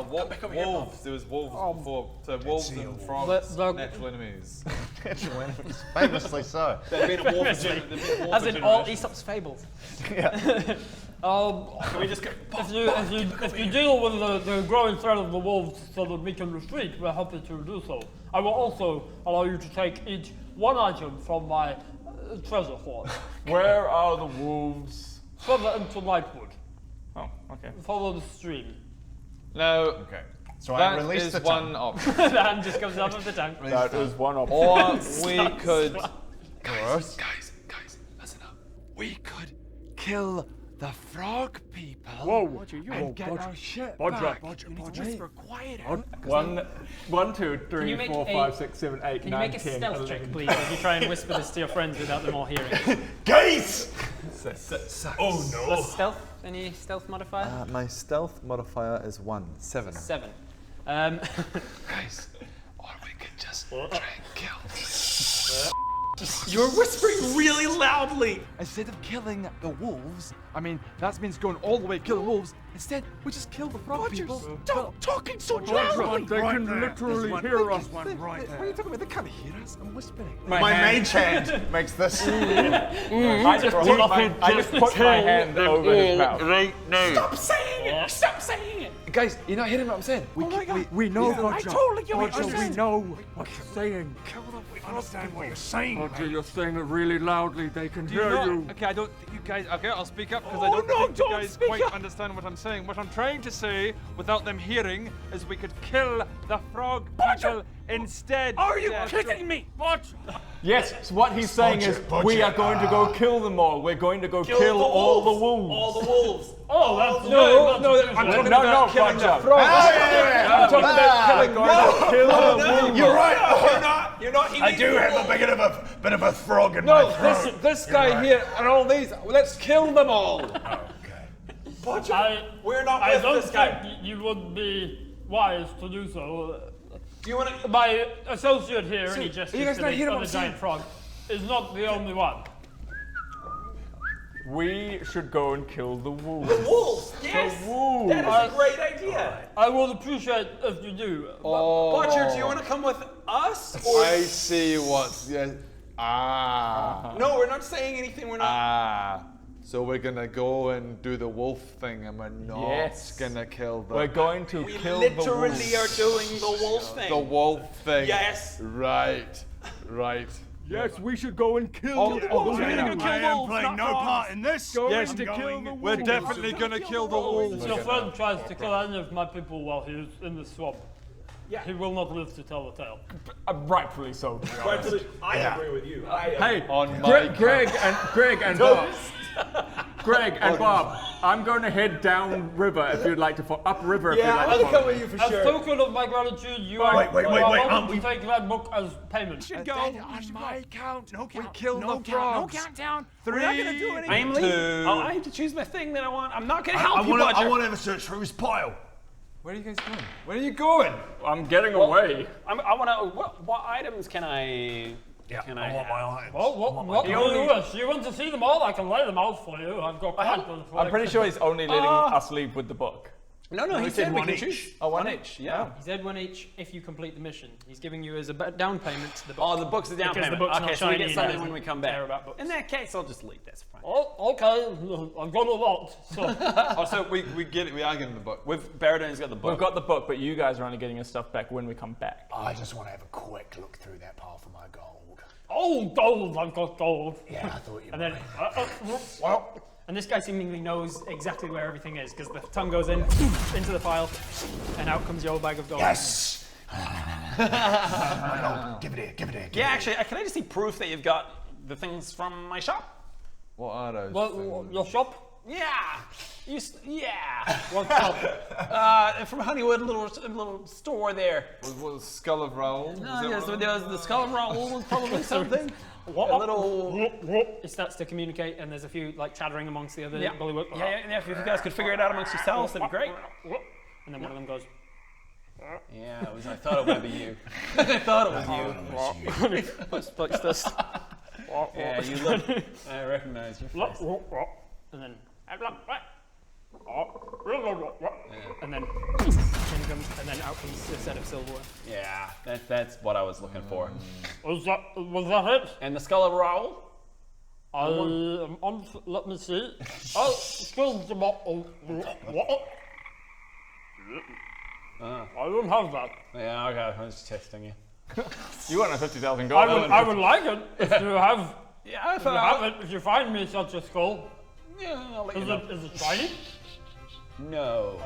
Wolves. There was wolves before. So wolves and frogs, natural enemies. Natural enemies. Famously so. They've been a war for As in all Aesop's fables. Can we just go? If you deal with the growing threat of the wolves so that we can retreat, we're happy to do so. I will also allow you to take each one item from my treasure hoard. Where are the wolves? Further into Lightwood. Oh, okay. Follow the stream. No. Okay. So I That release is the one tongue. option. The hand just comes off of the tongue. That is one option. Or we could. Guys, listen up. We could kill the frog people. Whoa. And get our shit Bodger. back. Whisper quiet. 1, 2, 3, you make 4, a- 5, 6, 7, 8, Can 9, you make a 10, stealth 11. check, please, as you try and whisper this to your friends without them all hearing? Geese! Oh no! Plus stealth? Any stealth modifier? My stealth modifier is 1, 7. 7. Guys, or we could just try and kill. You're whispering really loudly. Instead of killing the wolves, I mean, that means going all the way killing wolves. Instead, we just kill the frog people. Stop talking so loudly. They can literally hear us. What are you talking about? They can't hear us. I'm whispering. My mage hand makes this. I just put my hand over his mouth. Right now. Stop saying it. Stop saying it. Guys, you're not hearing what I'm saying. We know, I Roger. totally get what Roger, you're we saying. know what you're saying. We understand what you're saying. Roger, you're saying it really loudly. They can hear you. Okay, I don't think you guys. Okay, I'll speak up because Oh, I don't no, think you don't guys speak quite up. understand what I'm saying. What I'm trying to say, without them hearing, is we could kill the frog people instead. Are you kidding me? What? Yes, so what he's saying is we are going to go kill them all. We're going to go kill the all wolves. the wolves. All the wolves. Oh, that's I'm talking No, about no, killing the Roger. frogs. I'm talking about killing the kill the wolves. You're right. You're not. I do have a bit of a frog in my No, throat. this guy here and all these. Let's kill them all. We're not I with don't this guy. think you would be wise to do so. Do you want to? My associate here, and he gestures you guys to not the hearing what other I'm saying? giant frog, is not the only one. We should go and kill the wolves. Wolves. Yes. wolves. That is a great idea. I would appreciate if you do. Butcher, do you want to come with us? Or I see what. Yeah. no, we're not saying anything. We're not. So we're gonna go and do the wolf thing, and we're not Yes. gonna kill the. We're going to We kill the literally wolves. are doing the wolf thing. The wolf thing. Yes. Right. Yes, we should go and kill Oh, the oh, wolves. we're gonna I am playing no part in this. Yes, I'm to kill going the We're definitely gonna kill the wolves. If your friend tries to kill any of my people while he is in the swamp, he will not live to tell the tale. Rightfully so, to be honest. I agree with you. Hey, On my Greg and Bob. Greg and Bob, I'm going to head down river if you'd like to upriver if you'd Yeah, like I'm to gonna follow. come with you for As sure. token of my gratitude, you are wait, welcome to take that book as payment. Should go. On my count, No count. we kill no the count. frogs. No countdown. We're not gonna do anything. I'm leaving. I have to choose my thing that I want. I'm not gonna help you, Butcher. I want to have a search through his pile. Where are you guys going? Where are you going? I'm getting away. I want to. What items can I? Yeah, Can I want my items. Well, what do you wish? You want to see them all? I can lay them out for you. I've got quite a I'm pretty sure he's only letting us leave with the book. No, he said we one can each. choose. Oh, One each. Yeah. He said one each if you complete the mission. He's giving you as a down payment to the book. Oh, the book's the down Because the payment. book's not Okay, so we shiny get and something doesn't when we come back. care about books. In that case, I'll just leave. That's fine. Oh, okay. I've got a lot. So Also, we get it. We are getting the book. Baredoon's got the book. We've got the book, but you guys are only getting your stuff back when we come back. I just want to have a quick look through that pile for my gold. gold. I've got gold. Yeah, I thought you And might. then, and this guy seemingly knows exactly where everything is because the tongue goes in into the pile, and out comes your bag of gold. Yes! My gold. Give it here, give it here. Yeah, actually, can I just see proof that you've got the things from my shop? What are those? Well, your shop? Yeah. Yeah. What shop? From Honeywood, little store there. Was Skull of Raoul? Yes, there was the skull roll was probably something. A little. It starts to communicate, and there's a few like chattering amongst the other Yeah. bullywug. Yeah, if you guys could figure it out amongst yourselves, that'd be great. And then one of them goes, Yeah, I thought it would be you. I thought it was you. puts this, Yeah, you look. I recognize your face. and then, and then in comes, and then out comes a set of silverware. Yeah, that's what I was looking for. Was that it? And the skull of Raoul? Let me see. Oh, skills about. What? I don't have that. Yeah, okay, I was just testing you. You want a 50,000 gold? I would like it if you have. Yeah, If you have it, if you find me such a skull, Yeah, I'll let you know. is it shiny? No.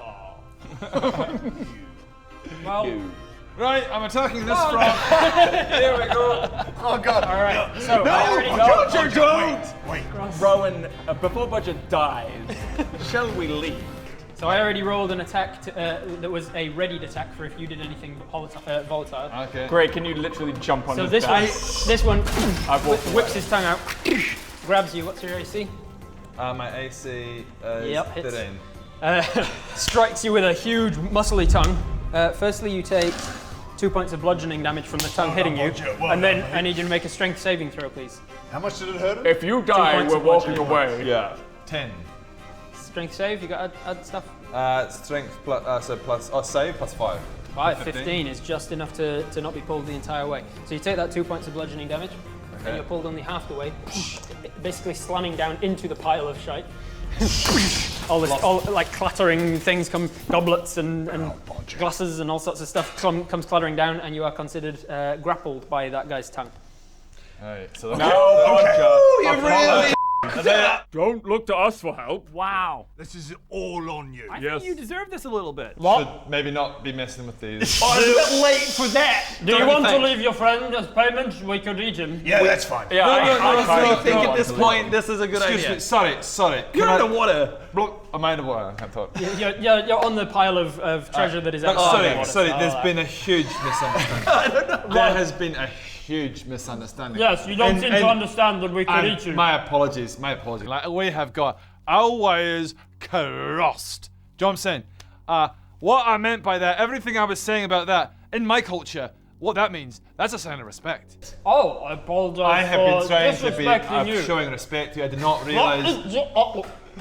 Well, Right, I'm attacking this frog. Here we go. Oh god. All right, so Wait. Rowan, before Budget dies, shall we leave? So I already rolled an attack that was a readied attack for if you did anything volatile. Okay. Greg, can you literally jump on So his this one I've walked whips his tongue out, grabs you. What's your AC? My AC is Yep, hits. 13. Strikes you with a huge muscly tongue. Firstly, you take 2 points of bludgeoning damage from the tongue hitting you, and then I need you to make a strength saving throw, please. How much did it hurt him? If you die, points we're of walking bludgeoning. away. Yeah. 10. Strength save, you got to add stuff? Strength plus, save plus 5. 15 is just enough to not be pulled the entire way. So you take that 2 points of bludgeoning damage, and you're pulled only half the way, basically slamming down into the pile of shite. all like clattering things come, goblets and glasses and all sorts of stuff comes clattering down, and you are considered grappled by that guy's tongue. Alright, so You really? Don't look to us for help. Wow. This is all on you. I think you deserve this a little bit. should maybe not be messing with these. Oh, it's a bit late for that. Do you want to leave your friend as payment? We could eat him. Yeah, that's fine. Yeah, I think at this point this is a good idea. Excuse me, sorry. You're in the water. I'm out of water, I thought. You're on the pile of treasure that is outside the water. Sorry, there's been a huge misunderstanding. There has been a huge misunderstanding. Yes, you don't seem to understand that we could eat you. My apologies. Like, we have got our wires crossed. Do you know what I'm saying? What I meant by that, everything I was saying about that, in my culture, what that means, that's a sign of respect. Oh, I apologize. I have been trying to disrespecting be you. showing respect to you. I did not realise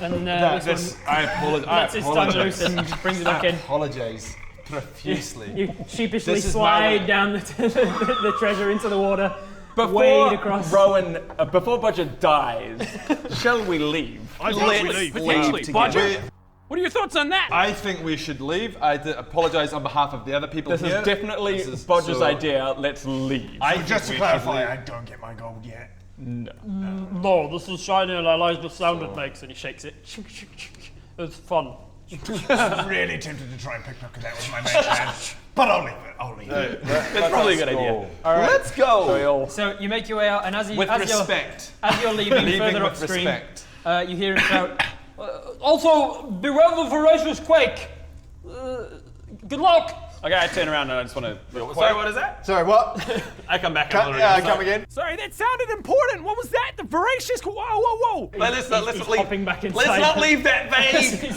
And I apologise. lets his tongue loose and brings it back in. I apologise profusely. You sheepishly This is slide my- down the treasure into the water, Before wade across. Rowan, before Budget dies, shall we leave? I think we leave. Potentially. Budget? What are your thoughts on that? I think we should leave. I apologise on behalf of the other people This here. is definitely Budget's idea. Let's leave. Just to clarify, I don't get my gold yet. No, this is shiny and I like the sound it makes. And he shakes it. It's fun. Really tempted to try and pick up that with my main plan, but I'll leave it. That's probably a good idea. All right. Let's go. So you make your way out, and as with respect. You're leaving further with upstream, respect. You hear him shout, Also, beware the voracious quake. Good luck. Okay, I turn around and I just want to. Sorry, what is that? Sorry, what? I come back. Come again. Sorry, that sounded important. What was that? The voracious. Whoa. Let's he's hopping back inside. Let's not leave that vague.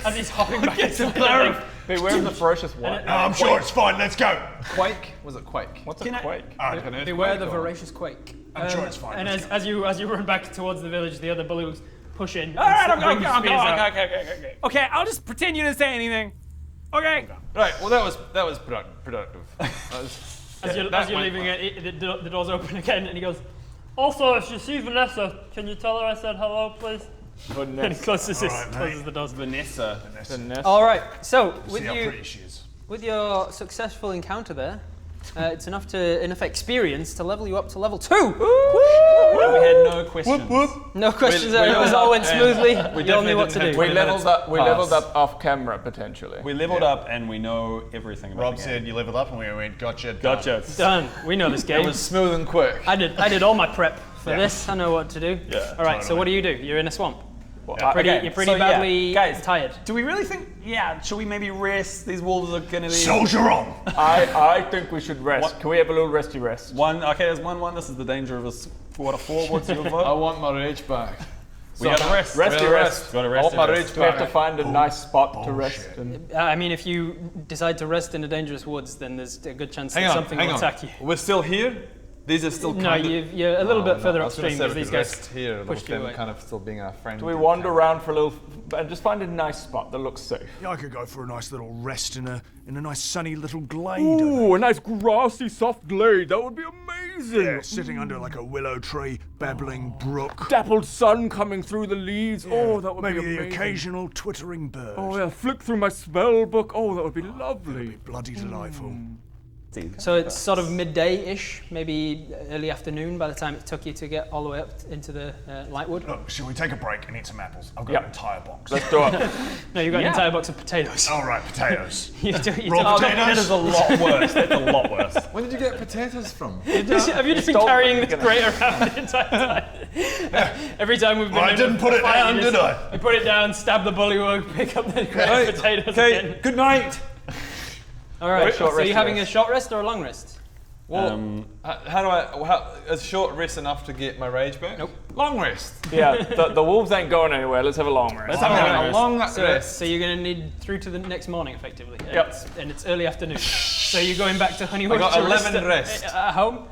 As he's hopping back get some inside. clarity. Beware of the ferocious what? No, I'm sure it's fine. Let's go. Quake? Was it Quake? What's a quake? Beware the voracious quake. I'm sure it's fine. And as you run back towards the village, the other balloons push in. All right, I'm bring going. spears out. Okay. Okay, I'll just pretend you didn't say anything. Okay. Right. Well, that was productive. As you're leaving it, the doors open again, and he goes, Also, if you see Vanessa, can you tell her I said hello, please? and he closes the doors. Vanessa. All right. So See how pretty she is. with your successful encounter there, it's enough experience to level you up to level 2. And we had no questions. No questions. It was all went smoothly. You all knew what to do. We leveled up off camera potentially. We leveled up and we know everything about Rob the game. said you leveled up and we went, gotcha. Gotcha. Done. We know this game. It was smooth and quick. I did all my prep for this. I know what to do. Yeah, All right. So what do? You're in a swamp. Okay, You're pretty so, badly guys, tired. do we really think? Yeah. Should we maybe rest? These wolves are gonna be. Soldier on. I think we should rest. What? Can we have a little resty rest? One. Okay, there's one. This is the danger of us. What a 4. What's your I vote? want my rage back. We gotta rest. Resty rest. Gotta I rest. want my rage We have to back. find a nice spot to rest. And I mean, if you decide to rest in the dangerous woods, then there's a good chance that something will attack you. We're still here. These are still. No, kind of, you're a little bit further I was gonna upstream say as we these could guys rest here. pushed you away. Kind of still being a friend. do we wander around for a little and just find a nice spot that looks safe? Yeah, I could go for a nice little rest in a nice sunny little glade. Ooh, a nice grassy, soft glade. That would be amazing. Yeah, sitting under like a willow tree, babbling brook. Dappled sun coming through the leaves. Oh, that would Maybe be the amazing. occasional twittering bird. Oh yeah, flick through my spell book. Oh, that would be lovely. Bloody delightful. So it's sort of midday-ish, maybe early afternoon by the time it took you to get all the way up into the Lightwood. Look, shall we take a break and eat some apples? I've got an entire box. Let's do it. No, you've got an entire box of potatoes. All right, potatoes. You Raw took- potatoes? That is a lot worse. That's a lot worse. Where did you get potatoes from? Have you just been carrying this crate around the entire time? Every time we've been I in didn't put it fight, down, you did just- I? You put it down, stab the bullywug, pick up the crate of potatoes Okay. again. Good night. All right, Short so rest you're having rest. a short rest or a long rest? Well, how do I? Is short rest enough to get my rage back? Nope. Long rest. Yeah, the wolves ain't going anywhere. Let's have a long rest. Let's have a long So rest. you're going to need through to the next morning, effectively. And Yep. it's early afternoon. So you're going back to Honeywood I got to 11 rest rest. at home?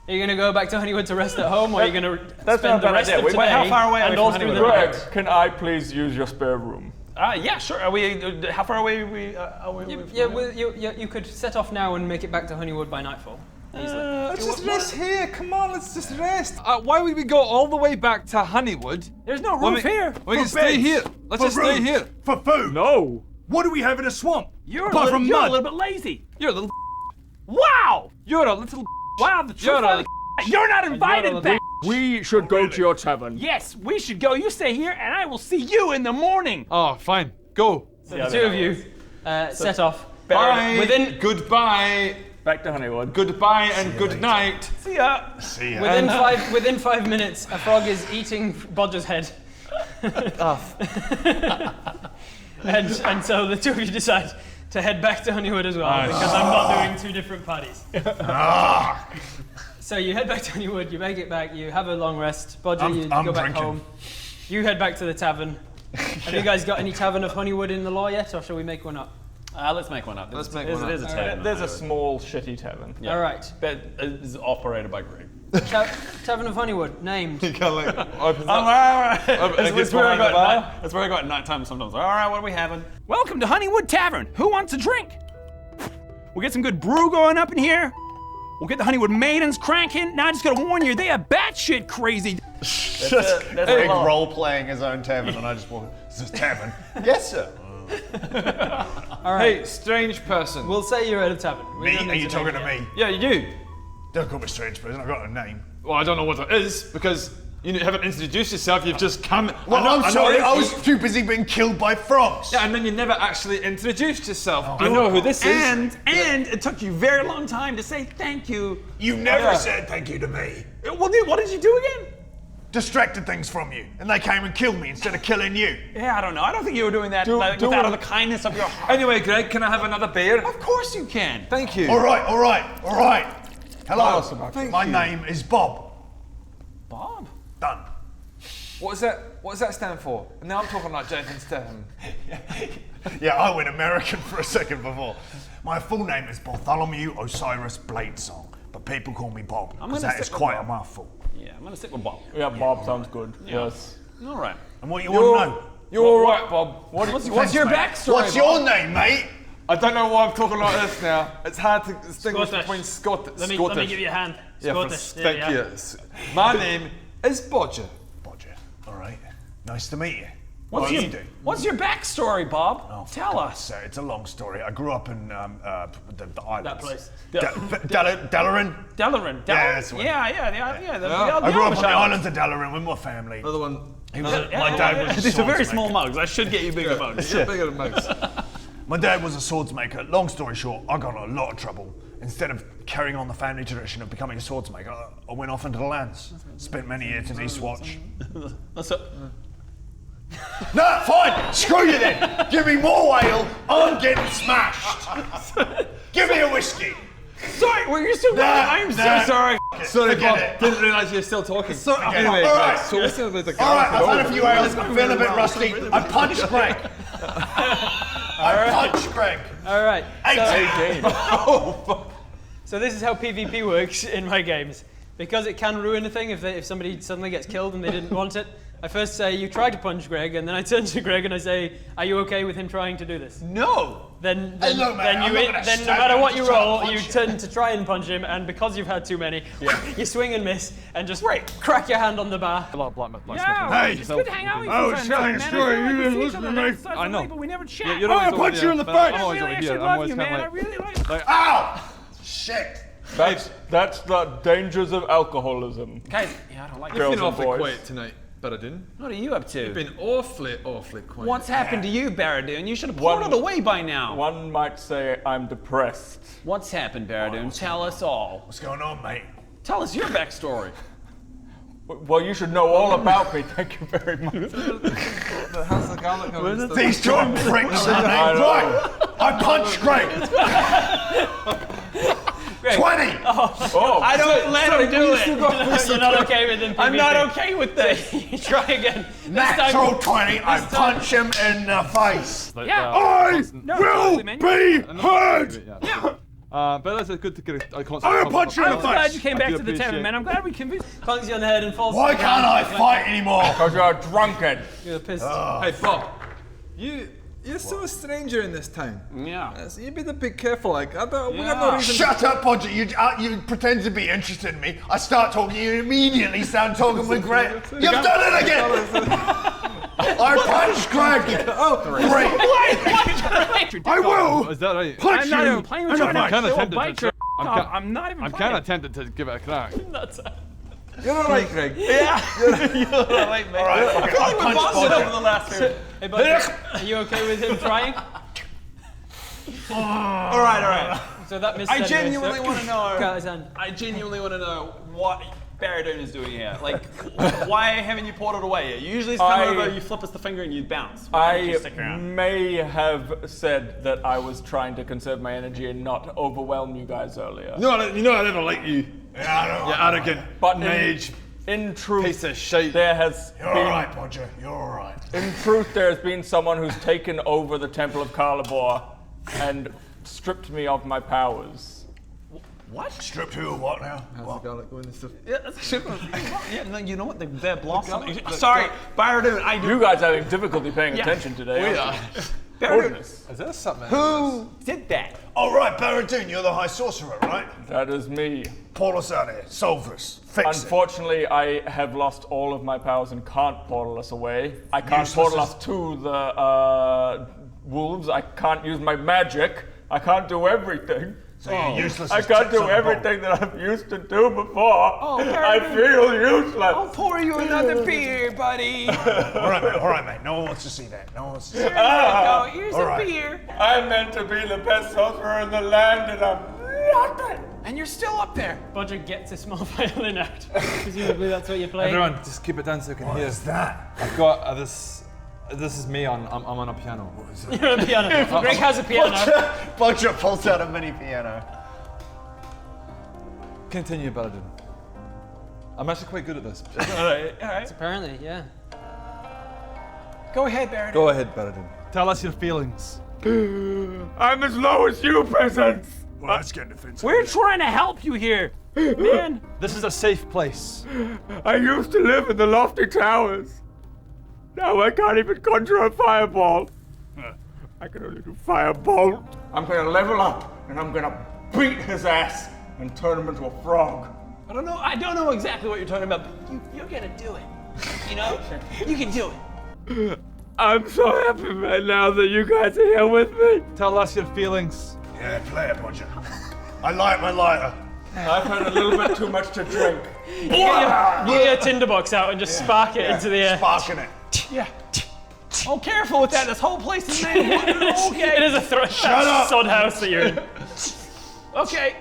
Are you going to go back to Honeywood to rest at home, or are you going to That's spend not the a bad rest idea. of Wait, today how far away are we and from all through the Honeywood? night? Greg, can I please use your spare room? Yeah, sure. Are we? How far away are we? You could set off now and make it back to Honeywood by nightfall. Easily. Let's just rest here. Come on, let's just rest. Why would we go all the way back to Honeywood? There's no When roof we- here. We can For stay beds, here. Let's for just stay roof, here. For food. No. What do we have in a swamp? You're Apart from you're a mud. little bit lazy. You're a little. Wow! You're a little. Wow, the You're truth. You're not invited back. We should go to your tavern. Yes, we should go. You stay here, and I will see you in the morning. Oh, fine. Go. So the two of you set off. Bye. Within Goodbye. Back to Honeywood. Goodbye and good night. See ya. See ya. within 5 minutes, a frog is eating Bodger's head. and so the two of you decide to head back to Honeywood as well, because I'm not doing two different parties. So you head back to Honeywood, you make it back, you have a long rest. Bodger, you I'm go back drinking. home. You head back to the tavern. Have you guys got any tavern of Honeywood in the law yet, or shall we make one up? Let's make one up. Let's make There's- one up. There's a tavern. There's a small, shitty tavern. All right. that is operated by Greg. Tavern of Honeywood, named. You can't like open All right. and it gets That's where I behind the bar. got. That's where I got at nighttime sometimes. All right, what are we having? Welcome to Honeywood Tavern. Who wants a drink? We'll get some good brew going up in here. We'll get the Honeywood maidens cranking. Now I just gotta warn you, they are batshit crazy. Just Greg role playing his own tavern, and I just walk. Is this tavern? Yes, sir. All right. Hey, strange person. We'll say you're at a tavern. We Me? don't Are need you to name talking it to yet. me? Yeah, you do. Don't call me strange person. I've got a name. Well, I don't know what it is because you haven't introduced yourself. You've just come. Well, I know- I'm sorry. I I know- was too busy being killed by frogs. Yeah, and then you never actually introduced yourself. Oh, I know who this is. And it took you a very long time to say thank you. You never said thank you to me. Well, dude, what did you do again? Distracted things from you, and they came and killed me instead of killing you. Yeah, I don't know. I don't think you were doing that out of the kindness of your heart. Anyway, Greg, can I have another beer? Of course you can. Thank you. All right. Hello. Thank My you. name is Bob. Bob? Done. What does that stand for? And now I'm talking like Jonathan Statham. Yeah, I went American for a second before. My full name is Bartholomew Osiris Bladesong, but people call me Bob, because gonna that is stick with quite a Bob. mouthful. Yeah, I'm gonna stick with Bob. Yeah, Bob sounds good. Yes. All right. And what you want to know? You're all right, Bob. What's Thanks, your mate. backstory? What's your name, mate? I don't know why I'm talking like this now. It's hard to distinguish Scottish. between Scottish. Let me give you a hand. Yeah, Scottish. thank There you. My name is Bodger. Bodger. All right. Nice to meet you. What's What do your you do? What's your backstory, Bob? Tell us. So it's a long story. I grew up in the islands. That place. Dalaran. Delarin. Yeah, that's the one. Yeah. I grew up on the islands of Dalaran with my family. Another one. My dad was a These are very swordsmaker. small mugs. I should get you bigger mugs. Yeah, bigger than most. My dad was a swordsmaker. Long story short, I got in a lot of trouble. Instead of carrying on the family tradition of becoming a swordsmaker, I went off into the lands. Spent many years in Eastwatch. No, fine. Screw you then. Give me more ale. I'm getting smashed. Give me a whiskey. Sorry, were you still? I'm so sorry. Sorry, Forget Bob. it. Didn't realise you were still talking. Anyway, All right. so what's with the All right, I've had a few ales. I'm feeling a bit rusty. I punched Greg. I punched Greg. All right. 18. So this is how PvP works in my games. Because it can ruin a thing if somebody suddenly gets killed and they didn't want it. I first say, you tried to punch Greg, and then I turn to Greg and I say, are you okay with him trying to do this? No. Then Hey, look, man, I'm not gonna then no stand matter there what and you try and roll, punch you him. turn to try and punch him, and because you've had too many, you swing and miss, and just crack your hand on the bar. Yeah, Hey. it's good to hang out with you. I was sometimes, telling a man. story, I feel you like we didn't see each listen other to me. outside I the know. lake, but we never chat. You're Oh, always I'll punch over you in the there, face. but I'm always really, over I here. should I'm love always you, kind man. I of really like you. Shit. That's the dangers of alcoholism. Guys, yeah, I don't like You've Girls been and awfully boys. quiet tonight, Baredoon. What are you up to? You've been awfully quiet. What's happened to you, Baredoon? You should have pulled it away by now. One might say I'm depressed. What's happened, Baredoon? Tell us all. What's going on, mate? Tell us your backstory. Well, you should know all about me. Thank you very much. How's the garlic going? These two pricks. I know. Right. I punched Greg. Greg. 20! I don't let him do it. You're not okay with him. I'm not okay with this. Try again. Natural 20, I punch him in the face. Yeah. I will man. be heard! But that's good to get a concept. I'm gonna punch you in I'm the glad face! you came back do to the appreciate tavern, man. I'm glad we convinced. Conks you on the head and falls. Why to the ground. can't I fight anymore? Because you're a drunkard. You're pissed. Hey, Bob. You're still a stranger in this town. Yeah. So you better be careful. Like, we have no reason. Shut up, Podger. You pretend to be interested in me. I start talking, you immediately start talking with Greg. You've done it again! I punched Greg! Great! I will Is that right? punch I'm not you even playing in with you. the I'm kinda still tempted bite to your I'm off. ki- I'm not even I'm playing. kind of tempted to give it a crack. That's You're all right, Greg. Alright, mate. Alright, I punched Podger. Over the last two. Hey, Bud, are you okay with him trying? Alright. So that missed. I anyway, genuinely so- want to know. Cut his hand. I genuinely want to know what Baredoon is doing here. Like, why haven't you ported away yet? You usually come over, you flip us the finger, and you bounce. Why don't you stick I around? may have said that I was trying to conserve my energy and not overwhelm you guys earlier. You know I never liked you. Yeah, I know. You arrogant But mage. in truth, Piece of shit. there has You're alright, Podger. You're alright. in truth there has been someone who's taken over the Temple of Calibor and stripped me of my powers. What? Stripped who or what now? What? Yeah, that's yeah, no, you know what? They're blossoming. Sorry, Baredoon, I do. You guys are having difficulty paying attention today. We aren't are. you? Baredoon, Goodness. Is that something? who did that? Oh, right, Baredoon, you're the High Sorcerer, right? That is me. Pull us out of here. Solve us. Fix it. Unfortunately, I have lost all of my powers and can't portal us away. I can't Useless portal as- us to the wolves. I can't use my magic. I can't do everything. So you're useless I as can't chips do on a bone. everything that I've used to do before. Oh, I feel useless. I'll pour you another beer, buddy. All right, mate. No one wants to see that. No one wants to see that. Oh, here's All a right. beer. I'm meant to be the best sorcerer in the land, and I'm nothing. And you're still up there. Bodger gets a small violin out. Presumably that's what you're playing. Everyone, just keep it down so I can hear. What is that? I've got this. This is me on. I'm on a piano. You're on a piano. Greg has a piano. Bodger pulls out a mini piano. Continue, Baredoon. I'm actually quite good at this. All right. Apparently, yeah. Go ahead, Baredoon. Go ahead, Baredoon. Tell us your feelings. I'm as low as you, peasants. Well, that's getting offensive. We're trying to help you here, man. This is a safe place. I used to live in the lofty towers. Now I can't even conjure a fireball. I can only do firebolt. I'm gonna level up and I'm gonna beat his ass and turn him into a frog. I don't know exactly what you're talking about, but you're gonna do it. You know? You can do it. I'm so happy right now that you guys are here with me. Tell us your feelings. Yeah, play it, Podger. I light my lighter. I've had a little bit too much to drink. Get your tinderbox out and just spark it into the air. Sparking it. Yeah. Oh, careful with that. This whole place is made of wood. Okay. It is a sod house that you're in. Okay.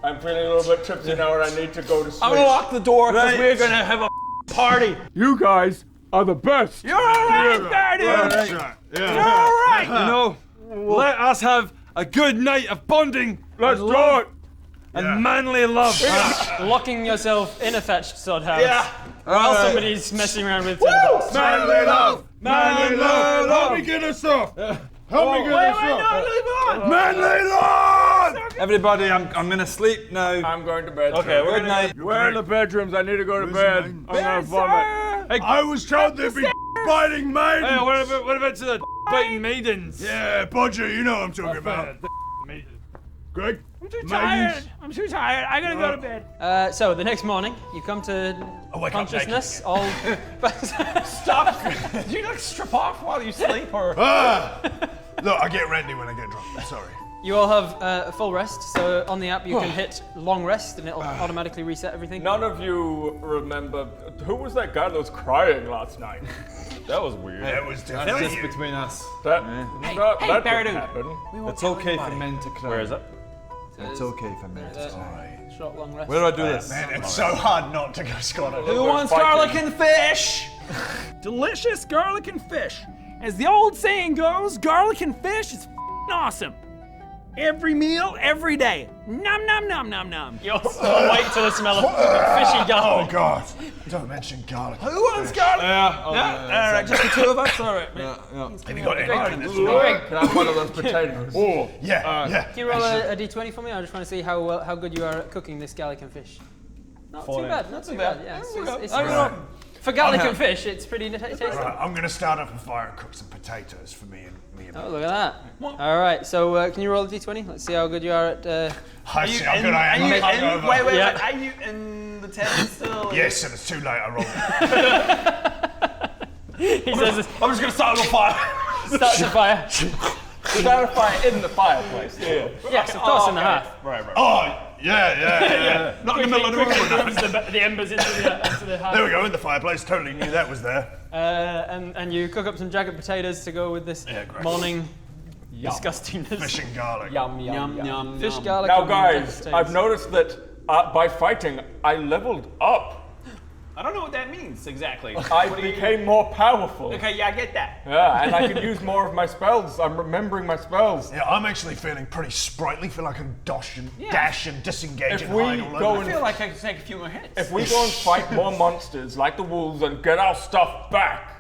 I'm feeling a little bit tipsy now and I need to go to sleep. I'm gonna lock the door because we're gonna have a party. You guys are the best. You're all right, Baredoon. That's right. Yeah. You're all right. You know, let us have a good night of bonding. Let's do it. And manly love. Locking yourself in a thatched sod house. Yeah. While somebody's messing around with tinderbox. Manly love! Manly love! Help me get us off! Help me get us off! Manly love! Everybody, I'm gonna sleep now. I'm going to bed. Okay, too. we're Good night. Where are the bedrooms? I need to go to bed. I'm gonna vomit. I was told there'd be biting maidens! Hey, what about the biting maidens? Yeah, Bodger, you know what I'm talking about. Greg? I'm too tired. I'm too tired. I gotta go to bed. So the next morning, you come to wake up consciousness. All Stop. Do you like strip off while you sleep or? Look, I get randy when I get drunk. I'm sorry. you all have a full rest. So on the app, you can hit long rest, and it'll automatically reset everything. None of you remember who was that guy that was crying last night? That was weird. That was That's definitely just between us. That Hey, that hey, didn't Baredoon. happen. It's okay for men to cry. Where is it? It's okay for men to cry. Short long rest. Where do I do this? Man, it's so hard not to go Scotland. Who wants garlic and fish? Delicious garlic and fish. As the old saying goes, garlic and fish is f***ing awesome. every meal, every day. Nom nom nom nom nom. You also wait till the smell of fishy garlic. Oh God! Don't mention garlic. Who wants garlic? All right, just the two of us. All right. Have you got any? Can I have one of those potatoes? Oh, yeah. Can you roll a d20 for me? I just want to see how good you are at cooking this garlic and fish. Not too bad. Yeah, it's for garlic and fish, it's pretty tasty. Right, I'm gonna start up a fire and cook some potatoes for me and Oh, look at that. All right, so can you roll a d20? Let's see how good you are at... I see how good I am. Wait, are you in the tent still? Yes, and it's too late, I rolled. He says, I'm just gonna start a fire. Start the fire. Start a fire in the fireplace. Yeah. Yes, of course, in the hearth. Right. Oh, yeah. Not in the middle of the room. The embers into the hearth. There we go, in the fireplace. Totally knew that was there. And you cook up some jagged potatoes to go with this morning disgustingness. Fish and garlic. Yum. Fish, garlic, Now, and jagged guys, potatoes. I've noticed that by fighting, I leveled up. I don't know what that means exactly. I became more powerful. Okay, yeah, I get that. Yeah, and I can use more of my spells. I'm remembering my spells. Yeah, I'm actually feeling pretty sprightly. Feel like I can dash and disengage If and we hide all go over. and I feel like I could take a few more hits. If we go and fight more monsters like the wolves and get our stuff back,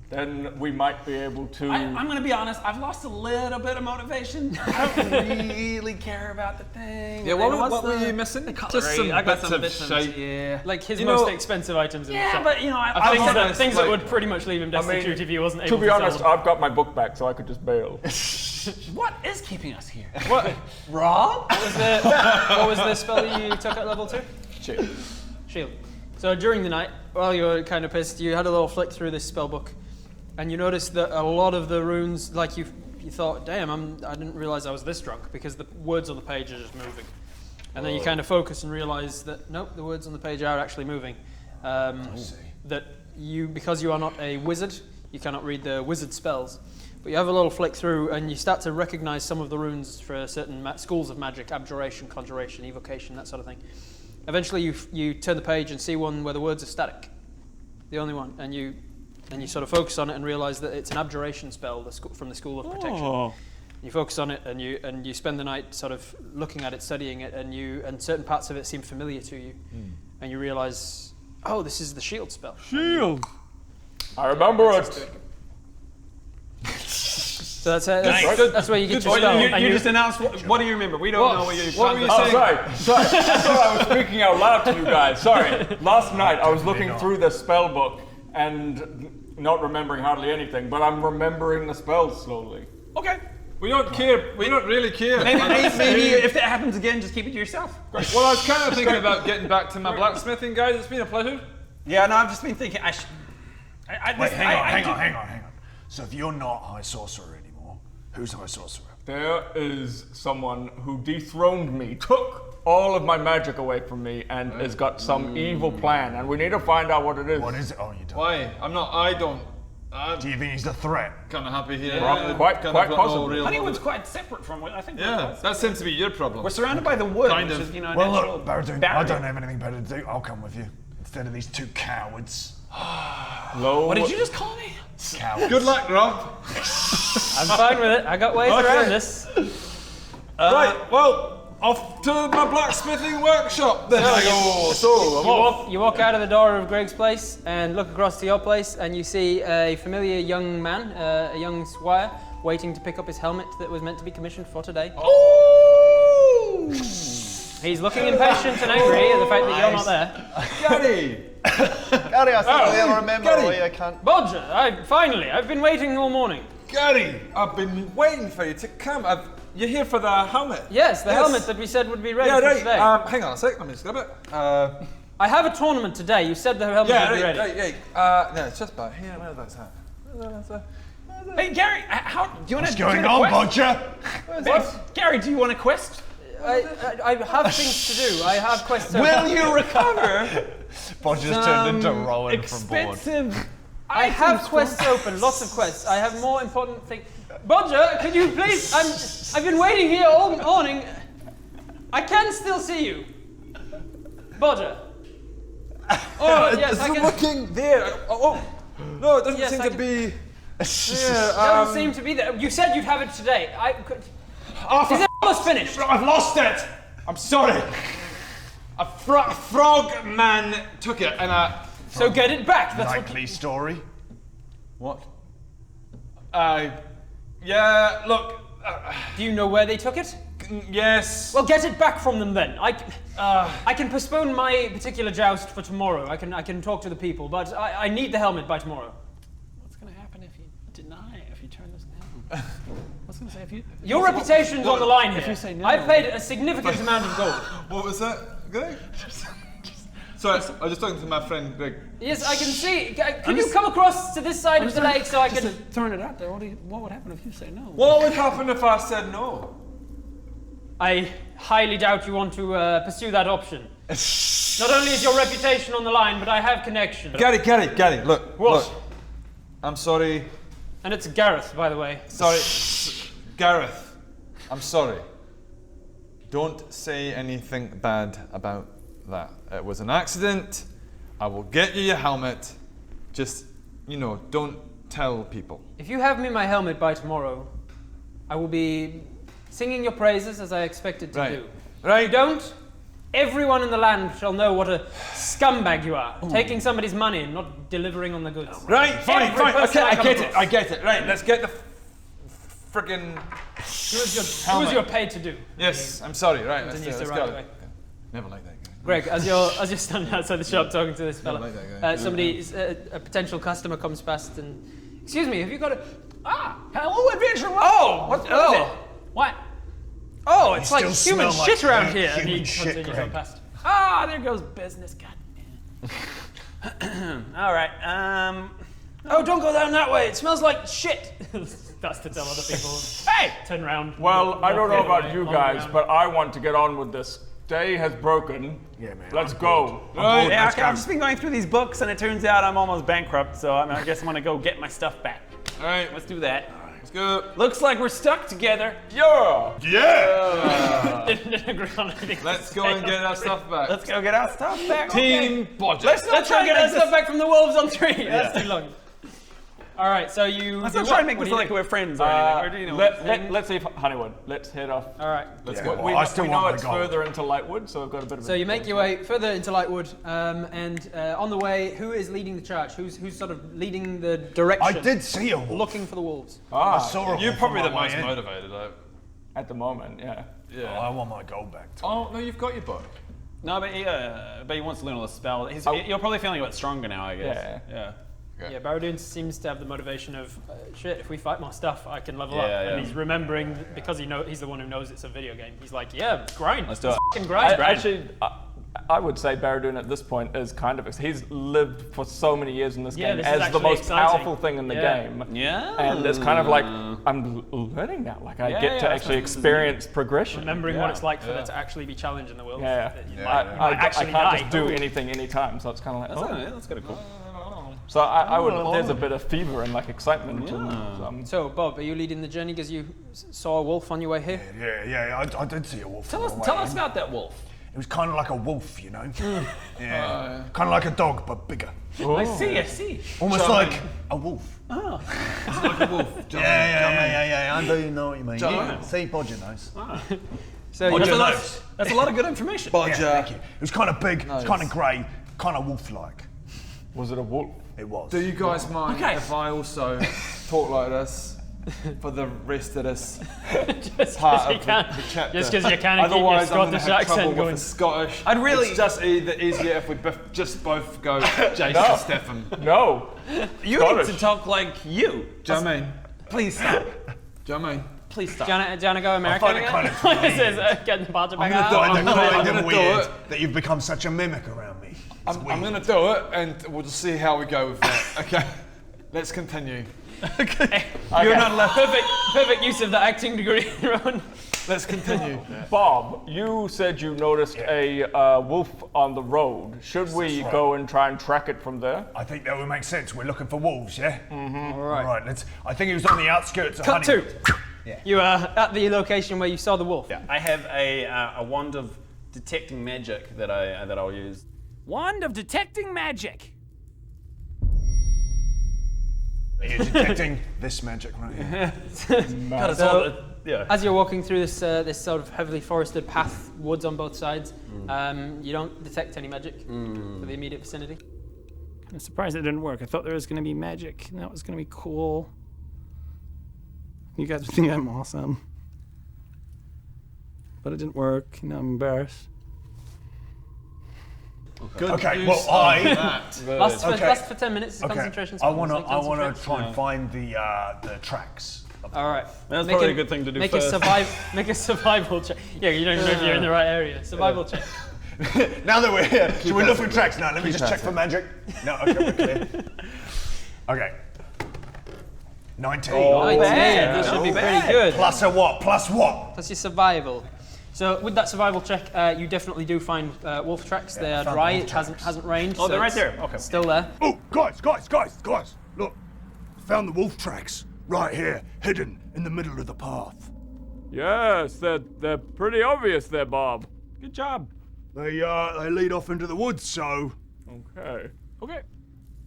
then we might be able to. I'm gonna be honest, I've lost a little bit of motivation. I don't really care about the thing. Yeah, what were you missing? Just some I got bits some of bits shite. Yeah. Like his You most know- expensive items in the Yeah, shop. but you know, Things that would pretty much leave him destitute if he wasn't able to be sell honest, them. I've got my book back, so I could just bail. what is keeping us here? What? Rob? What was the spell that you took at level 2? Shield. So during the night, while you were kind of pissed, you had a little flick through this spell book, and you noticed that a lot of the runes, like you thought, damn, I didn't realize I was this drunk, because the words on the page are just moving. And then you kind of focus and realize that, nope, the words on the page are actually moving. That because you are not a wizard, you cannot read the wizard spells. But you have a little flick through, and you start to recognize some of the runes for certain schools of magic: abjuration, conjuration, evocation, that sort of thing. Eventually, you turn the page and see one where the words are static, the only one, and you sort of focus on it and realize that it's an abjuration spell from the School of Protection. You focus on it, and you spend the night sort of looking at it, studying it, and certain parts of it seem familiar to you, and you realize, oh, this is the shield spell. Shield. I remember it. So that's where you get your spell. You just announced. What do you remember? We don't know what you're. What were you saying? Sorry. I thought I was speaking out loud to you guys. Sorry. Last night I was looking through the spell book and not remembering hardly anything, but I'm remembering the spells slowly. Okay. We don't care. We don't really care. Maybe if that happens again, just keep it to yourself. Well, I was kind of thinking about getting back to my blacksmithing, guys. It's been a pleasure. Yeah, no, I've just been thinking. Wait, hang on. So if you're not High Sorcerer anymore, who's High Sorcerer? There is someone who dethroned me, took all of my magic away from me, and has got some evil plan, and we need to find out what it is. What is it? Oh, you don't. Why? Do you think he's the threat? Kind of happy here. Quite possibly. Honeywood's quite separate from what I think. Yeah, that seems to be your problem. We're surrounded by the wood, Kind which of. is, you know, Well, natural look, Baredoon, barrier. I don't have anything better to do. I'll come with you instead of these two cowards. Low. What did you just call me? Cowards. Good luck, Rob. I'm fine with it. I got ways around this. Right, well, off to my blacksmithing workshop then I go. So, I'm off. You walk out of the door of Greg's place and look across to your place, and you see a familiar young man, a young squire, waiting to pick up his helmet that was meant to be commissioned for today. Oh! He's looking impatient and angry at the fact that you're not there. Gary! Gary, I still remember. Gary. Oh, yeah, I can't. Bodger, I've been waiting all morning. Gary, I've been waiting for you to come. You're here for the helmet? Yes, the helmet that we said would be ready Yeah, for right. today. Hang on a sec, let me just grab it. I have a tournament today. You said the helmet would be ready. Right. No, it's just back here. Where that's at? Hey, Gary, how do you want to? What's going on, Bodger? What? Gary, do you want a quest? I have things to do. I have quests. Will you recover? Bodger's turned into Rowan from board. Expensive. I have quests open, lots of quests. I have more important things. Bodger, could you please? I've been waiting here all morning. I can still see you. Bodger. Oh, yes, it's I can. looking there. Oh, no, it doesn't Yes, seem I to can- be. Doesn't seem to be there. You said you'd have it today. Is it almost finished? I've lost it! I'm sorry. A frog man took it and So get it back. That's Likely story. What? Yeah, look. Do you know where they took it? Yes. Well, get it back from them then. I can postpone my particular joust for tomorrow. I can talk to the people, but I need the helmet by tomorrow. What's going to happen if you deny it, if you turn this down? What's going to say if you... Your reputation's on the line here. If you say no... I've paid a significant amount of gold. What was that, Greg? Sorry, I was just talking to my friend Greg. Yes, I can see. Can you come across to this side of the lake so I can... Turn it out there. What would happen if you say no? What would happen if I said no? I highly doubt you want to pursue that option. Not only is your reputation on the line, but I have connections. Gary, look. What? Look. I'm sorry. And it's Gareth, by the way. Sorry. Gareth, I'm sorry. Don't say anything bad about that. It was an accident. I will get you your helmet. Just, don't tell people. If you have me my helmet by tomorrow, I will be singing your praises as I expected to do. Right. If you don't, everyone in the land shall know what a scumbag you are, taking somebody's money and not delivering on the goods. Right, fine. Okay, I get it. Right, let's get the friggin' Who was you paid to do? Yes, I'm sorry. Right, let's Continues to go. run away. Never like that guy. Greg, as you're standing outside the shop talking to this fella, like that guy. a potential customer comes past and, excuse me, have you got a... Hello, adventure. What is it? What? Oh, it's like still human smell shit like around here. And human he shit, continues on Greg. past. There goes business. God. All right. Oh, don't go down that way. It smells like shit. That's to tell other people. Hey, turn around. Well, I don't know about you Long guys, round. but I want to get on with this. Day has broken. Yeah, man. Let's go. Yeah, okay, I've just been going through these books, and it turns out I'm almost bankrupt. So I guess I'm gonna go get my stuff back. All right, Let's do that. let's go. Looks like we're stuck together. Yeah! Didn't agree on anything. Let's go and get our stuff back. Let's go get our stuff back. Team budget. Let's try and get our stuff back from the wolves on 3. That's too long. All right, so you. Let's do not try what? and make What this do you like do? we're friends or anything. Or, Let's see if Honeywood. Let's head off. All right. Let's Yeah, go. well, We I still know want it's my gold. further into Lightwood, so we've got a bit of. So you make your way further into Lightwood, and on the way, who is leading the charge? Who's sort of leading the direction? I did see a wolf. Looking for the wolves. I saw a You're wolf probably on the my most way in. motivated. At the moment, yeah. Oh, I want my gold back. Too. Oh no, you've got your book. no, but he wants to learn all the spell. You're probably feeling a bit stronger now, I guess. Yeah. Yeah, Baredoon seems to have the motivation of shit. If we fight more stuff, I can level up. Yeah, And yeah. he's remembering because he's the one who knows it's a video game. He's like, yeah, grind. Let's do it. Fucking grind. Actually, I would say Baredoon at this point is kind of. He's lived for so many years in this Yeah, game this is as the actually most exciting. powerful thing in the Yeah. game. Yeah. And it's kind of like I'm learning now. Like I Yeah, get to yeah, actually this is experience progression. Remembering what it's like for there to actually be challenged in the world. Yeah. That you I might actually can't die. just do anything anytime, so it's kind of like. That's kind of cool. So I would. There's a bit of fever and like excitement. And, So, Bob, are you leading the journey because you saw a wolf on your way here? Yeah, I did see a wolf. Tell on my us way in. about that wolf. It was kind of like a wolf, you know? Yeah. Kind of like a dog, but bigger. I see. Almost like a wolf. Like a wolf. Yeah. I do know what you mean. John. See, Bodger knows. So Bodger you're knows. That's a lot of good information. Yeah, thank you. It was kind of big, it was kind of grey, kind of wolf-like. was it a wolf? It was. Do you guys mind Okay. if I also talk like this for the rest of this just part because you of can. the chapter? Just because you can keep your Otherwise, I'm gonna Scottish have trouble accent with going. the Scottish. I'd really- It's just easier if we just both go Jason Stefan. No. You Scottish. need to talk like you. Do you know what I mean? Please stop. Do you know what I mean? Please stop. Do you wanna go American find it again? kind of This is getting the Bodger back I out. find it I'm kind gonna of do weird it. that you've become such a mimic around me. It's I'm weird. going to do it, and we'll just see how we go with that. Okay, let's continue. You're not allowed. Perfect use of the acting degree, Rowan. Let's continue. Bob, you said you noticed a wolf on the road. Should we right. go and try and track it from there? I think that would make sense. We're looking for wolves, yeah? All All right, let's. I think it was on the outskirts of Cut Honeywood. two. You are at the location where you saw the wolf. Yeah, I have a wand of detecting magic that I'll use. Wand of detecting magic. Are you detecting this magic right here? God, it's all As you're walking through this this sort of heavily forested path, woods on both sides, you don't detect any magic for the immediate vicinity. I'm surprised it didn't work. I thought there was going to be magic, and that was going to be cool. You guys would think I'm awesome. But it didn't work. Now I'm embarrassed. Good. Okay, well, I. Last for 10 minutes. Okay. Concentration. I wanna try and find the tracks. All right. That's probably a good thing to do make first. Make a survival check. Yeah, you don't know if you're in the right area. Survival check. Now that we're here, should we look for tracks? No, let me just check for magic. No, okay, we're clear. Okay. 19. That should be pretty good. Plus a what? Plus what? Plus your survival. So with that survival check, you definitely do find wolf tracks. They are dry. It hasn't rained. Oh, so they're right it's there. Okay. Still there. Oh, guys! Look, found the wolf tracks right here, hidden in the middle of the path. Yes, they're pretty obvious there, Bob. Good job. They lead off into the woods, so. Okay. Okay.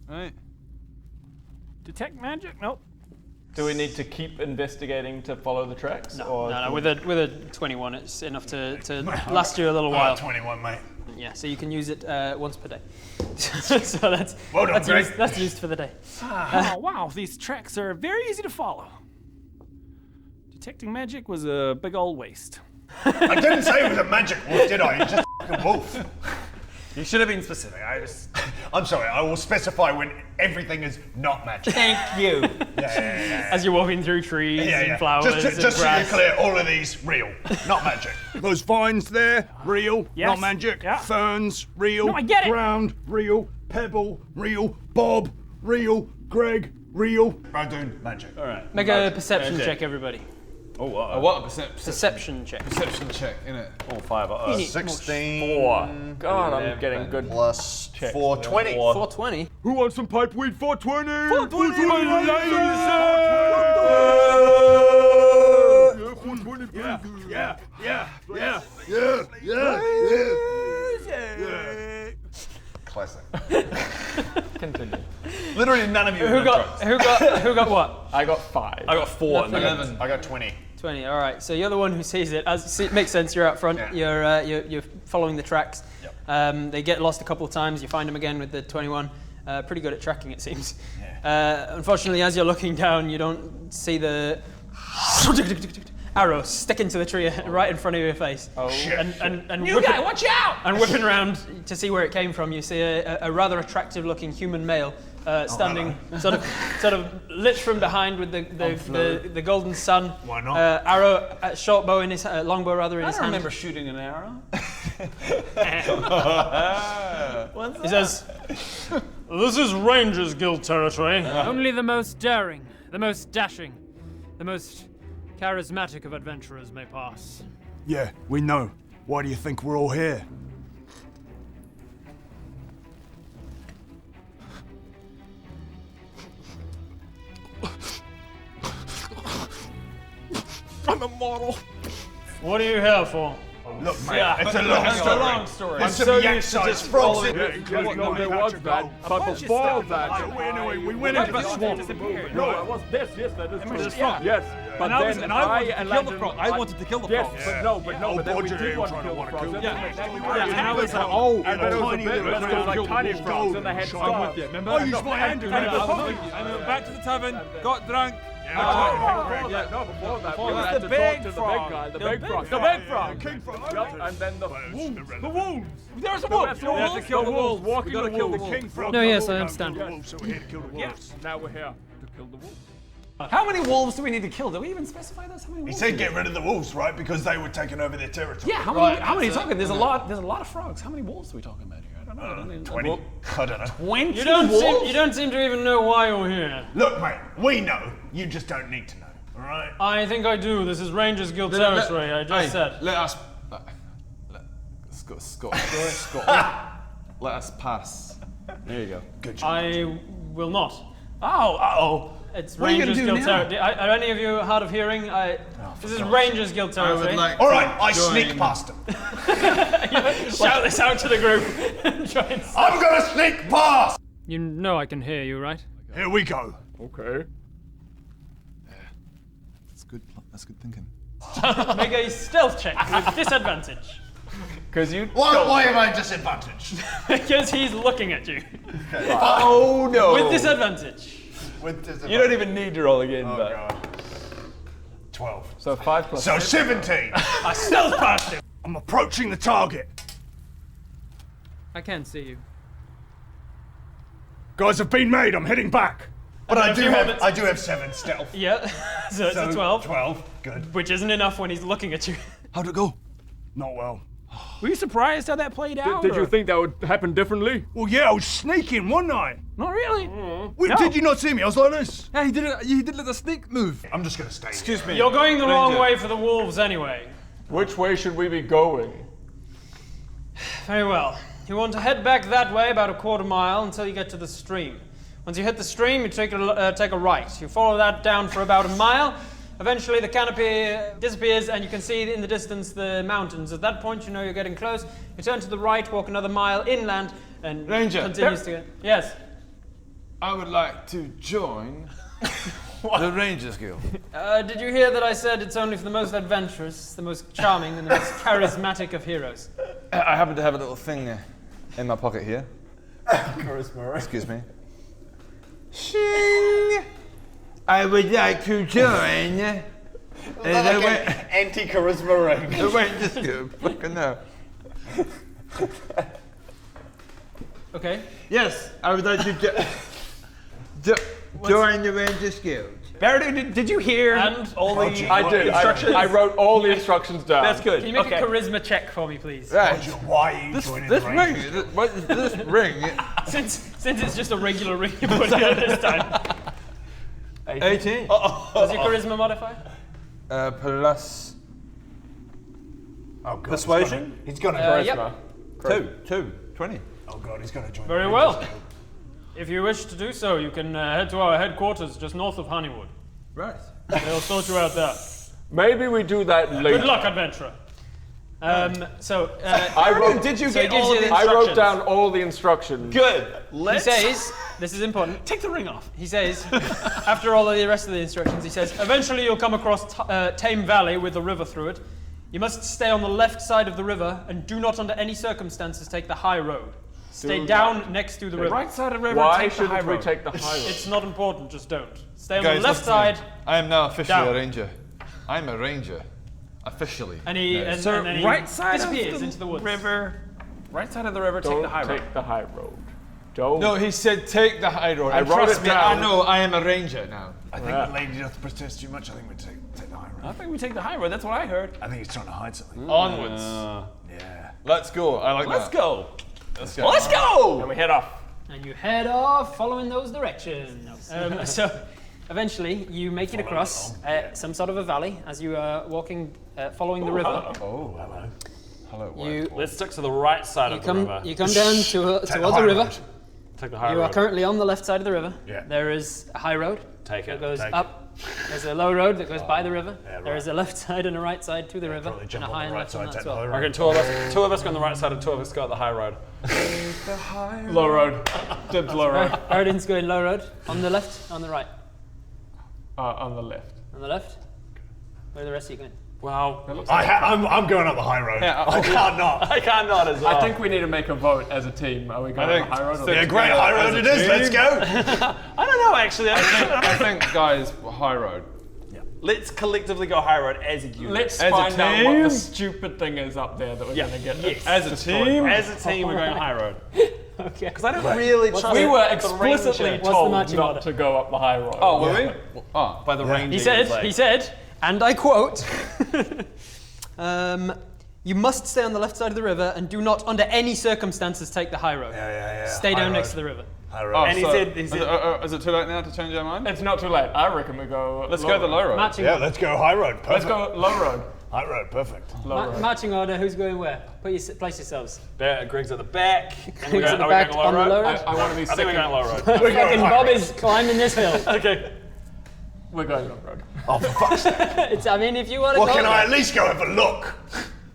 Right. Detect magic? Nope. Do we need to keep investigating to follow the tracks? No. With a 21, it's enough to last you a little while. 21, mate. Yeah, so you can use it once per day. So that's Well done, Greg. that's used for the day. Oh, wow, these tracks are very easy to follow. Detecting magic was a big old waste. I didn't say it was a magic wolf, did I? It's just a fucking wolf. You should have been specific. I'm sorry, I will specify when everything is not magic. Thank you. Yeah. As you're walking through trees and flowers Just so and you're grass. clear, all of these, real, not magic. Those vines there, real, Yes. not magic. Yeah. Ferns, real. No, I get it. Ground, real. Pebble, real. Bob, real. Greg, real. Baredoon, magic. All right. Make a perception check, everybody. Oh, What a Perception check. perception check, innit? Oh, 5. 16. 4. God, I'm getting good. Plus checks. 420. 420. Who wants some pipeweed? 420. 420. Yeah. Classic. Continue. Literally none of you. Who got what? I got 5. I got 4. 11. I got 20. 20. All right. So you're the one who sees it. It makes sense. You're out front. Yeah. You're following the tracks. Yep. They get lost a couple of times. You find them again with the 21. Pretty good at tracking, it seems. Unfortunately, as you're looking down, you don't see the arrow stick into the tree right in front of your face. Oh, shit. And New guy, watch out! And whipping around to see where it came from, you see a rather attractive-looking human male standing, sort of lit from behind with the golden sun. Why not? Arrow, short bow in his longbow rather in his hand. I remember shooting an arrow. He says, This is Rangers Guild territory. Only the most daring, the most dashing, the most charismatic of adventurers may pass. Yeah, we know. Why do you think we're all here? I'm immortal. What are you here for? Look, mate, it's a long story. There's some yak-sized frogs in there. No, there was that. But before that, We went into the swamp. no, it was this. Yes, that is true. frog. Yes, but I then wanted to kill the landed- frog. I wanted to kill the frog. Yes, but then we did want to kill the frogs. And I was like, And then it was a bit, let's go like tiny frogs and the head starved. remember? Oh, you used my hand, dude. And I went back to the tavern, got drunk. No, before that, we had to talk to the big guy, the big frog. The big frog! King frog. Yep, and then the wolves. The wolves! There's a wolf. We had to kill the wolves, walking the kill the wolves. King frog. No, yes, I understand. So we're here to kill the wolves. Now we're here to kill the wolves. How many wolves do we need to kill? Do we even specify this? How many He wolves? said get rid of the wolves, right? Because they were taking over their territory. Yeah, how many are you talking? There's a lot of frogs. How many wolves are we talking about here? I don't know. 20. I don't know. 20 you wolves? don't seem to even know why you're here. Look, mate, we know. You just don't need to know. All right? I think I do. This is Rangers Guild territory. I just said. Let us. Scott. Let us pass. There you go. Good job. I will not. Oh. It's What are you Rangers gonna do Guild now? territory. Are any of you hard of hearing? This is Rangers Guild territory. All right, I sneak past him. Shout this out to the group. Try and I'm gonna sneak past! You know I can hear you, right? Here we go. Okay. That's good thinking. Make a stealth check with disadvantage. Because you. Why am I disadvantaged? Because he's looking at you. Oh no! With disadvantage. You don't even need to roll again. Oh but. god. 12. So 5 plus. So 17. I stealth past him. I'm approaching the target. I can't see you. Guys have been made. I'm heading back. But I do have 7 stealth. Yeah, so it's a 12. 12. Good. Which isn't enough when he's looking at you. How'd it go? Not well. Were you surprised how that played out? Did you or- think that would happen differently? Well, yeah, I was sneaking, wasn't I? Not really. Wait, did you not see me? I was like this. Yeah, he did like a snake move. I'm just gonna stay. Excuse me. You're going the wrong Ranger. way for the wolves anyway. Which way should we be going? Very well. You want to head back that way about a quarter mile until you get to the stream. Once you hit the stream, you take a right. You follow that down for about a mile. Eventually, the canopy disappears, and you can see in the distance the mountains. At that point, you know you're getting close. You turn to the right, walk another mile inland, and Ranger. continues to. Yes. I would like to join the Rangers Guild. Did you hear that I said it's only for the most adventurous, the most charming, and the most charismatic of heroes? I happen to have a little thing in my pocket here. Charisma. Excuse me. Shing! I would like to join Anti-charisma ring. the Rangers Guild. Fucking no. Okay. Yes, I would like to join the Rangers Guild. Baredoon, did you hear all the I did. instructions? I wrote all the instructions down. That's good. Can you make okay. a charisma check for me, please? Right. Why are you joining This the ring, Rangers? this ring. Since it's just a regular ring you're putting on this time. 18. What's your charisma modifier? Plus Oh god. Persuasion? He's gonna. Yep. 20. Oh god, he's gonna join. Very the well. Rangers Guild. If you wish to do so, you can head to our headquarters just north of Honeywood. Right. They'll sort you out there. Maybe we do that later. Good luck, adventurer. I wrote. Did you So he get gives all you the the I instructions? wrote down all the instructions. Good. He Let's says, this is important, take the ring off. he says, after all of the rest of the instructions, he says, eventually you'll come across Tame Valley with a river through it. You must stay on the left side of the river and do not under any circumstances take the high road. Stay down next to the river. Right side of the river. Why take the high shouldn't we road. take the high road? It's not important, just don't. Stay on Guys, the left listen to me. side, I am now officially Down. a ranger. I'm a ranger. Officially. and and then he right side of disappears the into the woods. river. Right side of the river. Take Don't the high road. take the high road. Don't. No, he said take the high road. I And wrote trust it me, down. I know I am a ranger now. I think the lady doth protest too much. I think we take the high I road. think we take the high road. That's what I heard. I think he's trying to hide something. Onwards. Yeah. Let's go. I like Let's that. go. Let's go. Let's go. And we head off. And you head off following those directions. So eventually you make it across some sort of a valley as you are walking, following the river. Oh, hello. Hello. You, Let's stick to the right side you, of the river. come, you come down towards high the river. road. Take the high You road. are currently on the left side of the river. Yeah. There is a high road Take that it. goes take up. There's a low road that goes by the river. Yeah, There is a left side and a right side to the river, Probably and jump a on high the and right left on side, that take as the well. high I road. reckon two of us go on the right side and two of us go at the high road. Low road. Dibs low road. Baredoon's going low road. On the left, on the right. On the left. On the left. Where are the rest of you going? Wow. I'm going up the high road. I can't not. I can't not as well. I think we need to make a vote as a team. Are we going on the high road? Or Yeah, great high road it is. Let's go. I don't know actually. I think, guys, high road. Let's collectively go high road as a unit. Let's As a find out what the team? stupid thing is up there that we're going to get. Yes. As a team. As a team, we're going high road. Okay. Because I don't really trust We were the explicitly ranger. the told matching not order? to go up the high road. Oh, were we? Oh. By the ranger. He said, and I quote, you must stay on the left side of the river and do not under any circumstances take the high road. Yeah. Stay High down road. next to the river. High road. Oh, And he so- said- Is it too late now to change our mind? It's not too late. I reckon we go. Let's go the low road. Matching, Yeah, let's go high road. Perfect. Let's go low road. High road. Perfect. matching order, who's going where? Place yourselves. Greg's at the back. And Greg's at the back on the low road. I want to be I think second. we're going low road. Fucking Bob is climbing this hill. Okay. We're going low road. Oh, for fuck's sake. I mean, if you want to Well, go can I there. at least go have a look?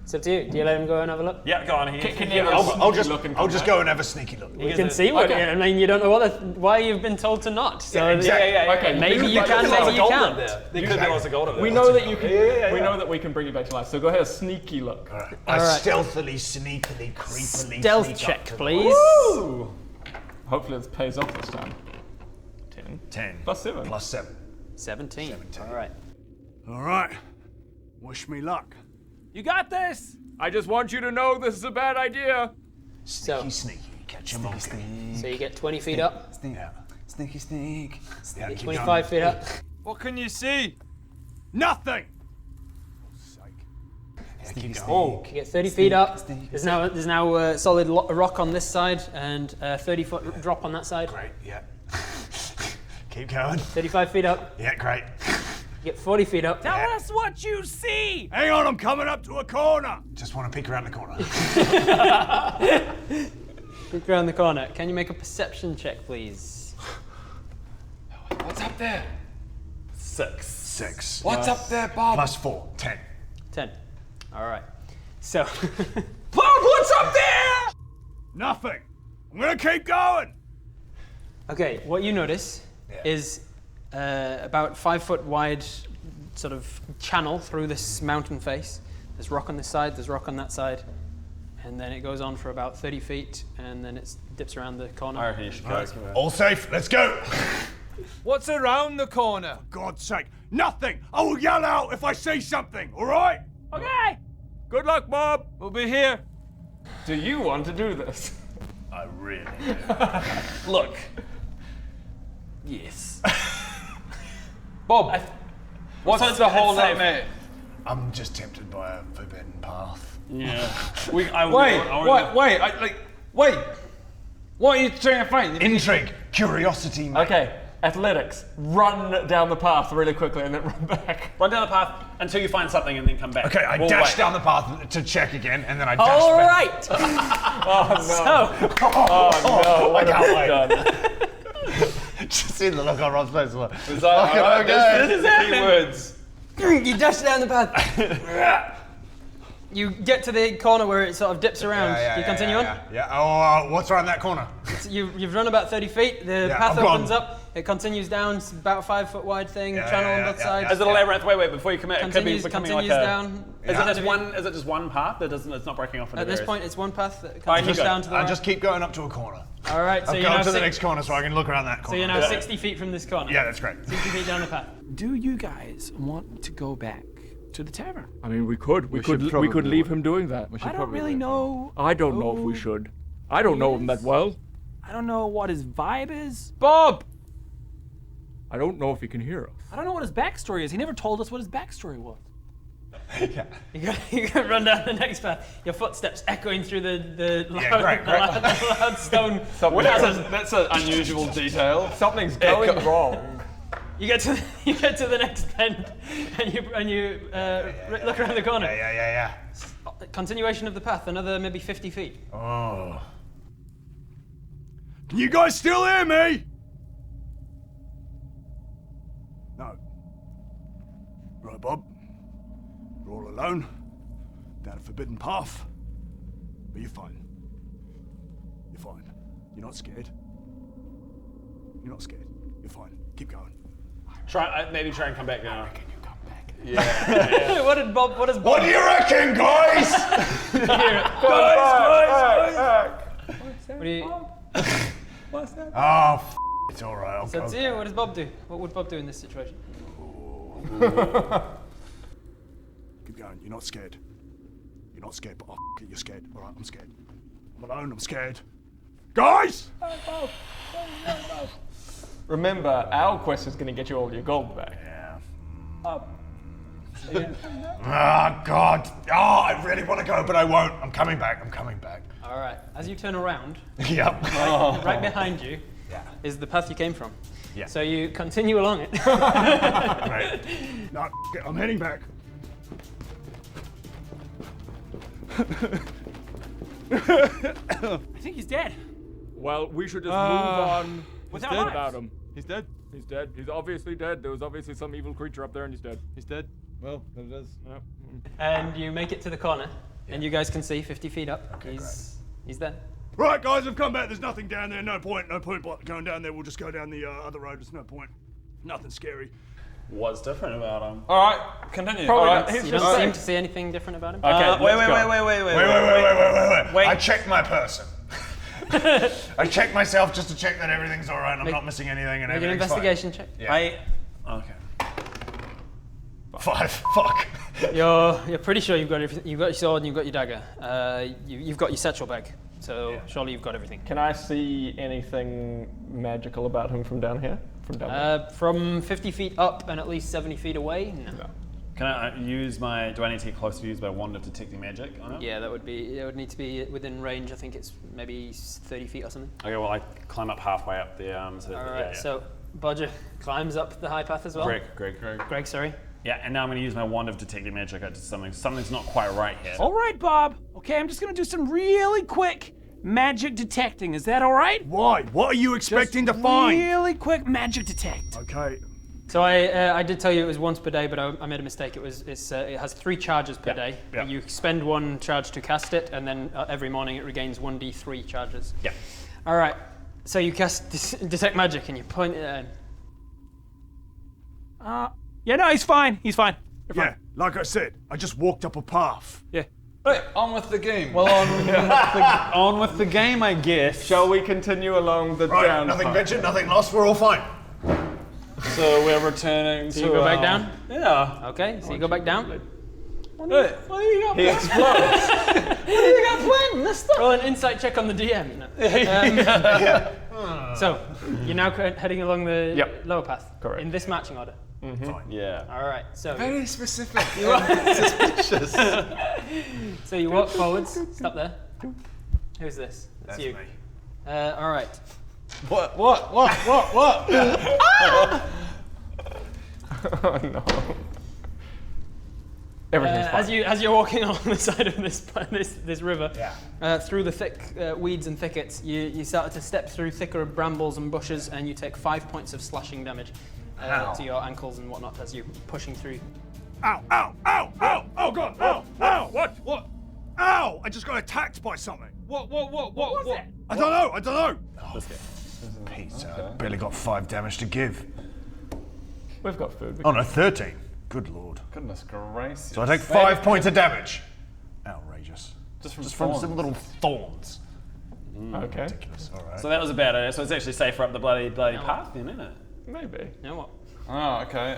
It's up to you. Do you let him go and have a look? Yeah, go on. I'll just go and have a sneaky look. You can see what. I mean, you don't know why you've been told to not. So Okay. maybe you can, maybe you can't. There could be lots of gold up there. We know that you can. We know that we can bring you back to life. So go ahead, sneaky look. I stealthily, sneakily, creepily Stealth sneak check, up to please. Woo! Hopefully this pays off this time. 10. Plus 7. Plus 7. 17. All right. All right. Wish me luck. You got this! I just want you to know this is a bad idea. Sneaky, sneaky. Catch a monkey. So you get 20 feet up. Yeah. Sneaky, sneak. Yeah, keep 25 feet up. What can you see? Nothing. You get 30 feet up. There's now a solid rock on this side and a 30-foot drop on that side. Great, yeah. Keep going. 35 feet up. Yeah, great. You get 40 feet up. Tell us what you see! Hang on, I'm coming up to a corner. Just want to peek around the corner. Look around the corner. Can you make a perception check, please? What's up there? 6. What's up there, Bob? Plus 4. 10. 10. All right. So. Bob, what's up there? Nothing. I'm gonna keep going. Okay, what you notice is about 5 foot wide sort of channel through this mountain face. There's rock on this side, there's rock on that side, and then it goes on for about 30 feet, and then it dips around the corner. I reckon you should go. All safe, let's go. What's around the corner? For God's sake, nothing. I will yell out if I see something, all right? Okay! Good luck, Bob. We'll be here. Do you want to do this? I really do. Look. Yes. Bob, what's the whole safe. mate? I'm just tempted by a forbidden path. Yeah. Wait. What are you trying to find? Intrigue, curiosity, mate. Okay. Athletics. Run down the path really quickly and then run back. Run down the path until you find something and then come back. Okay, I We'll dash wait. down the path to check again, and then I dash All back. right. I can't wait. Done. Just see the look on Rob's face. Is that okay. This is keywords. You dash down the path. You get to the corner where it sort of dips around. Do you continue on? Yeah. Oh, what's around that corner? You've run about 30 feet. The path opens up. It continues down. It's about a 5 foot wide thing. Channel on both sides. Is it a labyrinth? Wait, before you commit, it could be becoming like a... down. Is it just one path? It's not breaking off into At this various- point, it's one path that Alright, continues down to the I right. just keep going up to a corner. All right, so I'll you're go now to the next corner so I can look around that corner. So you're now 60 feet from this corner. Yeah, that's great. 60 feet down the path. Do you guys want to go back to the tavern? I mean, we could probably leave him doing that. I don't really know. I don't know if we should. I don't know him that well. I don't know what his vibe is. Bob! I don't know if he can hear us. I don't know what his backstory is. He never told us what his backstory was. You can run down the next path. Your footsteps echoing through the loud, great. loud stone. That's an unusual detail. Something's going wrong. You get to the next bend, and you look around the corner. Yeah. Continuation of the path, another maybe 50 feet. Oh. Can you guys still hear me? No. Right, Bob. We're all alone. Down a forbidden path. But you're fine. You're fine. You're not scared. You're not scared. You're fine. Keep going. Maybe try and come back now. Can you come back? Yeah. What does Bob? What do you reckon, guys? What do you? Oh, it's all right. So it's you. What does Bob do? What would Bob do in this situation? Keep going. You're not scared. You're not scared, but you're scared. All right, I'm scared. I'm alone. I'm scared. Guys! Remember, our quest is going to get you all your gold back. Yeah. Oh, God. Oh, I really want to go, but I won't. I'm coming back. All right. As you turn around, Yep. right behind you is the path you came from. Yeah. So you continue along it. Right. No, I'm heading back. I think he's dead. Well, we should just move on Without lives. without him. He's dead. He's dead. He's obviously dead. There was obviously some evil creature up there and he's dead. He's dead. Well, there it is. Yep. And you make it to the corner. And you guys can see 50 feet up. Okay, he's there. Right, guys, I've come back. There's nothing down there. No point going down there. We'll just go down the other road. There's no point. Nothing scary. What's different about him? All right, continue. Probably All right. You don't seem to see anything different about him. Okay, Wait. I checked my person. I checked myself just to check that everything's all right. I'm not missing anything, and Make an everything's investigation check. fine. Okay. 5. Fuck. You're pretty sure you've got everything. You've got your sword and you've got your dagger. You've got your satchel bag. So surely you've got everything. Can I see anything magical about him from down here? From down there? From 50 feet up and at least 70 feet away? No. Can I use my? Do I need to get close to use my wand of detecting magic on it? Yeah, that would be. It would need to be within range. I think it's maybe 30 feet or something. Okay, well I climb up halfway up the so All right. So Bodger climbs up the high path as well. Greg. Sorry. Yeah, and now I'm going to use my wand of detecting magic. I just something's not quite right here. All right, Bob. Okay, I'm just gonna do some really quick magic detecting. Is that all right? Why? What are you expecting to find? Really quick magic detect. Okay. So I did tell you it was once per day, but I made a mistake. It has 3 charges per day. Yeah. You spend 1 charge to cast it, and then every morning it regains 1d3 charges. Yeah. All right. So you cast detect magic, and you point it at him. Yeah, no, he's fine. He's fine. You're Yeah, fine. like I said, I just walked up a path. Yeah. Hey, on with the game. Well, on with the game, I guess. Shall we continue along the Right, down nothing path? ventured, nothing lost. We're all fine. So we're returning So you go back down? Yeah. Okay, so you go back down. What do you got? He explodes. What do you got planned, mister? Roll an insight check on the DM. No. So, you're now heading along the lower path. Correct. In this matching order. Yeah. All right, so Very specific. Suspicious. so you walk forwards. Stop there. Who's this? That's you. me. All right. What? Oh no. Everything's fine. As you're walking along the side of this river, through the thick weeds and thickets, you start to step through thicker brambles and bushes, and you take 5 points of slashing damage to your ankles and whatnot as you're pushing through. Ow, ow, ow, ow, oh god, ow, ow, what? Ow, I just got attacked by something. What was it? I don't know. Peter, barely got 5 damage to give. We've got food. Oh no, 13. Good lord. Goodness gracious. So I take 5 points of damage. Outrageous. Just from Just from thorns. some little thorns. Okay. Ridiculous. All right. So that was about it. So it's actually safer up the bloody path, then, isn't it? Maybe. You know what? Oh, okay.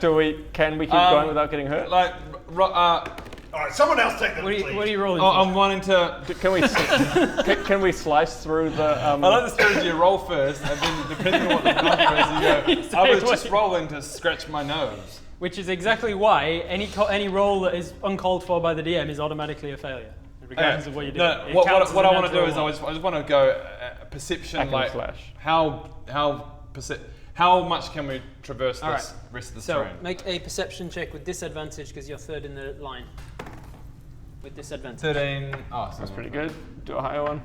Can we keep going without getting hurt? Like, All right, someone else take the What are you rolling? I'm wanting to. Can we slice through the? I like the strategy. You roll first, and then depending on what the number is, you go. I was just rolling to scratch my nose. Which is exactly why any roll that is uncalled for by the DM is automatically a failure, regardless of what you do. No, It what counts as I a want to do natural is roll. I just want to go perception, Hack and like slash. how much can we traverse All this right. rest of the So terrain? make a perception check with disadvantage because you're third in the line. With disadvantage. 13. Oh, so That's pretty good. Do a higher one.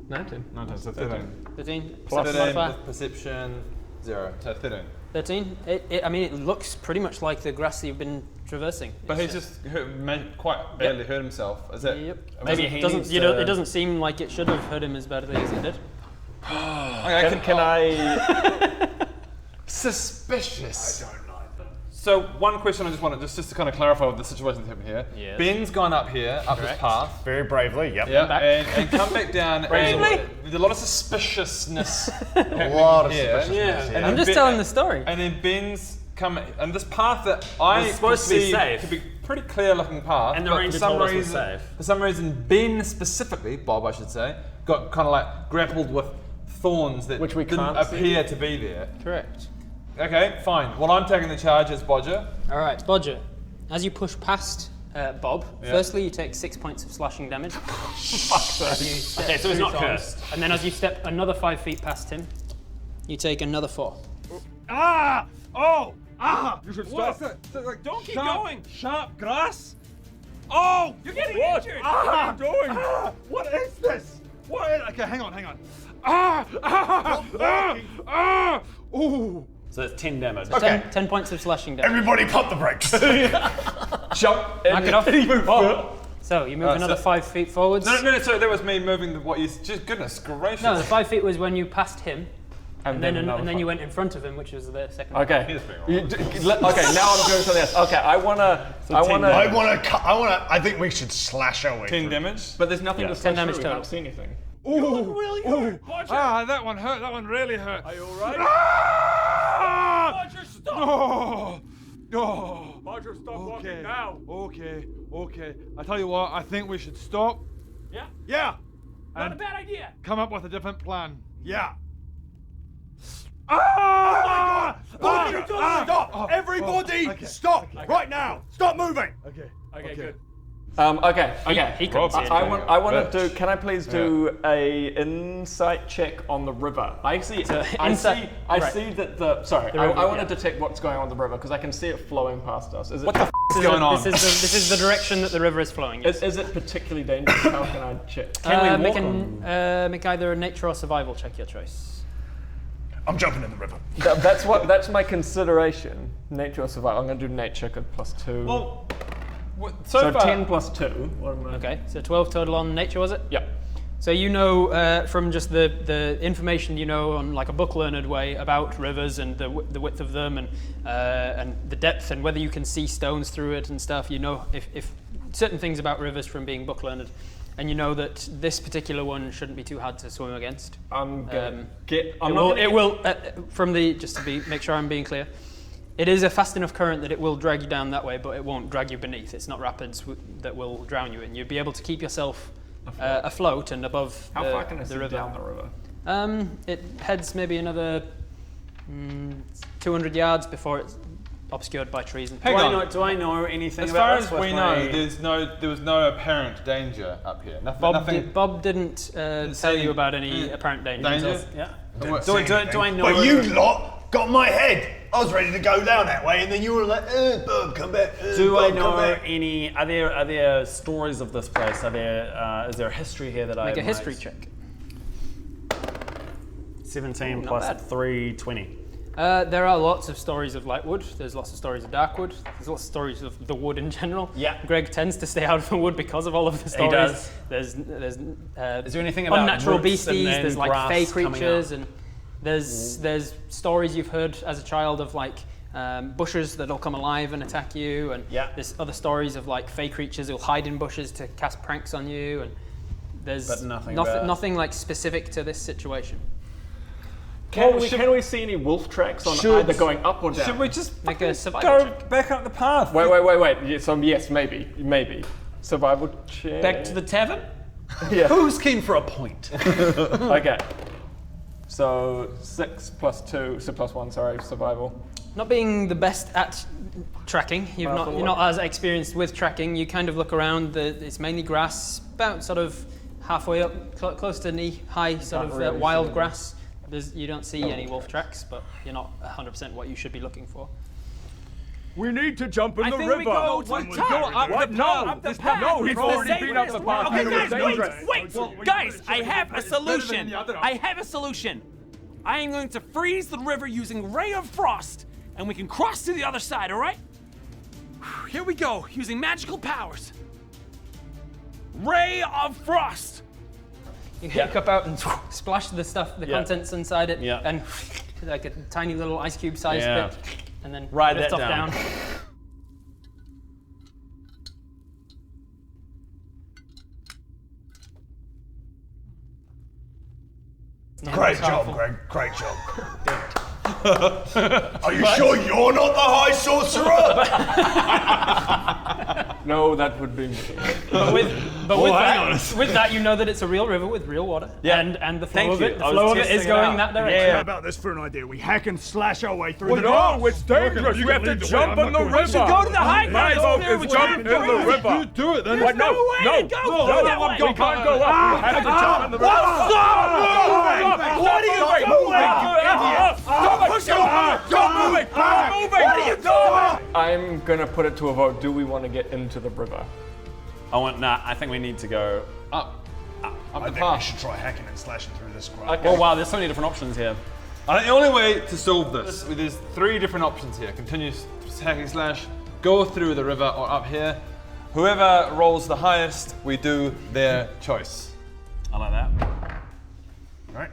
19. No, so 13. 13 Plus 13 modifier. with perception 0. So 13. 13. I mean, it looks pretty much like the grass you've been traversing. But he's just quite badly hurt himself. Is that? Yep. Maybe he needs to- It doesn't seem like it should have hurt him as badly as it did. Okay, Can I? Suspicious. I don't like them. So one question I just wanted, just to kind of clarify what the situation that's happened here. Yes. Ben's gone up here, up this path. Very bravely, yep. Yeah, back. and come back down. Bravely? And there's a lot of suspiciousness. A lot of here. suspiciousness. And I'm then just telling the story. And then Ben's come, and this path that I It's supposed to be perceive safe. to be pretty clear looking path. And the but ranger for some told us it was reason, safe. For some reason, Ben specifically, Bob I should say, got kind of like grappled with thorns that Which we didn't can't see. appear to be there. Correct. Okay, fine. Well, I'm taking the charge as Bodger. All right, Bodger. As you push past Bob, firstly you take 6 points of slashing damage. Okay, so he's not cursed. And then as you step another 5 feet past him, you take another 4. Ah! Oh! Ah! You should What stop. is that? Like, don't keep Sharp- going! Sharp grass. Oh! You're getting injured! What are you doing? What is this? What is? Okay, hang on. Ah! Ah! Ah! Ah! Ooh! So it's 10 damage. 10 points of slashing damage. Everybody pump the brakes. Jump. Knock it off. So So you move another 5 feet forwards. No, sorry, that was me moving what you... Just goodness gracious. No, the 5 feet was when you passed him. And then another you went in front of him, which was the second. Okay. Okay. Now I'm doing something else. Okay. I think we should slash our way. 10 damage. But there's nothing to slash 10 damage through. total. I don't see anything. Ooh, really hurt. That one hurt. That one really hurt. Are you alright? Roger, stop! Oh. Roger, stop walking now. Okay. I tell you what, I think we should stop. Yeah? Yeah. Not a bad idea. Come up with a different plan. Yeah. Stop! Everybody, stop right now! Stop moving! Okay, good. Okay. He couldn't see it. I want to do. Can I please do a insight check on the river? I see that the. Sorry, I want to detect what's going on with the river because I can see it flowing past us. Is it, What the f is going on? This is the direction that the river is flowing. Yes. Is it particularly dangerous? How can I check? Can we make either a nature or survival check, your choice. I'm jumping in the river. That's my consideration. Nature or survival? I'm going to do nature plus 2. Well, so far, 10 plus 2. Okay, so 12 total on nature, was it? Yeah. So you know from just the information you know on like a book-learned way about rivers and the width of them and the depth and whether you can see stones through it and stuff. You know if certain things about rivers from being book-learned. And you know that this particular one shouldn't be too hard to swim against. Just to make sure I'm being clear, it is a fast enough current that it will drag you down that way, but it won't drag you beneath. It's not rapids that will drown you, and you'll be able to keep yourself afloat and above How far can I the see river. down the river? It heads maybe another 200 yards before it's obscured by trees. Do I know anything as about far as we know, there was no apparent danger up here. Bob didn't tell you about any apparent danger. Yeah. Do I know? But you lot got my head. I was ready to go down that way, and then you were like, Bob, come back. Do Bob, I know come back. any? Are there stories of this place? Is there a history here that Make a history check. 17 plus 3, 20. There are lots of stories of Lightwood. There's lots of stories of Darkwood. There's lots of stories of the wood in general. Yeah. Greg tends to stay out of the wood because of all of the stories. He does. There's Is there anything about unnatural roots and beasties? then There's like grass fey coming creatures, up? and there's stories you've heard as a child of like bushes that'll come alive and attack you, and there's other stories of like fey creatures who'll hide in bushes to cast pranks on you, and there's nothing like specific to this situation. Can we see any wolf tracks on either going up or down? Should we just make a survival check? back up the path? Wait. Yes, maybe. Survival check. Back to the tavern? Yeah. Who's keen for a point? Okay. So 6 plus 2, so plus 1, sorry, survival. Not being the best at tracking, you're not as experienced with tracking. You kind of look around. It's mainly grass, about sort of halfway up, close to knee-high, sort of wild grass. You don't see any wolf tracks, but you're not 100% what you should be looking for. We need to jump in the river. We go to the top. Up the path. No, he's already been up the path. Okay, guys, Dangerous. wait, guys, I have a solution. I am going to freeze the river using Ray of Frost, and we can cross to the other side, all right? Here we go, using magical powers. Ray of Frost. You cup out and splash the contents inside it, and like a tiny little ice cube sized bit, and then ride lift that off down. Great job, Greg. Great job. Are you sure you're not the High Sorcerer? No, that would be me. But with that, you know that it's a real river with real water. Yeah. And the flow of it is going that direction. How about this for an idea? We hack and slash our way through the No, grass. it's dangerous. You have to jump in the river. We should go to the high ground. My vote is jump in the river. You do it then. There's no way to go. Go that way. We can't go up. We have to jump in the river. What are you doing? Stop pushing! Stop moving! What are you doing? I'm gonna put it to a vote. Do we want to get into the river? I think we need to go up. I think we should try hacking and slashing through this grass. Okay. Oh wow, there's so many different options here. I think the only way to solve this, there's 3 different options here. Continue hack and slash, go through the river, or up here. Whoever rolls the highest, we do their choice. I like that. Right.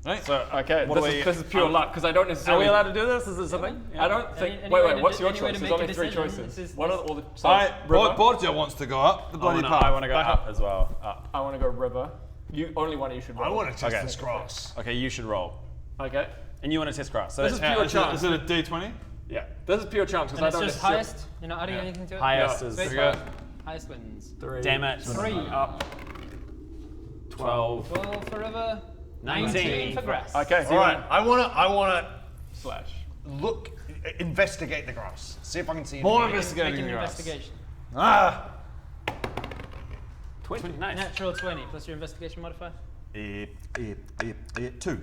Right. So, okay, this is pure luck, because I don't Are necessarily... we allowed to do this? Is it something? I don't think... Any way Wait, to what's do- your any way choice? to There's make a only 3 decision? choices. This is- What are all the... Borgia wants to go up the bloody path. I want to go up as well. Up. I want to go river. Only one of you should roll. I want to test Okay. this grass. Okay, you should roll. Okay. And you want to test grass. So This is that's pure Is chance. it a D20? Yeah. This is pure chance, because And I it's don't just necessarily- highest? You're not adding anything to it? highest No. is Sweet. Okay. Highest wins. 3. Damn it. 3. Up. 12. 12 for river. 19 for grass. Okay, so All right, I wanna slash. look, investigate the grass. See if I can see More anything. investigating Make the an grass. investigation. Ah! 20. Nice. Natural 20 plus your investigation modifier. 2.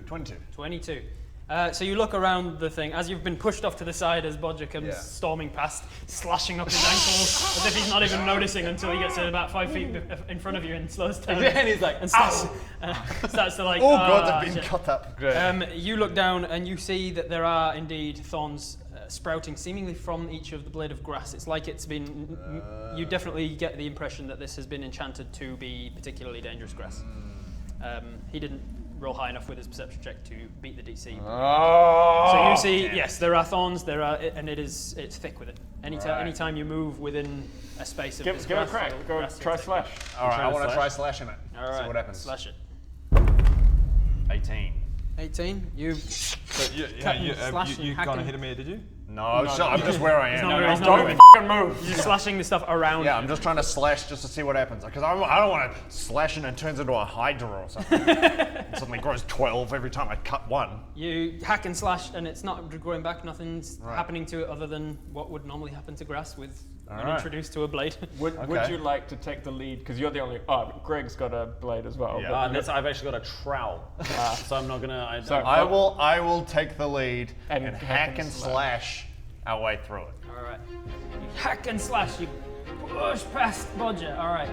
22. 22. So you look around the thing as you've been pushed off to the side as Bodger comes storming past, slashing up his ankles as if he's not even noticing until he gets to about 5 feet in front of you and slows down. And he's like, and starts to like. Oh god, they've been shit. cut up. You look down and you see that there are indeed thorns sprouting seemingly from each of the blade of grass. It's like it's been. You definitely get the impression that this has been enchanted to be particularly dangerous grass. He didn't roll high enough with his perception check to beat the DC. So you see, yes, there are thorns. And it's thick with it. Anytime you move within a space of this Give it a grass, crack. the Go grass try is thick. slash. All right, I want to slash? try slashing it. All right, See what happens. slash it. 18. 18. You So you slash and gone hacking. ahead of me, did you? No, I'm just where I am. He's not Don't moving. f***ing move. You're slashing the stuff around. Yeah, I'm just trying to slash just to see what happens. Because I don't want to slash and it turns into a Hydra or something. It suddenly grows 12 every time I cut one. You hack and slash, and it's not growing back. Nothing's happening to it other than what would normally happen to grass when introduced to a blade. Would you like to take the lead? Because you're the only... Oh, Greg's got a blade as well. Yeah. but- I've actually got a trowel. So I'm not going to... I will take the lead and hack and slash our way through it. All right. You hack and slash. You push past Bodger. All right.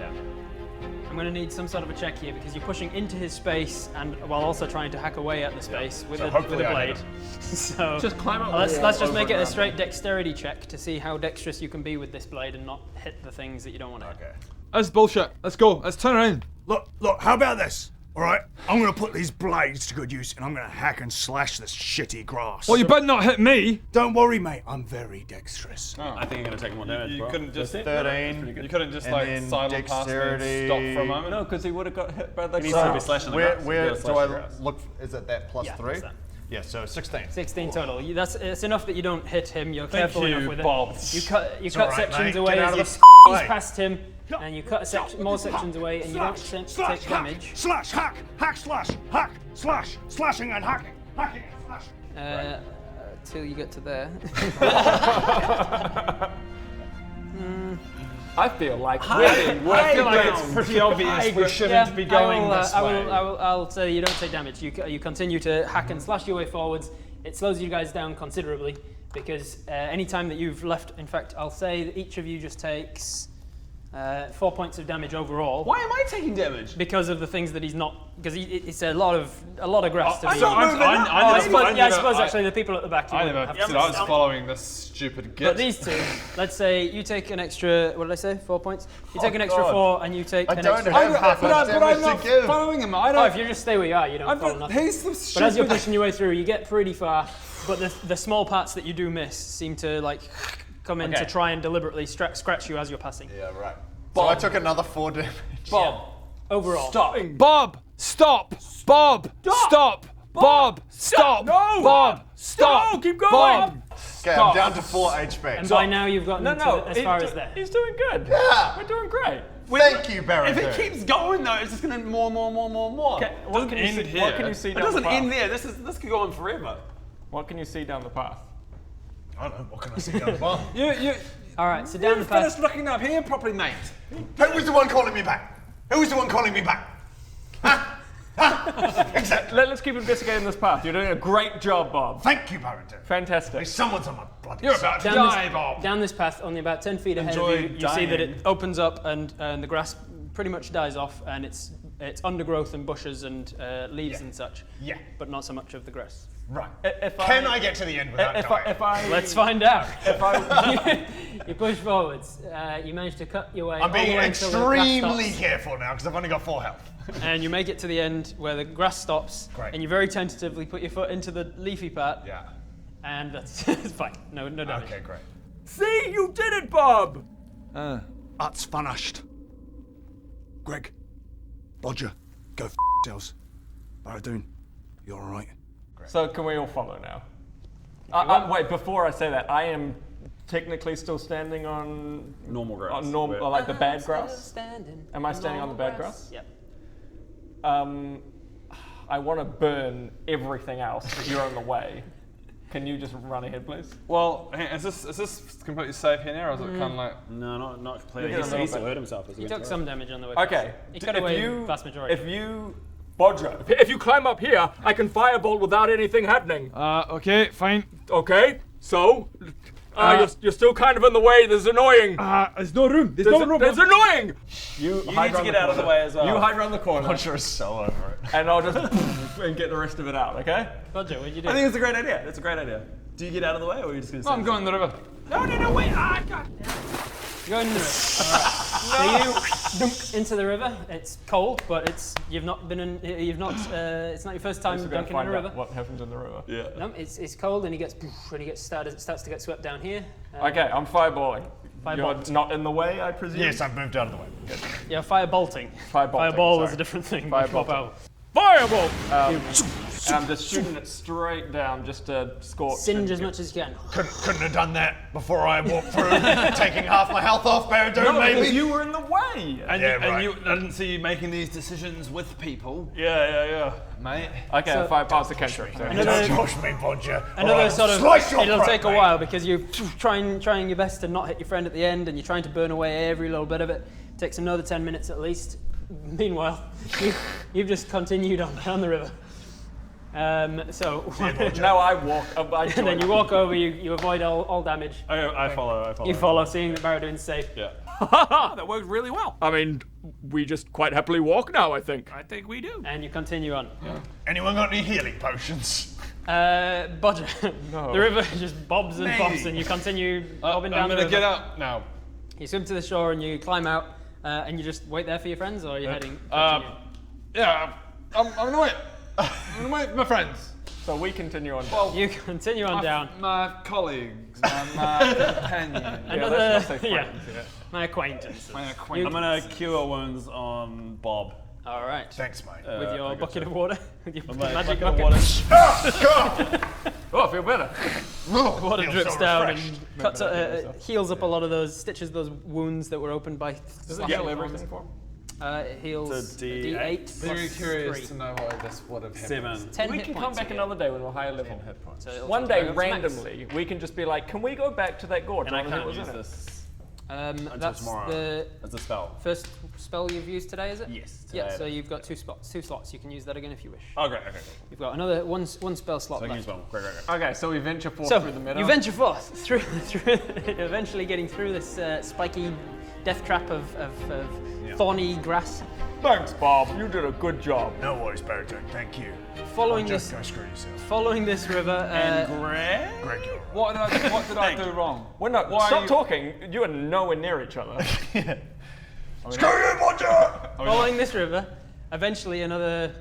I'm going to need some sort of a check here because you're pushing into his space and while also trying to hack away at the space with a blade. So Just climb up. let's just make it a straight dexterity check to see how dexterous you can be with this blade and not hit the things that you don't want to hit. Okay. That's bullshit. Let's go. Let's turn around. Look, how about this? All right, I'm gonna put these blades to good use, and I'm gonna hack and slash this shitty grass. Well, you better not hit me. Don't worry, mate. I'm very dexterous. I think you're going to take more damage, You bro. couldn't just 13. You couldn't just And like then silent past me and dexterity. stop for a moment. No, because he would have got hit by the... He needs to be slashing the grass. Where He's do gotta slash I the grass. look? Is it that plus Yeah, 3? that's that. Yeah, so 16. 16 total. It's enough that you don't hit him. You're Thank careful you, enough with Bob. it. You cut all right, sections mate. away Get out as you of the squeeze way. past him, and you cut more sections away, and you don't take Slash, damage. slash, hack, slash, hack, slash, slashing and hacking, hacking and slashing. Till you get to there. I feel like I feel like it's pretty obvious we shouldn't be going this way. I'll say you don't take damage. You continue to hack and slash your way forwards. It slows you guys down considerably because anytime that you've left, in fact, I'll say that each of you just takes 4 points of damage overall. Why am I taking damage? Because of the things that he's not, because it's a lot of grass to be. I suppose actually the people at the back. I never said I was following this stupid git. But these two, let's say you take an extra. What did I say? 4 points. You take an extra 4, and you take an extra. But I'm not following him. I don't. Oh, if you just stay where you are, you don't follow nothing. He's the stupid. But as you're pushing your way through, you get pretty far. But the small parts that you do miss seem to like come in to try and deliberately scratch you as you're passing. Yeah, right. So I took another 4 damage. Bob. Overall. Stop. Bob, stop. Bob, stop. Bob, stop. No. Bob, stop. No, keep going. Bob. Okay, I'm down to 4 HP. And by now you've gotten as far as there. He's doing good. Yeah. We're doing great. Thank you, Baredoon. If it keeps going though, it's just going to more. Okay, what can you end see? here. What can you see It down doesn't the path? end there. This could go on forever. What can you see down the path? I don't know, what can I see down the bar? All right, so down the path. Finish looking up here properly, mate. Who was the one calling me back? Who was the one calling me back? Exactly. Let's keep investigating this path. You're doing a great job, Bob. Thank you, Baredoon. Fantastic. Someone's on my bloody You're side. about to die, Bob. Down this path, only about 10 feet ahead Enjoy of you, you see that dying. it opens up and the grass pretty much dies off, and it's undergrowth and bushes and leaves and such. Yeah. But not so much of the grass. Right. If Can I get to the end without dying? Let's find out. If I, You push forwards. You manage to cut your way. I'm all the being way until the grass extremely stops. careful now because I've only got 4 health. And you make it to the end where the grass stops. Great. And you very tentatively put your foot into the leafy part. Yeah. And that's it's fine. No damage. Okay, great. See, you did it, Bob! That's finished. Greg, Roger, go f yourselves. Baredoon, you alright? so can we all follow now? Wait, before I say that, I am technically still standing on Normal grass. on normal, like the bad grass. Standing. Am I standing on the bad grass? Yep. I want to burn everything else, but you're on the way. Can you just run ahead, please? Well, is this completely safe here now, or is it kind of like? No, not completely. You get a little He still bit. hurt himself. As He took some damage on the way. across. Okay. He cut away the vast majority. If you, Bodger, if you climb up here, I can firebolt without anything happening. Okay, fine. Okay, so? You're still kind of in the way. This is annoying. There's no room. There's no room. That's annoying. you You hide need to around get the out of the corner. way as well. You hide around the corner, Roger is so over it. and I'll just and get the rest of it out. Okay? Roger, what'd you do? I think it's a great idea. It's a great idea. Do you get out of the way, or are you just going to? I'm going in the river. No, wait. God. You're going in the river. So you dunk into the river. It's cold, but you've not been in. You've not. It's not your first time So we're gonna dunking in find a out river. what happens in the river. Yeah. No, it's cold, and he starts to get swept down here. Okay, I'm fireballing. Fireballing. You're not in the way, I presume. Yes, I've moved out of the way. Good. Yeah, firebolting. Firebolting, Fireball is sorry. a different thing. Firebolting. Pop out. Firebolt. And I'm just shooting it straight down, just to scorch. Singe and as get- much as you can. Couldn't have done that before I walked through, taking half my health off, Baredoon, No, maybe. because you were in the way. And, Yeah, right. and you didn't see you making these decisions with people, Yeah. mate. Okay, So- fire past the cantrip. So. Another- Don't push me, Bodger. Another sort of. Slice your It'll throat, take a mate. while because you're trying your best to not hit your friend at the end, and you're trying to burn away every little bit of it. Takes another 10 minutes at least. Meanwhile, you've just continued on down the river. So Now I walk. and then you walk over. You avoid all damage. I follow. You follow, seeing that Baredoon's safe. Yeah. That worked really well. I mean, we just quite happily walk now, I think. I think we do. And you continue on. Anyone got any healing potions? Bodger, the river just bobs and bobs, and you continue bobbing down I'm the gonna river. get out now. You swim to the shore and you climb out, and you just wait there for your friends, or are you heading? continue? Yeah, I'm gonna wait. I'm gonna wait for my friends. So we continue on. You continue on down. My colleagues, my companions. Another, say friends, my acquaintance. My acquaintance. I'm gonna cure wounds on Bob. All right. Thanks, mate. With your bucket of water, with your My magic bucket bucket. of water. Oh, I feel better. Water Feels drips so down refreshed. and cuts, heals up a lot of those stitches, those wounds that were opened by. Does it heal everything for? It heals It's a a D8. D8. Very plus curious 3. to know what this would have happened. 7. 10 We hit can come points back you another day when we're higher level. So it'll One go day, up to max. randomly, we can just be like, can we go back to that gorge? And I wonder what can't was use in it. this until That's tomorrow. the As a spell. first spell you've used today, is it? Yes. Yeah, today. so you've got two slots. You can use that again if you wish. Oh, great. Okay. You've got another one spell slot So I can left. use one. Great. Okay, so we venture forth So through the meadow. you venture forth through eventually getting through this spiky death trap of thorny grass. Thanks, Bob. You did a good job. No worries, Baredoon. Thank you. Following Just this, go screw yourself. following this river. Greg? Greg, you're What did I do wrong? We're not. Why are Stop you- talking. You are nowhere near each other. Screw you, Bodger! Following this river, eventually another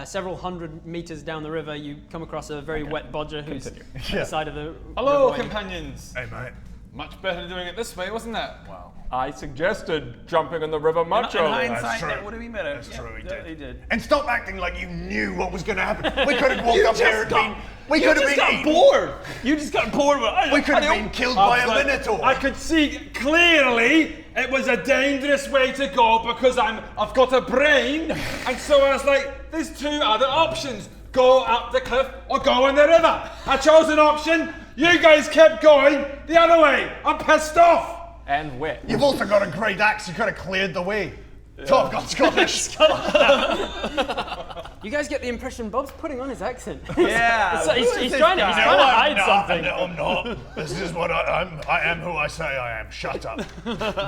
several hundred meters down the river, you come across a very wet bodger who's at the side of the Hello, riverway. companions. Hey, mate. Much better doing it this way, wasn't it? Wow. I suggested jumping in the river much In earlier. hindsight, true. that would have been better. That's true, he Yeah, did. He did. And stop acting like you knew what was going to happen. We could have walked up here and been. We could have been eaten. bored. You just got bored with it. We could have been killed by a minotaur. I could see clearly it was a dangerous way to go because I've got a brain, and so I was like, there's two other options: go up the cliff or go in the river. I chose an option. You guys kept going the other way. I'm pissed off. And wet. You've also got a great axe. You could have cleared the way. So I've got Scottish. You guys get the impression Bob's putting on his accent. Yeah. It's like he's trying to hide something. No, I'm not. This is what I'm. I am who I say I am. Shut up.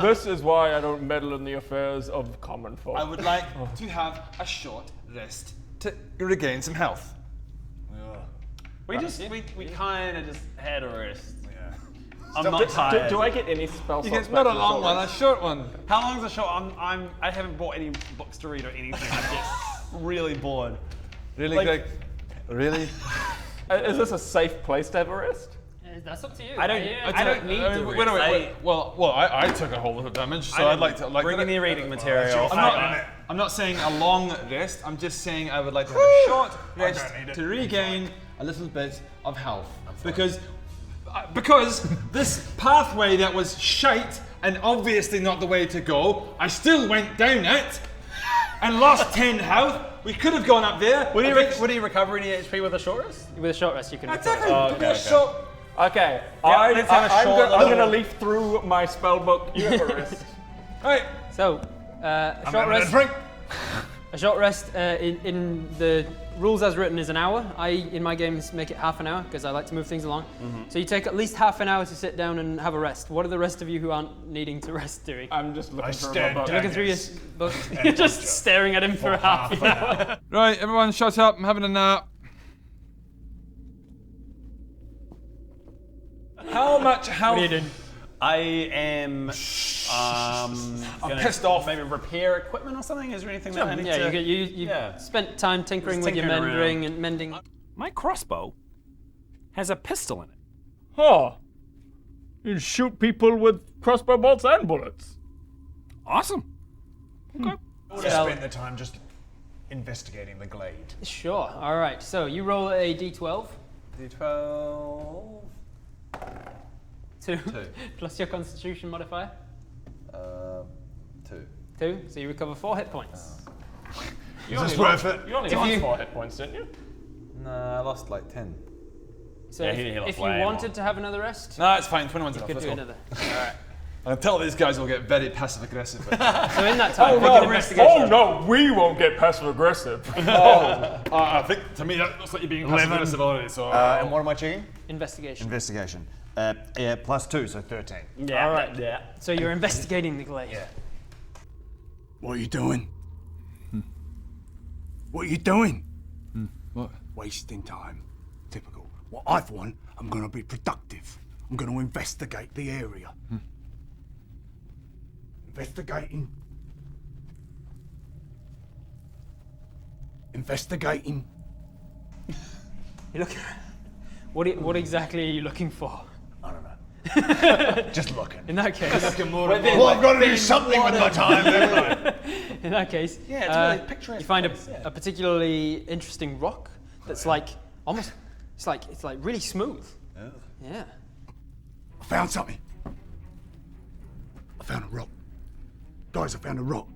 This is why I don't meddle in the affairs of common folk. I would like to have a short rest to regain some health. We kind of just had a rest. Yeah. I'm not tired. Do I get any spell slots? It's not a long one, a short one. How long is the show? I haven't bought any books to read or anything. I'm just really bored. Really, Like- Greg? Really? Is this a safe place to have a rest? That's up to you. I don't need to Wait, rest. wait. Well, I took a whole lot of damage, so I'd like to bring in the reading material. I'm not saying a long rest. I'm just saying I would like to have a short rest to regain a little bit of health, because this pathway that was shite and obviously not the way to go, I still went down it and lost 10 health. We could have gone up there. Would he recover any HP with a short rest? With a short rest, you can. Exactly. Okay, let's have a short I'm gonna leaf through my spell book. You have a rest. Right. So, a short rest. A short rest in the rules as written is an hour. In my games, make it half an hour because I like to move things along. So you take at least half an hour to sit down and have a rest. What are the rest of you who aren't needing to rest doing? I'm just looking through my book. You're looking through your book. You're just staring at him for half an hour. Right, everyone shut up. I'm having a nap. How much health? What are you doing? I am. I'm pissed off. Maybe repair equipment or something. Is there anything that I need to? You spent time tinkering with your tinkering mending and mending. My crossbow has a pistol in it. Huh. You shoot people with crossbow bolts and bullets. Awesome. Okay. I want to spend the time just investigating the glade. Sure. All right. So you roll a d12. D12. 2. Plus your Constitution modifier. 2. 2. So you recover 4 hit points. Is this worth it? You only lost 4 hit points, didn't you? No, I lost like 10. So Yeah, if, he lost if you way wanted to have another rest, No, it's fine. 21's you enough. could Let's do go. another. All right. I can tell these guys will get very passive aggressive. So in that time, make an investigation. Oh no, we won't get passive aggressive. I think to me that looks like you're being passive aggressive already. So. And what am I checking? Investigation. Investigation. Yeah, +2, so 13. Yeah. All right. Yeah. So you're investigating the glade. Yeah. What are you doing? What are you doing? What? Wasting time. Typical. Well, I've won. I'm going to be productive. I'm going to investigate the area. Investigating. Investigating. You look. What exactly are you looking for? I don't know. Just looking. In that case, Well, I've got to do something with my time, haven't I? in that case, Yeah, it's really picturesque you find place, yeah. a particularly interesting rock that's like almost. It's like really smooth. Oh. Yeah. I found something. I found a rock. Guys, I found a rock.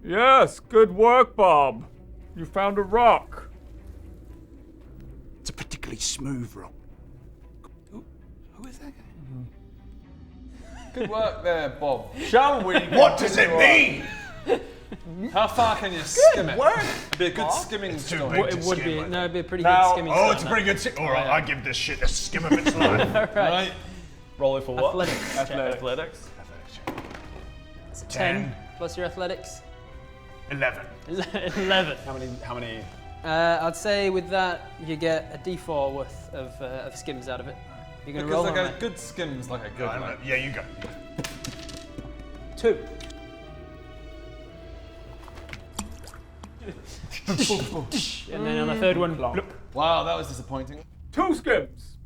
Yes, good work, Bob. You found a rock. It's a particularly smooth rock. Who is that guy? Good work there, Bob. Shall we? What does it mean? How far can you skim it? It'd be a good skimming It's too stone. big It to would skim, be. I think. No, it'd be a pretty Now- good skimming. Oh, stone, it's a that. pretty good. All right, I give this shit a skim of its life. All right. Right. Rolling for what? Athletics. Athletics. It's a 10 plus your athletics. 11. 11. How many? I'd say with that you get a d4 worth of skims out of it. You're gonna Because roll like on a that. good skim's like a good one. Yeah, you go. 2. And then on the third one, bloop. Wow, that was disappointing. 2 skims.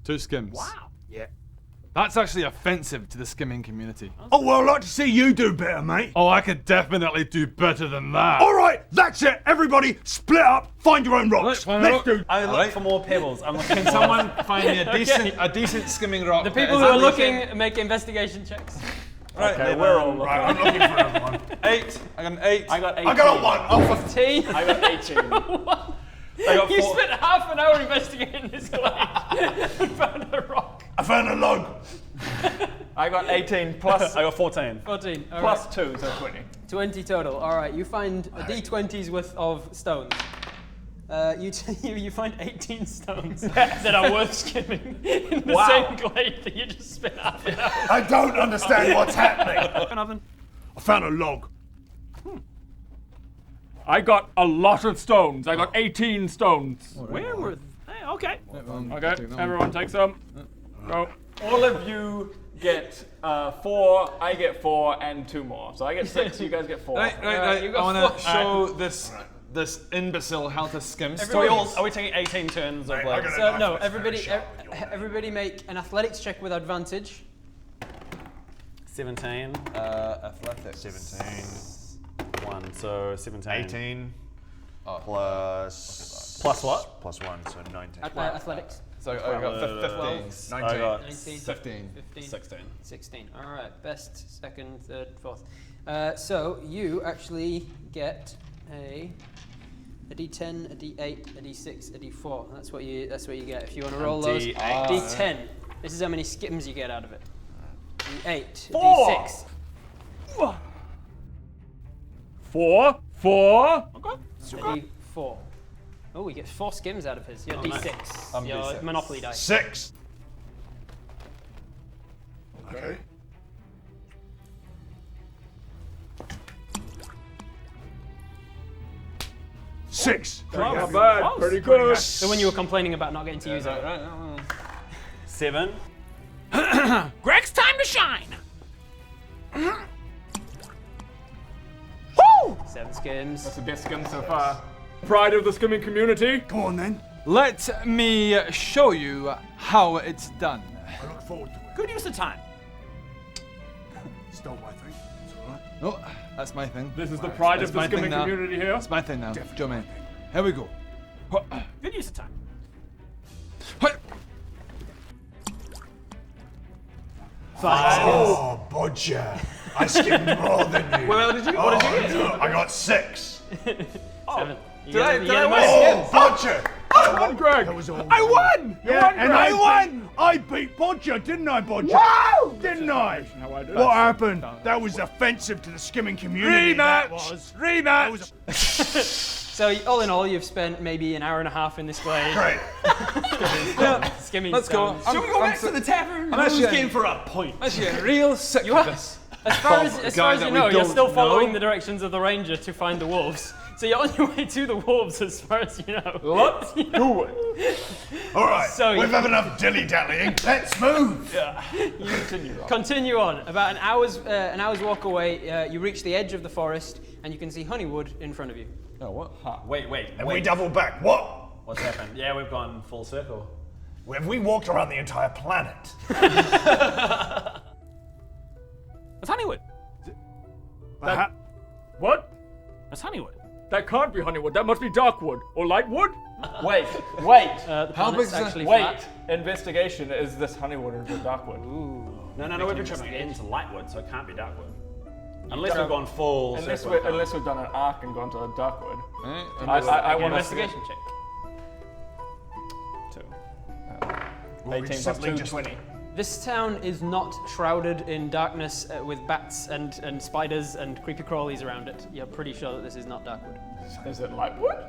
2 skims. Wow. Yeah. That's actually offensive to the skimming community. Oh, well, I'd like to see you do better, mate. Oh, I could definitely do better than that. All right, that's it. Everybody, split up. Find your own rocks. Find a Let's rock. do. I look for more pebbles. I'm looking. Can someone find me a decent skimming rock? The people who are looking make investigation checks. Right, Okay, we're all looking. Right, I'm looking for everyone. 8. I got an 8. I got 18. I got a 1. Oh, for 15. I got 18. I got You 4. spent half an hour investigating this glade and found a rock. I found a log. I got 18 plus I got 14. 14. All plus right. 2, so 20. 20 total. All right, you find a d20's worth of stones. You find 18 stones that are worth skimming in the same glade that you just spent half an hour. I don't understand what's happening. Nothing. I found a log. I got a lot of stones. I got 18 stones. Where were they? Okay. Okay, everyone take some. Go. All of you get 4, I get 4, and 2 more. So I get 6, you guys get 4. Right. I want to show this imbecile how to skim. Are we taking 18 turns of like... So no, everybody make an athletics check with advantage. 17. Athletics. 17. 1, so 17. 18. Plus... Plus what? Plus 1, so 19. Athletics. So I got 15. 19. I got 19. 15. 16. 16. All right. Best, second, third, fourth. So you actually get a D10, a D8, a D6, a D4. That's what you get. If you want to roll those. D8. D10. This is how many skims you get out of it. D8. 4. D6. 4. Okay. D4. Oh, we get 4 skims out of his. Your D6. I'm Your D6. Monopoly dice. 6. Okay. Six. Not bad. Pretty good. So when you were complaining about not getting to use it. 7. Greg's time to shine. 7 skims. That's the best skim so far. Pride of the skimming community. Come on then. Let me show you how it's done. I look forward to it. Good use of time. Stole my thing. It's all right. No, that's my thing. This is the pride That's of the my thing skimming now. community here. That's my thing now. Joe, man. Here we go. Good use of time. Oh, Bodger. I skimmed more than you. What did you get? No, I got 6. 7. Did I win? Oh, Bodger. I won, Greg. That was all. I won. Yeah, and I won. I beat Bodger, didn't I, Bodger? Wow! Didn't I? How I did. What happened? That was offensive to the skimming community. That was. That was So all in all, you've spent maybe an hour and a half in this glade. Great. Skimming. Let's go. stones. Should we go back to the tavern? I'm actually Game for a point. actually real sick of this. As far as you know, you're still following know. the directions of the ranger to find the wolves. So you're on your way to the wolves, as far as you know. Let's do it. All right. So we've had enough dilly-dallying. Let's move. Continue on. About an hour's walk away, you reach the edge of the forest, and you can see Honeywood in front of you. Oh, what? Wait. And we double back. What? What's happened? Yeah, we've gone full circle. Have we walked around the entire planet? That's Honeywood. What? That's Honeywood. That can't be Honeywood. That must be Darkwood or Lightwood. Wait. The How big planet's is it? actually Wait. flat. Investigation. Is this Honeywood or is it Darkwood? No, we've been traveling into Lightwood, so it can't be Darkwood. Unless we've gone full Unless circle. unless we've done an arc and gone to Darkwood. I want investigation check. 18 plus simply 2, just- 20. This town is not shrouded in darkness with bats and spiders and creepy crawlies around it. You're pretty sure that this is not Darkwood. Is it Lightwood?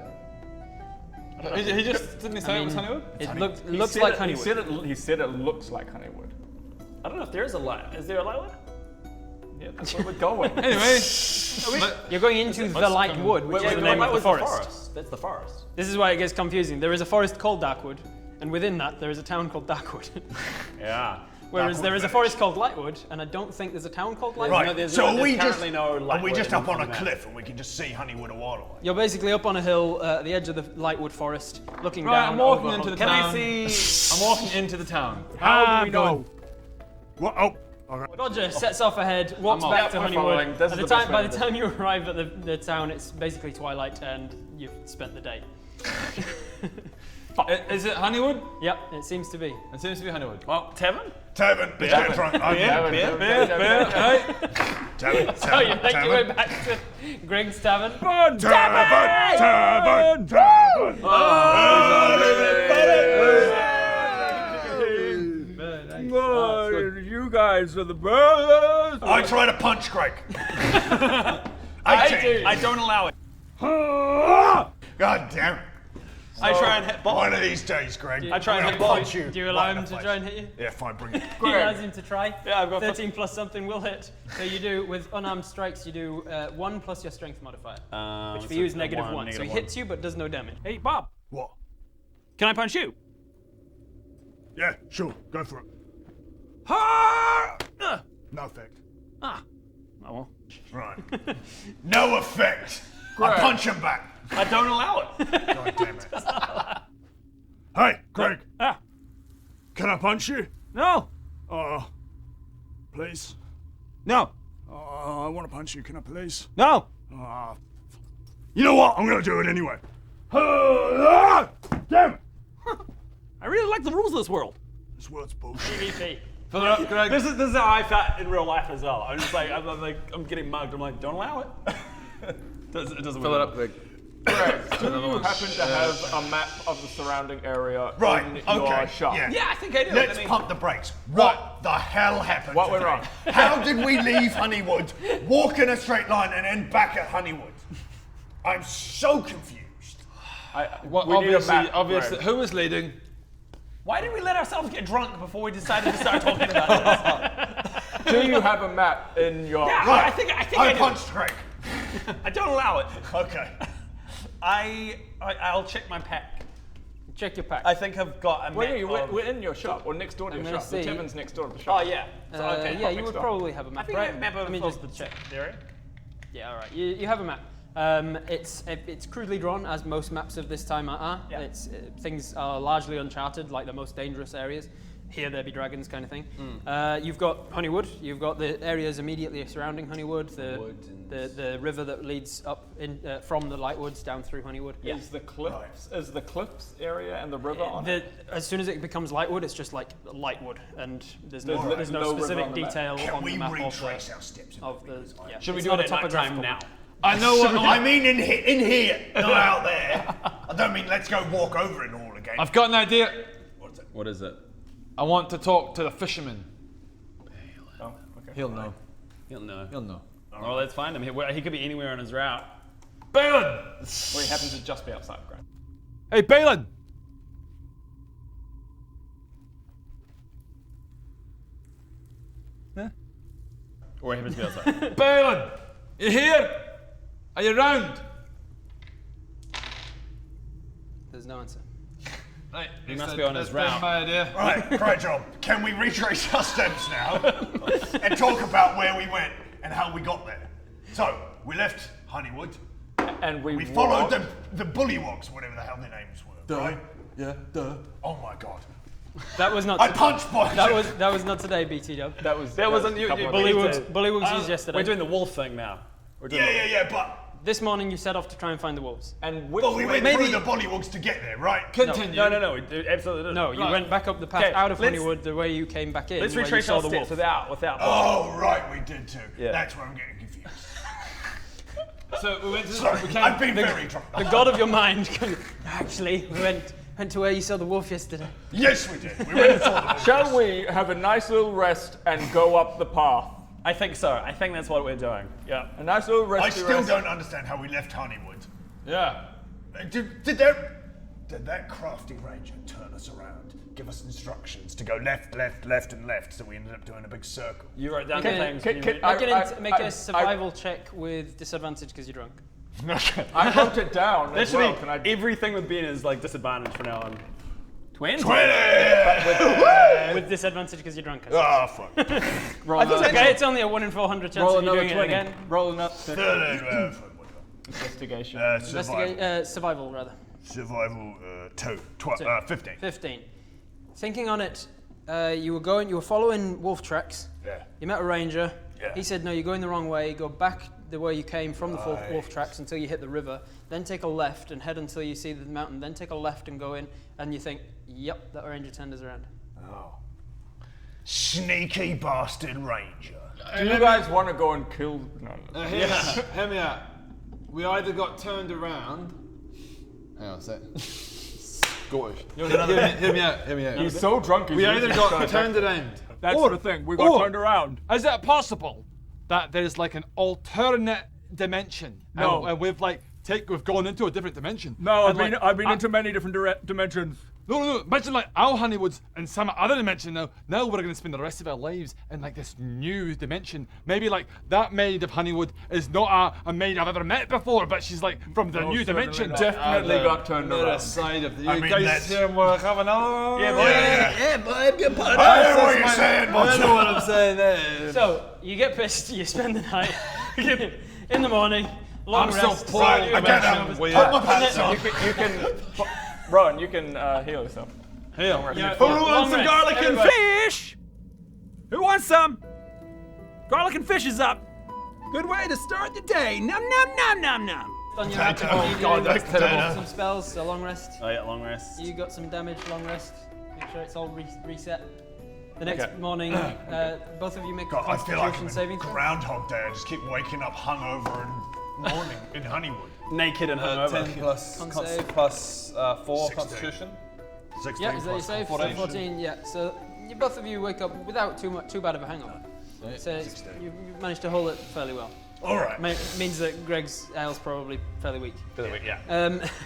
He just didn't he say it was Honeywood? It looks like Honeywood. He said it looks like Honeywood. I don't know if there is a light. Is there a Lightwood? Yeah, that's where we're going. Anyway, You're going into the Light Wood, which is the name of the forest. That's the forest. This is why it gets confusing. There is a forest called Darkwood, and within that there is a town called Darkwood. Yeah. Whereas there is a forest called Lightwood, and I don't think there's a town called Lightwood. Right. No, there's so no- are we there's just currently no are we Lightwood just up on a on the map. cliff and we can just see Honeywood a while away? You're basically up on a hill at the edge of the Lightwood forest, looking right, down. I'm walking over into the Can town. I see? I'm walking into the town. How do we know? What? Oh. Okay. Roger sets off ahead, walks I'm back off. to We're Honeywood. following. This At is the the time, best by way the to do time you arrive at the town, it's basically twilight, and you've spent the day. Is it Honeywood? Yep, it seems to be. It seems to be Honeywood. Well, tavern. Tavern. Let's get drunk. Tavern. So you make your way back to Greg's Tavern. Tavern. You guys are the brothers. I try to punch Greg. I don't allow it. God damn it. I try and hit ball. One of these days, Greg. I try and I'm hit gonna ball. punch you. Do you allow right in him the to face. try and hit you? Yeah, fine, bring it. He allows him to try. Yeah, I've got 13 plus something will hit. So you do, with unarmed strikes, you do 1 plus your strength modifier. Which for you is -1. So he hits you but does no damage. Hey, Bob. What? Can I punch you? Yeah, sure. Go for it. Ha! No effect. Ah. Oh well. Right. No effect. I punch him back. I don't allow it. God damn it. Hey, Greg. Ah. Can I punch you? No. Please. No. I want to punch you. Can I please? No. You know what? I'm gonna do it anyway. Damn it! I really like the rules of this world. This world's bullshit. PvP. Fill it up, Greg. This is how I felt in real life as well. I'm just like, I'm getting mugged. I'm like, don't allow it. It doesn't Fill work. it up, Greg. Greg, do you happen to have a map of the surrounding area Right, in okay. your shop? Yeah, I think I do. Let's pump the brakes. What the hell happened? What went today? wrong? How did we leave Honeywood, walk in a straight line, and end back at Honeywood? I'm so confused. We need a map, Obviously, Greg. who was leading? Why did we let ourselves get drunk before we decided to start talking about this? Do you have a map in your... Yeah, Right. I think I do. punched Greg. I don't allow it. Okay. I'll check my pack. Check your pack. I think I've got a map. We're in your shop, or next door to your gonna shop. The see. tavern's next door to the shop. Oh yeah. So, okay. yeah, you would probably have a map, I think I right? have a map of Let me of just the check. area. Yeah, all right. You have a map. It's crudely drawn, as most maps of this time are. Yeah. It's things are largely uncharted, like the most dangerous areas. Here there be dragons, kind of thing. You've got Honeywood. You've got the areas immediately surrounding Honeywood. The river that leads up in from the Lightwoods down through Honeywood. Yeah. Is the cliffs area and the river on it? As soon as it becomes Lightwood, it's just like Lightwood, and there's no There's no no river specific on the map. detail Can on we the map retrace our steps? of the. Yeah. Should we It's do not it a at night time topographical now? map. I know what. I mean in here, not out there. I don't mean let's go walk over it all again. I've got an idea. What is it? I want to talk to the fisherman. Oh, okay. He'll know. He'll know. He'll know. Well, let's find him. He could be anywhere on his route. Balin! Well, he happens to just be outside, Greg. Hey, Balin! Or he happens to be outside. Balin! You here? Are you round? There's no answer. Right. He must be on his That's route. my idea. Right, great job. Can we retrace our steps now and talk about where we went and how we got there? So, we left Honeywood. And we followed walked- the Bullywogs, whatever the hell their names were, right? Yeah, duh. Oh my god. That was not. I punched boys. That was not today, BT Dub. That wasn't you. Bullywugs used yesterday. We're doing the wolf thing now. We're doing Yeah, but This morning you set off to try and find the wolves. And we went through the Bullywogs to get there, right? Continue. No, we absolutely didn't. No, you went back up the path Okay, out of let's- Honeywood the way you came back in. Let's where you retrace saw our the steps wolf. without. Oh, right, we did too. Yeah. That's where I'm getting confused. So we went to Sorry, we came, I've been very drunk. The god of your mind. Actually, we went to where you saw the wolf yesterday. Yes, we did. We went and saw the wolf. Shall we have a nice little rest and go up the path? I think so. I think that's what we're doing. Yeah. A nice little rest. I still don't understand how we left Honeywood. Yeah. Did that crafty ranger turn us around, give us instructions to go left, and left, so we ended up doing a big circle? You wrote down Make the a- things. Make a survival check with disadvantage because you're drunk. I wrote it down. As Literally, well. Can I... everything with Ben is like disadvantage for now on. 20. With disadvantage because you're drunk. Oh, fuck. Okay, it's only a 1 in 400 chance Roll of you another doing 20. it again. Roll another Investigation. Survival. Survival, rather. Survival 2. 15. 15. Thinking on it, you were following wolf tracks. Yeah. You met a ranger. Yeah. He said, no, you're going the wrong way. Go back the way you came from the wolf tracks until you hit the river. Then take a left and head until you see the mountain. Then take a left and go in. And you think, yep, that ranger turned us around. Oh. Sneaky bastard ranger. Do you guys want to go and kill? No. Hear me out. We either got turned around. Hang on a sec. Scottish. Hear me out. He's so drunk. We either got turned around. That's the thing. We got turned around. Is it possible that there's like an alternate dimension? No. And we've gone into a different dimension. No, And I've been into many different dimensions. No. Imagine like our Honeywoods in some other dimension now. Now we're gonna spend the rest of our lives in like this new dimension. Maybe like that maid of Honeywood is not a maid I've ever met before, but she's like from the new dimension. Definitely got turned around. Side of the I mean, that's- here and we're having a... Yeah, bud, get put I know what you're saying, I know what I'm saying there. So, you get pissed, you spend the night. In the morning, long I'm rest. so poor. I get Put my pants on. You can, Rowan, you can heal yourself. Heal. Who wants some garlic and Fish! Who wants some? Garlic and fish is up. Good way to start the day. Nom nom nom nom nom. On your active, you God, do that's terrible. some spells, a long rest. Oh yeah, long rest. You got some damage, long rest. Make sure it's all reset. The next Okay. morning, both of you make a God, I feel like Constitution I'm saving in throw. Groundhog Day. I just keep waking up hungover and mourning in Honeywood. Naked and hungover. 10 plus, Con cons- save. plus 4 16. Constitution. 16 Yeah, is that your plus save? So 14, yeah. So both of you wake up without too bad of a hangover. So you managed to hold it fairly well. All right. Means that Greg's ale's probably fairly weak. For the week, yeah.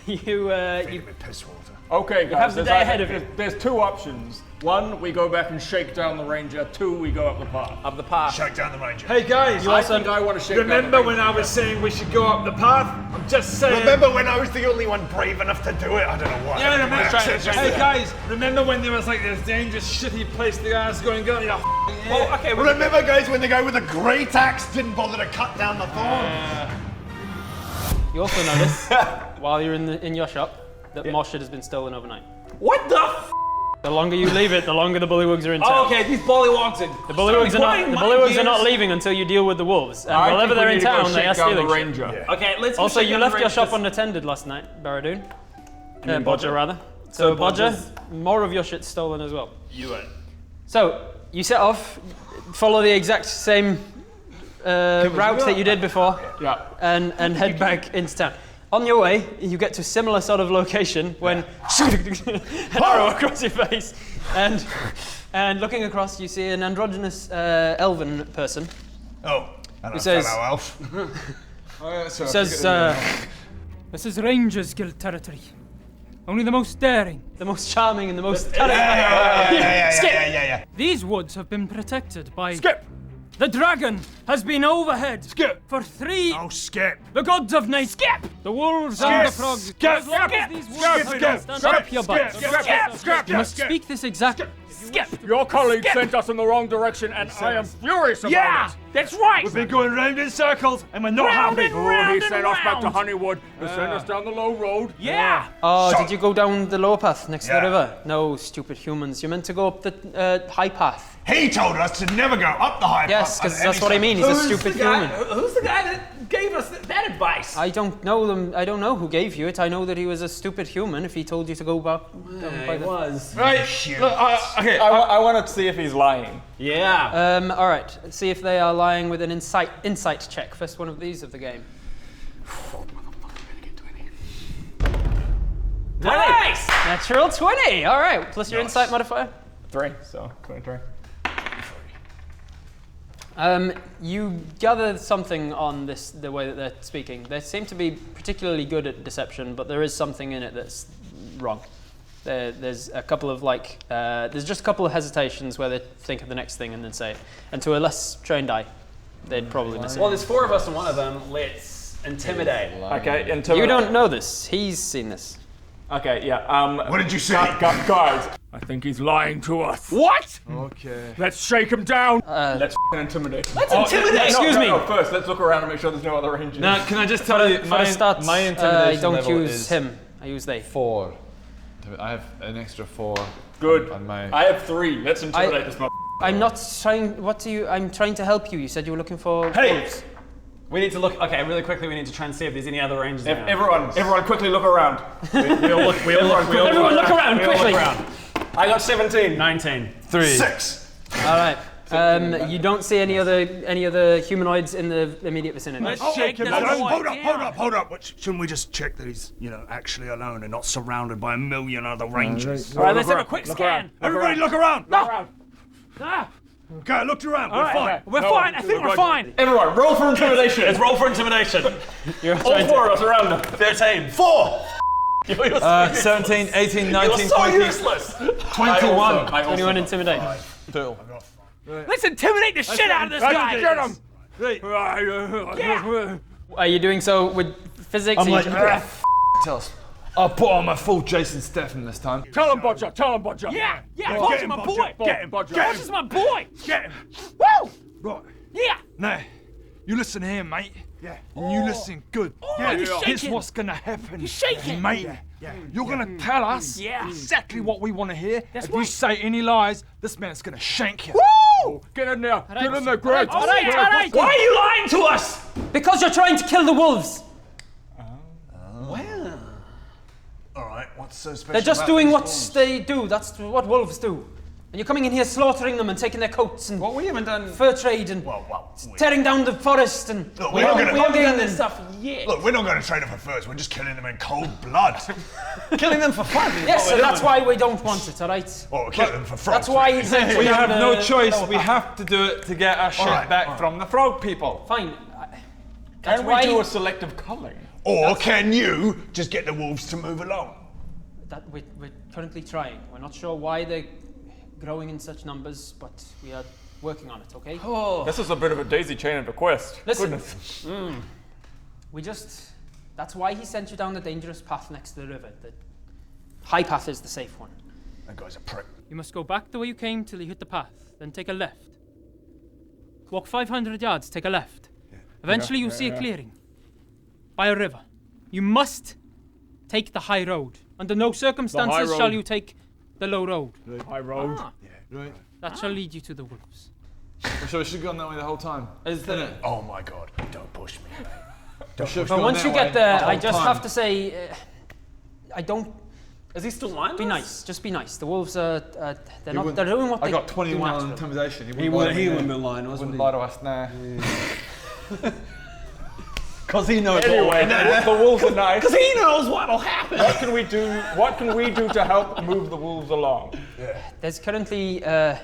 You Feeding me piss water. Okay, guys. have the day ahead of you. There's two options. One, we go back and shake down the ranger. Two, we go up the path. Up the path. Shake down the ranger. Hey guys, I think I want to shake down the remember ranger. when I was saying we should go up the path? I'm just saying. Remember when I was the only one brave enough to do it? I don't know why. Yeah, remember. It's just- Hey guys, remember when there was like this dangerous, shitty place the guys going, go, you Well, okay, well, Remember, guys, when the guy with the great axe didn't bother to cut down the thorn? You also notice while you're in your shop that more shit has been stolen overnight. what the f? The longer you leave it, the longer the bullywugs are in town. Oh, okay, these bollywogs are... The bullywugs are not. Playing The my bullywugs are not gears. leaving until you deal with the wolves. And I whenever think we they're in need to go town, they shake are down the stealing shit. ranger. Okay, let's go Also, shake you down the left your range. shop unattended last night, Baredoon. Bodger, rather. So, Bodger, more of your shit's stolen as well. You it. So, you set off, follow the exact same route that you did before, Yeah. and head back into town. On your way, you get to a similar sort of location when an arrow across your face, and looking across, you see an androgynous elven person. Oh, and a says- fellow elf. Who says, This is Rangers Guild territory. Only the most daring. the most charming and the most Yeah. These woods have been protected by... Skip. The dragon has been overhead Skip. for 3... Oh, Skip. The gods of night. Skip! The wolves and the frogs. Skip. As long as these wolves have not stand up your butt. Skip. You must speak this exact... Skip. Your colleague sent us in the wrong direction, and I am furious about it. That's right! We've been going round in circles and we're not Round happy. and round He and sent us back to round. Honeywood. He sent us down the low road. Yeah! Oh, So- did you go down the lower path next to the Yeah. river? No, stupid humans. You're meant to go up the high path. He told us to never go up the high Yes, path because at that's any what I time. mean. He's a stupid human. Who's the guy that gave us that advice? I don't know them. I don't know who gave you it. I know that he was a stupid human. If he told you to go back down by the... was. Right, look, okay, I want to see if he's lying. Yeah. All right. See if they are lying with an insight check. First one of these of the game. Nice! Natural 20. All right. Plus your insight modifier. 3, so 23. You gather something on the way that they're speaking. They seem to be particularly good at deception, but there is something in it that's wrong. There's a couple of there's just a couple of hesitations where they think of the next thing and then say it. And to a less trained eye, they'd probably miss it. Well, there's 4 of us and one of them. Let's intimidate. Okay, until You don't know this. He's seen this. Okay, yeah. What did you say? Guys, I think he's lying to us. what? Okay. Let's shake him down. Let's intimidate. Let's intimidate! Excuse me. No, first, let's look around and make sure there's no other rangers. Now, can I just tell you, For a start, my I intimidation don't level use is him. I use they. 4. I have an extra 4. Good. On my... I have 3. Let's intimidate this mother. I'm not trying. What do you? I'm trying to help you. You said you were looking for wolves. We need to look. Okay, really quickly, we need to try and see if there's any other rangers. around. Everyone, quickly look around. Everyone look around quickly. I got 17. 19. 3. 6. All right. You don't see any other humanoids in the immediate vicinity. Let's shake this boy down. Hold up. Shouldn't we just check that he's, actually alone and not surrounded by a million other rangers? All right, let's have a quick scan. Everybody look around. No! Ah, Okay, I looked around. all We're right, fine. we're fine. I think we're fine. Everyone, roll for intimidation. Let's roll for intimidation. You're All trying 4 of us around them. 13. 4. 17, 18, 19, 20, useless. 21. 21 intimidate. Cool. Let's intimidate the shit out of this guy. Get him! Are you doing so with physics? I'm Are like, you- tell us. I'll put on my full Jason Statham this time. Tell him, Bodger! Tell him, Bodger! Yeah, Get Bodger's him, my Bodger. boy. Get him, Bodger! Bodger's my boy. Get him! Woo! Right. Yeah. Now, you listen here, mate. Yeah. And you listen good. Yeah, he's Here's shaking. what's gonna happen. He's shaking. Mate. You're gonna tell us Yeah. exactly what we want to hear. That's if you right. say any lies, this man's gonna shank you. Woo! Get in there! Get in there, Greg! All right. Why are you lying to us? Because you're trying to kill the wolves. Alright, what's so special? They're just about doing these what wolves? they do. That's what wolves do. And you're coming in here slaughtering them and taking their coats and We haven't done. fur trade and tearing down the forest and Look, we're not gonna- logging and stuff yet. Look, we're not going to trade them for furs. We're just killing them in cold blood. Killing them for fun. Yes, and that's why we don't want it, all right? Or we're killing them for frogs. That's why he sent you We down have no the choice. lower We path. have to do it to get our shit Alright, back from the frog people. Fine. That's Can why we do a selective culling? Or can you just get the wolves to move along? that we're currently trying. We're not sure why they're growing in such numbers, but we are working on it, okay? This is a bit of a daisy chain of a quest. Listen, that's why he sent you down the dangerous path next to the river. The high path is the safe one. That guy's a prick. You must go back the way you came till you hit the path, then take a left. Walk 500 yards, take a left. Eventually you'll see a clearing. By a river. You must take the high road. Under no circumstances shall you take the low road. The high road. Right. That shall lead you to the wolves. So we should have gone that way the whole time. Isn't it? Oh my god, don't push me. But once you get there, I just have to say, I don't. Is he still lying? Be nice. Just be nice. The wolves are. They're not. They're doing what they I got do 21 on naturally. intimidation. He wouldn't be lying, Wouldn't wasn't lie he? to us now. Because he knows Anyway, the wolves are nice. Because he knows what'll happen. What can we do? What can we do to help move the wolves along? There's currently a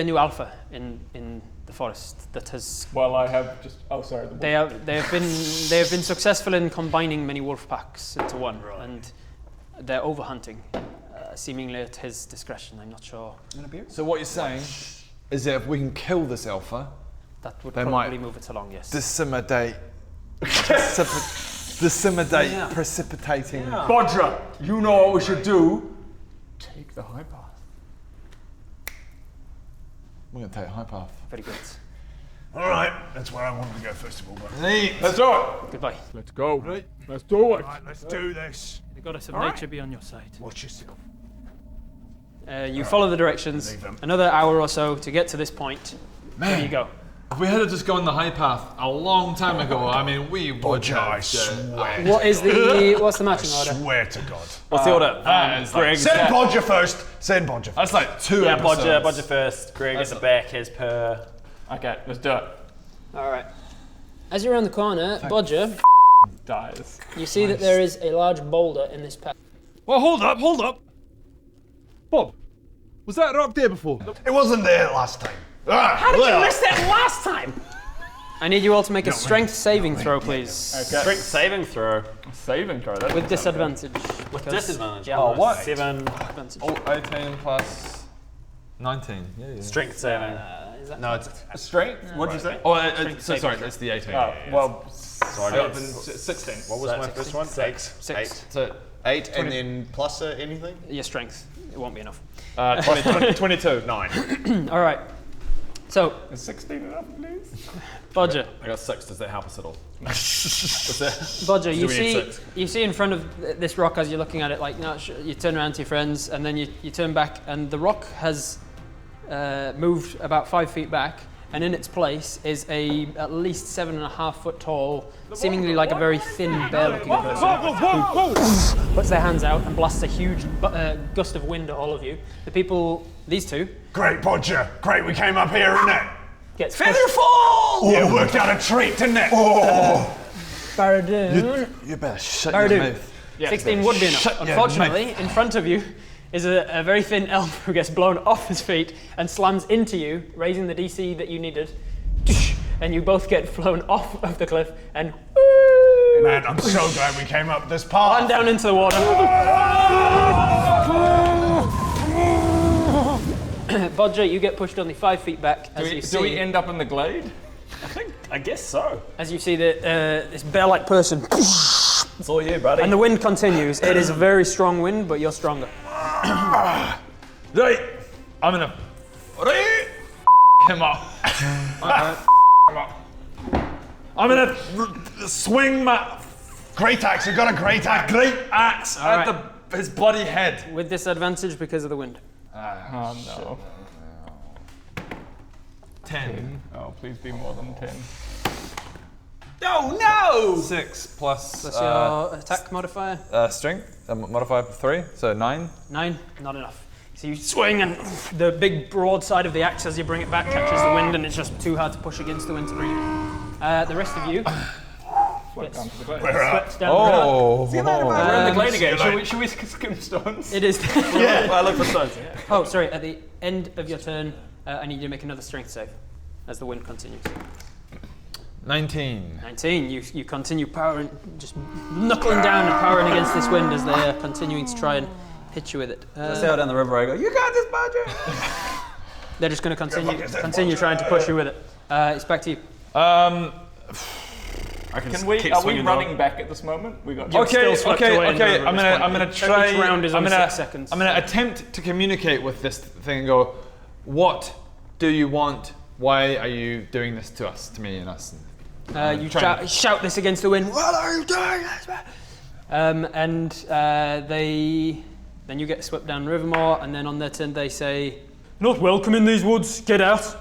new alpha in the forest that has. Well, I have just. Oh, sorry. They have been successful in combining many wolf packs into one, and they're overhunting, seemingly at his discretion. I'm not sure. So what you're saying is that if we can kill this alpha, That would They probably might move it along. Yes. disseminate, precipitating. Bodger, you know what we should do? Take the high path. We're going to take a high path. Very good. Alright, that's where I wanted to go first of all. But Let's do it. Goodbye. Let's go. Right. Let's do it. right, let's do this. The goddess of nature be on your side. Watch yourself. You follow the directions. Leave them. Another hour or so to get to this point. There you go. If we had just gone the high path a long time ago, I mean, we would Bodger, I have. swear. What's the matching order? Swear to God. What's the order? Greg. Send Bodger first. Send Bodger first. That's like 2 Yeah, episodes. Bodger first. Greg at the back as per. Okay, let's do it. All right. As you're around the corner, Bodger, Dies. you see that there is a large boulder in this path. Well, hold up. Bob, was that rock there before? It wasn't there last time. How did you miss that last time? I need you all to make a strength saving throw, please. Strength saving throw. Saving throw. That's With disadvantage. With disadvantage. Yeah, Oh, what? 7 7. advantage. Oh, 18 plus 19. Yeah. Strength saving. Is that No, it's. strength. What'd you say? Oh, so sorry, that's the 18. Oh, well, Sorry, 16. What was my first one? 6. 6? So 8 and then plus anything? Your strength. It won't be enough. 22. 9. All right. So, Is 16 enough, please? Bodger. I got 6. Does that help us at all? Bodger, Do you we need see, 6? you see in front of this rock as you're looking at it, like, you turn around to your friends, and then you turn back, and the rock has moved about 5 feet back, and in its place is a at least 7.5 foot tall, seemingly like a very thin, bear-looking person who puts their hands out and blasts a huge gust of wind at all of you. The people, these two, Great, Bodger. Great, we came up here, innit? gets Featherfall! Yeah, it worked out a treat, didn't it? Oh. Baredoon. You better shut your Baredoon. mouth. 16 would be enough. Shut your Unfortunately, in front of you is a very thin elf who gets blown off his feet and slams into you, raising the DC that you needed. And you both get flown off of the cliff and Man, I'm so glad we came up this path. On down into the water. Bodger, you get pushed only 5 feet back. Do we end up in the glade? I guess so. As you see that this bear-like person, It's all you, buddy. and the wind continues. It is a very strong wind, but you're stronger. Right, I'm gonna him up. I'm gonna swing my Great axe, you got a great axe. great axe at his bloody head. With disadvantage because of the wind. Oh no. 10. Oh, please be more than 10. Oh no! 6 plus That's your attack modifier. strength, modifier 3, so 9. 9, not enough. So you swing and the big broad side of the axe as you bring it back catches the wind and it's just too hard to push against the wind to bring it. The rest of you swept down Oh, We're in the glade again. Should we skim stones? It is. Yeah, I look for stones. Yeah. Oh, sorry. At the end of your turn, I need you to make another strength save as the wind continues. 19. 19. You continue powering, just knuckling down and powering against this wind as they're continuing to try and hit you with it. I sail down the river. I go, you got this, Bodger. They're just going to continue trying to push you with it. It's back to you. Are we running back at this moment? We got Okay. away I'm gonna try. Each round is I'm only gonna 6 seconds. I'm gonna attempt to communicate with this thing and go, what do you want? Why are you doing this to me and us? You shout this against the wind. What are you doing this? Then you get swept down river more, and then on their turn they say, "Not welcome in these woods. Get out."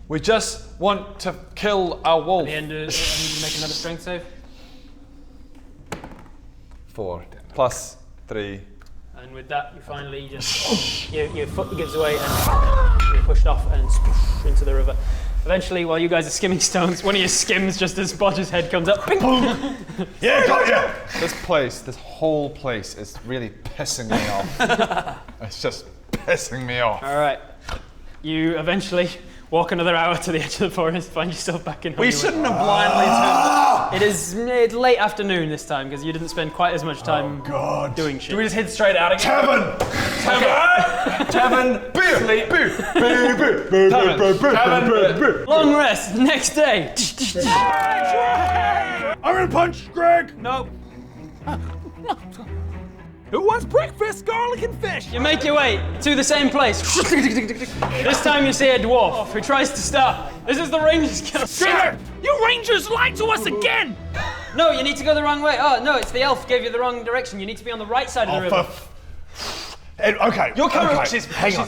We just want to kill our wolf. At the end, I need you to make another strength save. 4 plus 3. And with that, you finally just your foot gives away and you're pushed off and into the river. Eventually, while you guys are skimming stones, one of your skims just as Bodger's head comes up. Ping! Yeah, got you. This whole place is really pissing me off. It's just pissing me off. All right. You eventually walk another hour to the edge of the forest, find yourself back in Honeywood. We shouldn't have blindly turned. It is late afternoon this time because you didn't spend quite as much time doing shit. Do we just head straight out again? Tavern, sleep. Long rest, next day. I'm gonna punch Greg. No. Who wants breakfast, garlic and fish? You make your way to the same place. This time you see a dwarf who tries to stop. This is the ranger's guild. Shit! You rangers lied to us again! No, you need to go the wrong way. Oh, no, it's the elf gave you the wrong direction. You need to be on the right side of the river. Okay. You're coming. Okay.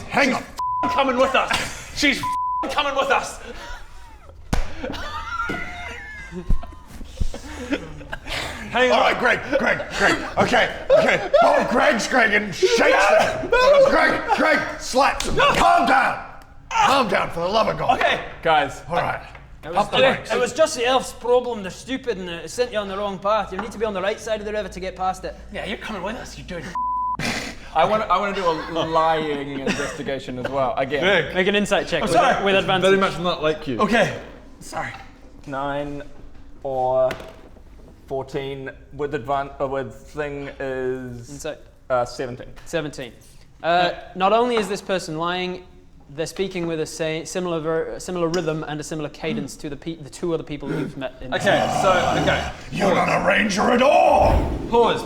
Hang on. Coming with us. She's coming with us. Hang on. All right, Greg. Okay. Bob Greg's Greg and shakes them. Greg, slaps him. Calm down, for the love of God. Okay. Guys, All right. It was just the elf's problem. They're stupid and it sent you on the wrong path. You need to be on the right side of the river to get past it. Yeah, you're coming with us. You're doing. I want to do a lying investigation as well. Again. Make an insight check with advantage. Very much not like you. Okay. Sorry. 9 or 14 with thing is Insight. 17. 17. Not only is this person lying, they're speaking with a similar rhythm and a similar cadence to the two other people you've met in this Okay. You're not a ranger at all. Pause.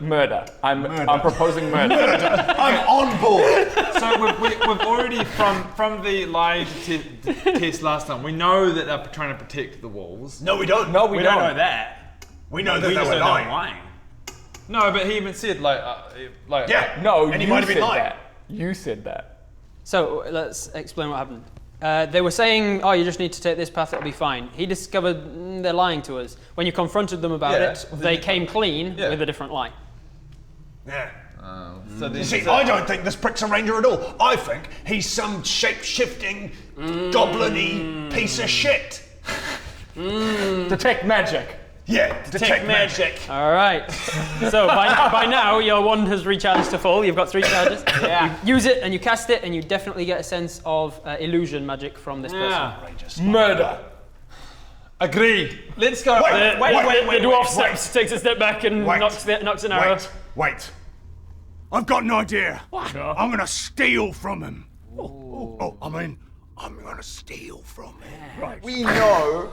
Murder. I'm proposing murder. I'm on board. So we've already from the lie test last time. We know that they're trying to protect the walls. No, we don't. We don't know that. We know that We they just were know they're lying. lying. No, but he even said Yeah. No, and he you might have been said lying. that. You said that. So let's explain what happened. They were saying, "Oh, you just need to take this path; it'll be fine." He discovered they're lying to us. When you confronted them about it, they came clean with a different lie. Yeah. So You see, I don't think this prick's a ranger at all. I think he's some shape-shifting, goblin-y piece of shit. Detect magic. Yeah, detect magic. All right. So by now, your wand has recharged to full. You've got 3 charges. Yeah. You use it and you cast it, and you definitely get a sense of illusion magic from this person. Murder. Agree. Let's go. Wait, The dwarf takes a step back and knocks an arrow. Wait. I've got an idea. What? I'm gonna steal from him. I'm gonna steal from him. Right. We know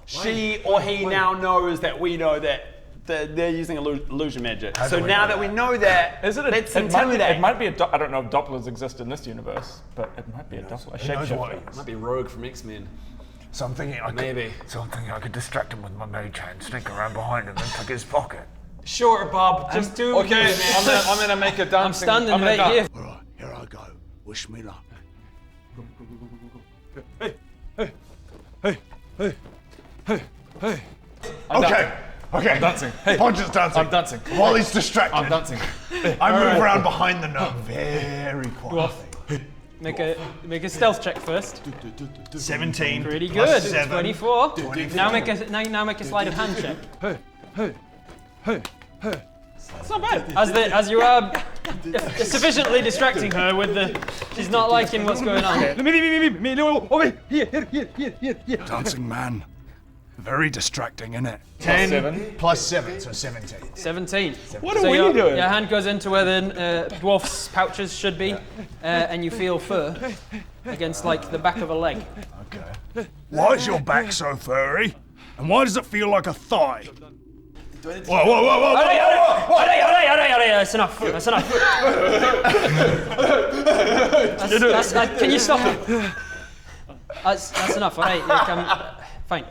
she or he now knows that we know that they're using illusion magic. So now that we know that, let's intimidate. It might be I don't know if Dopplers exist in this universe, but it might be a Doppler. It might be Rogue from X-Men. So I'm thinking I could distract him with my mage hand, sneak around behind him and take his pocket. Sure, Bob. Just do. Okay, I'm gonna make a dancing. I'm standing right here. All right, here I go. Wish me luck. Okay. I'm dancing. Hey, Ponch is dancing. I'm dancing. While he's distracted, I'm dancing. I move around behind the gnome very quietly. Make a stealth check first. 17. Pretty plus good. 7. 24. Now make a sleight of hand check. It's not bad. As you are sufficiently distracting her with she's not liking what's going on. Me, over here. Dancing man. Very distracting, innit? 10 plus 7, so 17. 17. What are we doing? Your hand goes into where the dwarf's pouches should be, and you feel fur against like the back of a leg. Okay. Why is your back so furry? And why does it feel like a thigh? Whoa. That's enough. Can you stop it? That's enough, all right? Fine.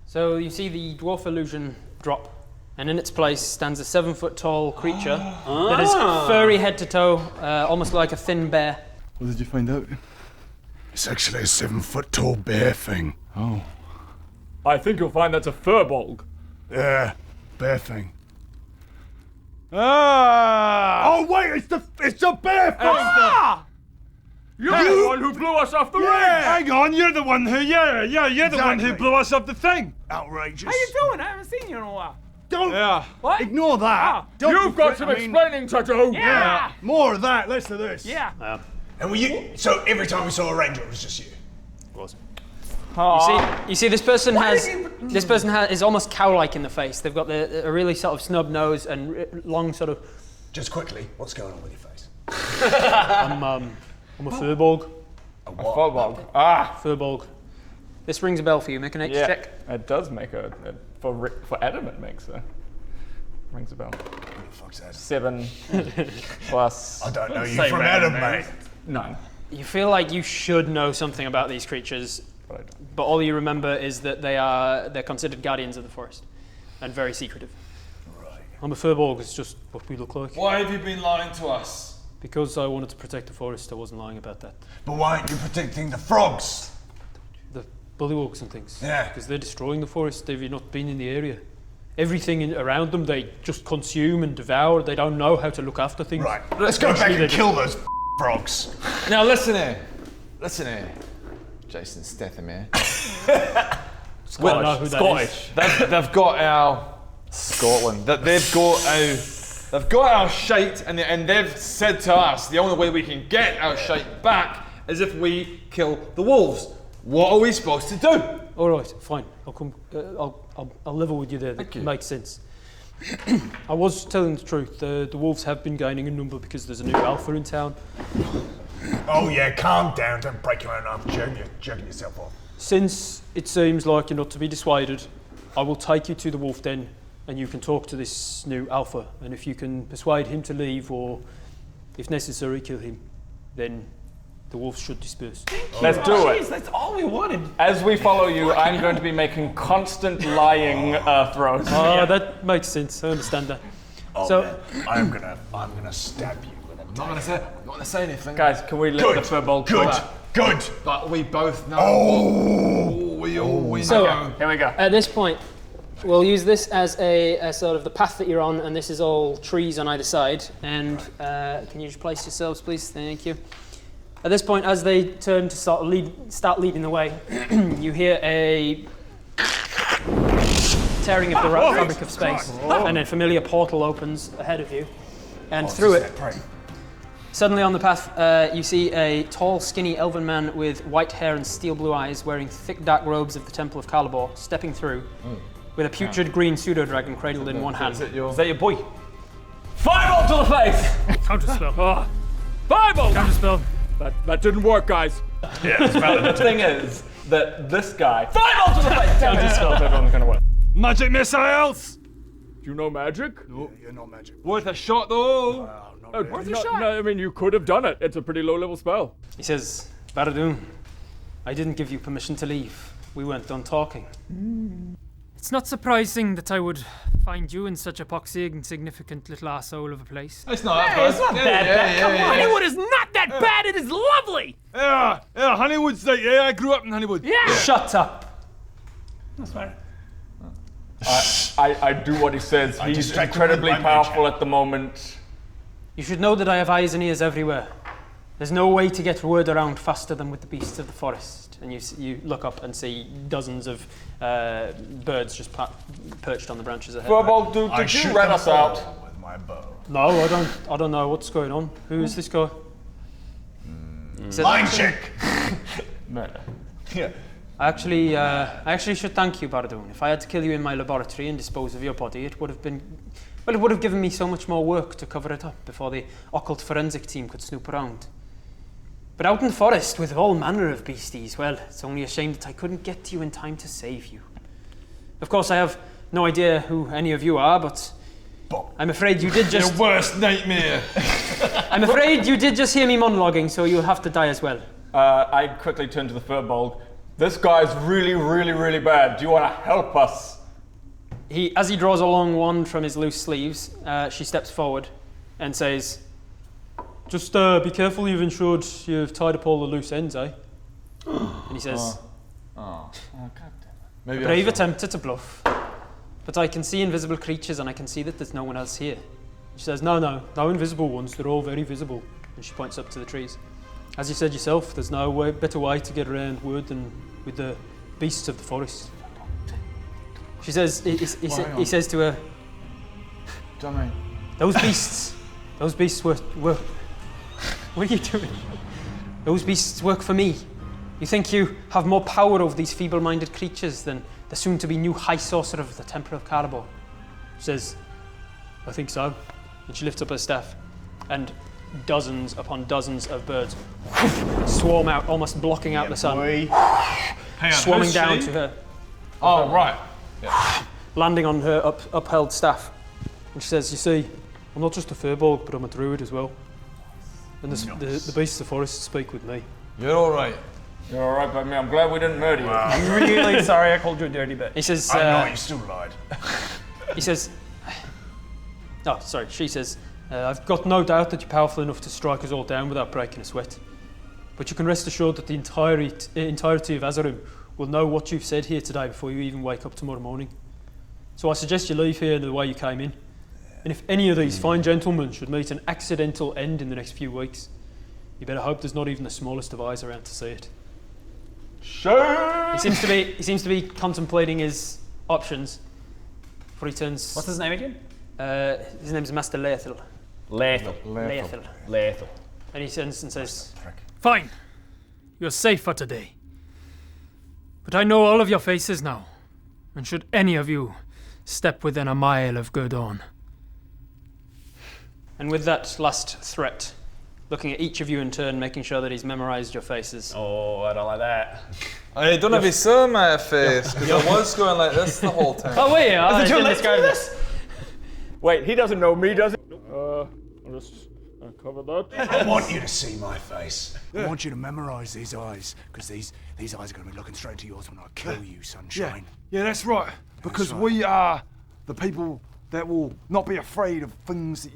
So you see the dwarf illusion drop, and in its place stands a 7-foot-tall creature that is furry head to toe, almost like a thin bear. What did you find out? It's actually a 7-foot-tall bear thing. Oh. I think you'll find that's a furbog. Yeah, bear thing. Ah! Oh wait, it's a bear thing! You're the one who blew us off the ring! Hang on, you're the one who, you're the one who Exactly. blew us off the thing. Outrageous. How you doing? I haven't seen you in a while. Don't What? ignore that. Don't You've got some I mean, explaining to do. Yeah. More of that, less of this. Yeah. And so every time we saw a ranger, it was just you? You see, this person is almost cow-like in the face. They've got a really sort of snub nose and long sort of. Just quickly, what's going on with your face? I'm a furbog. A furbog. Ah, Furbog. This rings a bell for you. Make an nature check. It does make for Adam it makes a rings a bell. Who the fuck's that? 7 plus. I don't know you from Adam, mate. 9. You feel like you should know something about these creatures, but all you remember is that they're considered guardians of the forest, and very secretive. Right. I'm a furbog. It's just what we look like. Why have you been lying to us? Because I wanted to protect the forest. I wasn't lying about that. But why aren't you protecting the frogs? The bullywugs and things. Yeah. Because they're destroying the forest. They've not been in the area. Everything around them, they just consume and devour. They don't know how to look after things. Right. Let's go back and kill those frogs. Now listen here. Jason Statham here. Scottish. They've got our Scotland. They've got our shite, and they've said to us the only way we can get our shite back is if we kill the wolves. What are we supposed to do? All right, fine. I'll come. I'll level with you there. That makes sense. I was telling the truth. The wolves have been gaining in number because there's a new alpha in town. Oh yeah, calm down. Don't break your own arm. Jerking yourself off. Since it seems like you're not to be dissuaded, I will take you to the wolf den, and you can talk to this new alpha. And if you can persuade him to leave, or if necessary, kill him, then the wolves should disperse. Let's do it. That's all we wanted. As we follow you, I'm going to be making constant lying throws. Oh, that makes sense. I understand that. Oh, So- man. I'm gonna stab you with a I'm not gonna say anything. Guys, can we let the furbog Good. But we both know. We know. Here we go. At this point, we'll use this as a sort of the path that you're on, and this is all trees on either side. And can you just place yourselves, please? Thank you. At this point, as they turn to start leading the way, you hear a tearing of the fabric of space, and a familiar portal opens ahead of you, and through it, Suddenly on the path, you see a tall, skinny elven man with white hair and steel blue eyes, wearing thick, dark robes of the Temple of Calibor, stepping through, with a putrid green pseudo-dragon cradled in one hand. Is that your boy? Fireball to the face! Counterspell. Oh. Fireball! Counterspell. That didn't work, guys. The thing is that this guy. Fireball to the face! Counterspell, that one's gonna work. Magic missiles! Do you know magic? No, you're not magic. Worth a shot though. Worth a shot. No, I mean, you could have done it. It's a pretty low-level spell. He says, Baredoon, I didn't give you permission to leave. We weren't done talking. It's not surprising that I would find you in such a poxy, insignificant little asshole of a place. It's not that bad. It's not that bad. Come on. Honeywood is not that bad. It is lovely. Yeah, Honeywood's like, I grew up in Honeywood. Yeah. Shut up. That's fine. I do what he says. He's incredibly powerful at the moment. You should know that I have eyes and ears everywhere. There's no way to get word around faster than with the beasts of the forest. And you look up and see dozens of birds just perched on the branches ahead. Furbog, did you rat us out? With my bow. No, I don't know what's going on. Who is this guy? Line check. Yeah. I actually should thank you, Baredoon. If I had to kill you in my laboratory and dispose of your body, it would have given me so much more work to cover it up before the occult forensic team could snoop around. But out in the forest with all manner of beasties, well, it's only a shame that I couldn't get to you in time to save you. Of course, I have no idea who any of you are, but I'm afraid you did just... Your worst nightmare. I'm afraid you did just hear me monologuing, so you'll have to die as well. I quickly turn to the Furbog. This guy's really, really, really bad. Do you want to help us? As he draws a long wand from his loose sleeves, she steps forward and says, just be careful you've ensured you've tied up all the loose ends, eh? And he says, God damn it. Maybe brave attempt at a bluff, but I can see invisible creatures and I can see that there's no one else here. She says, no invisible ones, they're all very visible. And she points up to the trees. As you said yourself, there's no better way to get around wood than with the beasts of the forest. She says, he says to her, Johnny. those beasts were, what are you doing? Those beasts work for me. You think you have more power over these feeble-minded creatures than the soon-to-be new High Sorcerer of the Temple of Calibor? She says, I think so. And she lifts up her staff, and dozens upon dozens of birds swarm out, almost blocking out the sun. Swarming down to her. Oh, right. Landing on her upheld staff. And she says, you see, I'm not just a furbog, but I'm a druid as well. And the beasts of the forest speak with me. You're all right. You're all right by me. I'm glad we didn't murder you. I'm really sorry I called you a dirty bitch. He says, I know, you still lied. he says, she says, I've got no doubt that you're powerful enough to strike us all down without breaking a sweat. But you can rest assured that the entirety of Azarim will know what you've said here today before you even wake up tomorrow morning. So I suggest you leave here the way you came in. And if any of these fine gentlemen should meet an accidental end in the next few weeks, you better hope there's not even the smallest of eyes around to see it. Sure. He seems to be contemplating his options before he turns. What's his name again? His name's Master Leil. Lethal. And he turns and says, Fine. You're safe for today. But I know all of your faces now. And should any of you step within a mile of Baredoon. And with that last threat, looking at each of you in turn, making sure that he's memorized your faces. Oh, I don't like that. I don't know if you saw my face, because I was going like this the whole time. Oh wait, I too didn't late describe for this. Wait, he doesn't know me, does he? I'll just cover that. I want you to see my face. I want you to memorize these eyes, because these eyes are going to be looking straight to yours when I kill you, sunshine. Yeah, that's right. Because we are the people that will not be afraid of things that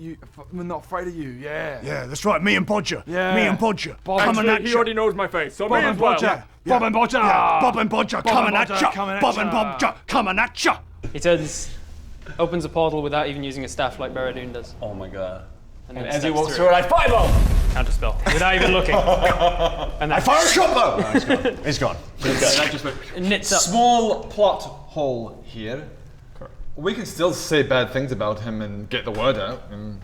we're not afraid of you, yeah. Yeah, that's right, me and Bodger. Yeah. Me and Bodger. Actually, he already knows my face, so Bob me and as well. Bodger. Bob and Bodger. Yeah, Bob and Bodger coming at Bodger ya. coming at Bob ya. and Bodger coming at ya. He turns, opens a portal without even using a staff like Baredoon does. Oh my god. And And then as he steps walks through it, I fireball! Counterspell, without even looking. And I then fire a shot though! No, he's gone. knits up. Small plot hole here. We can still say bad things about him and get the word out. And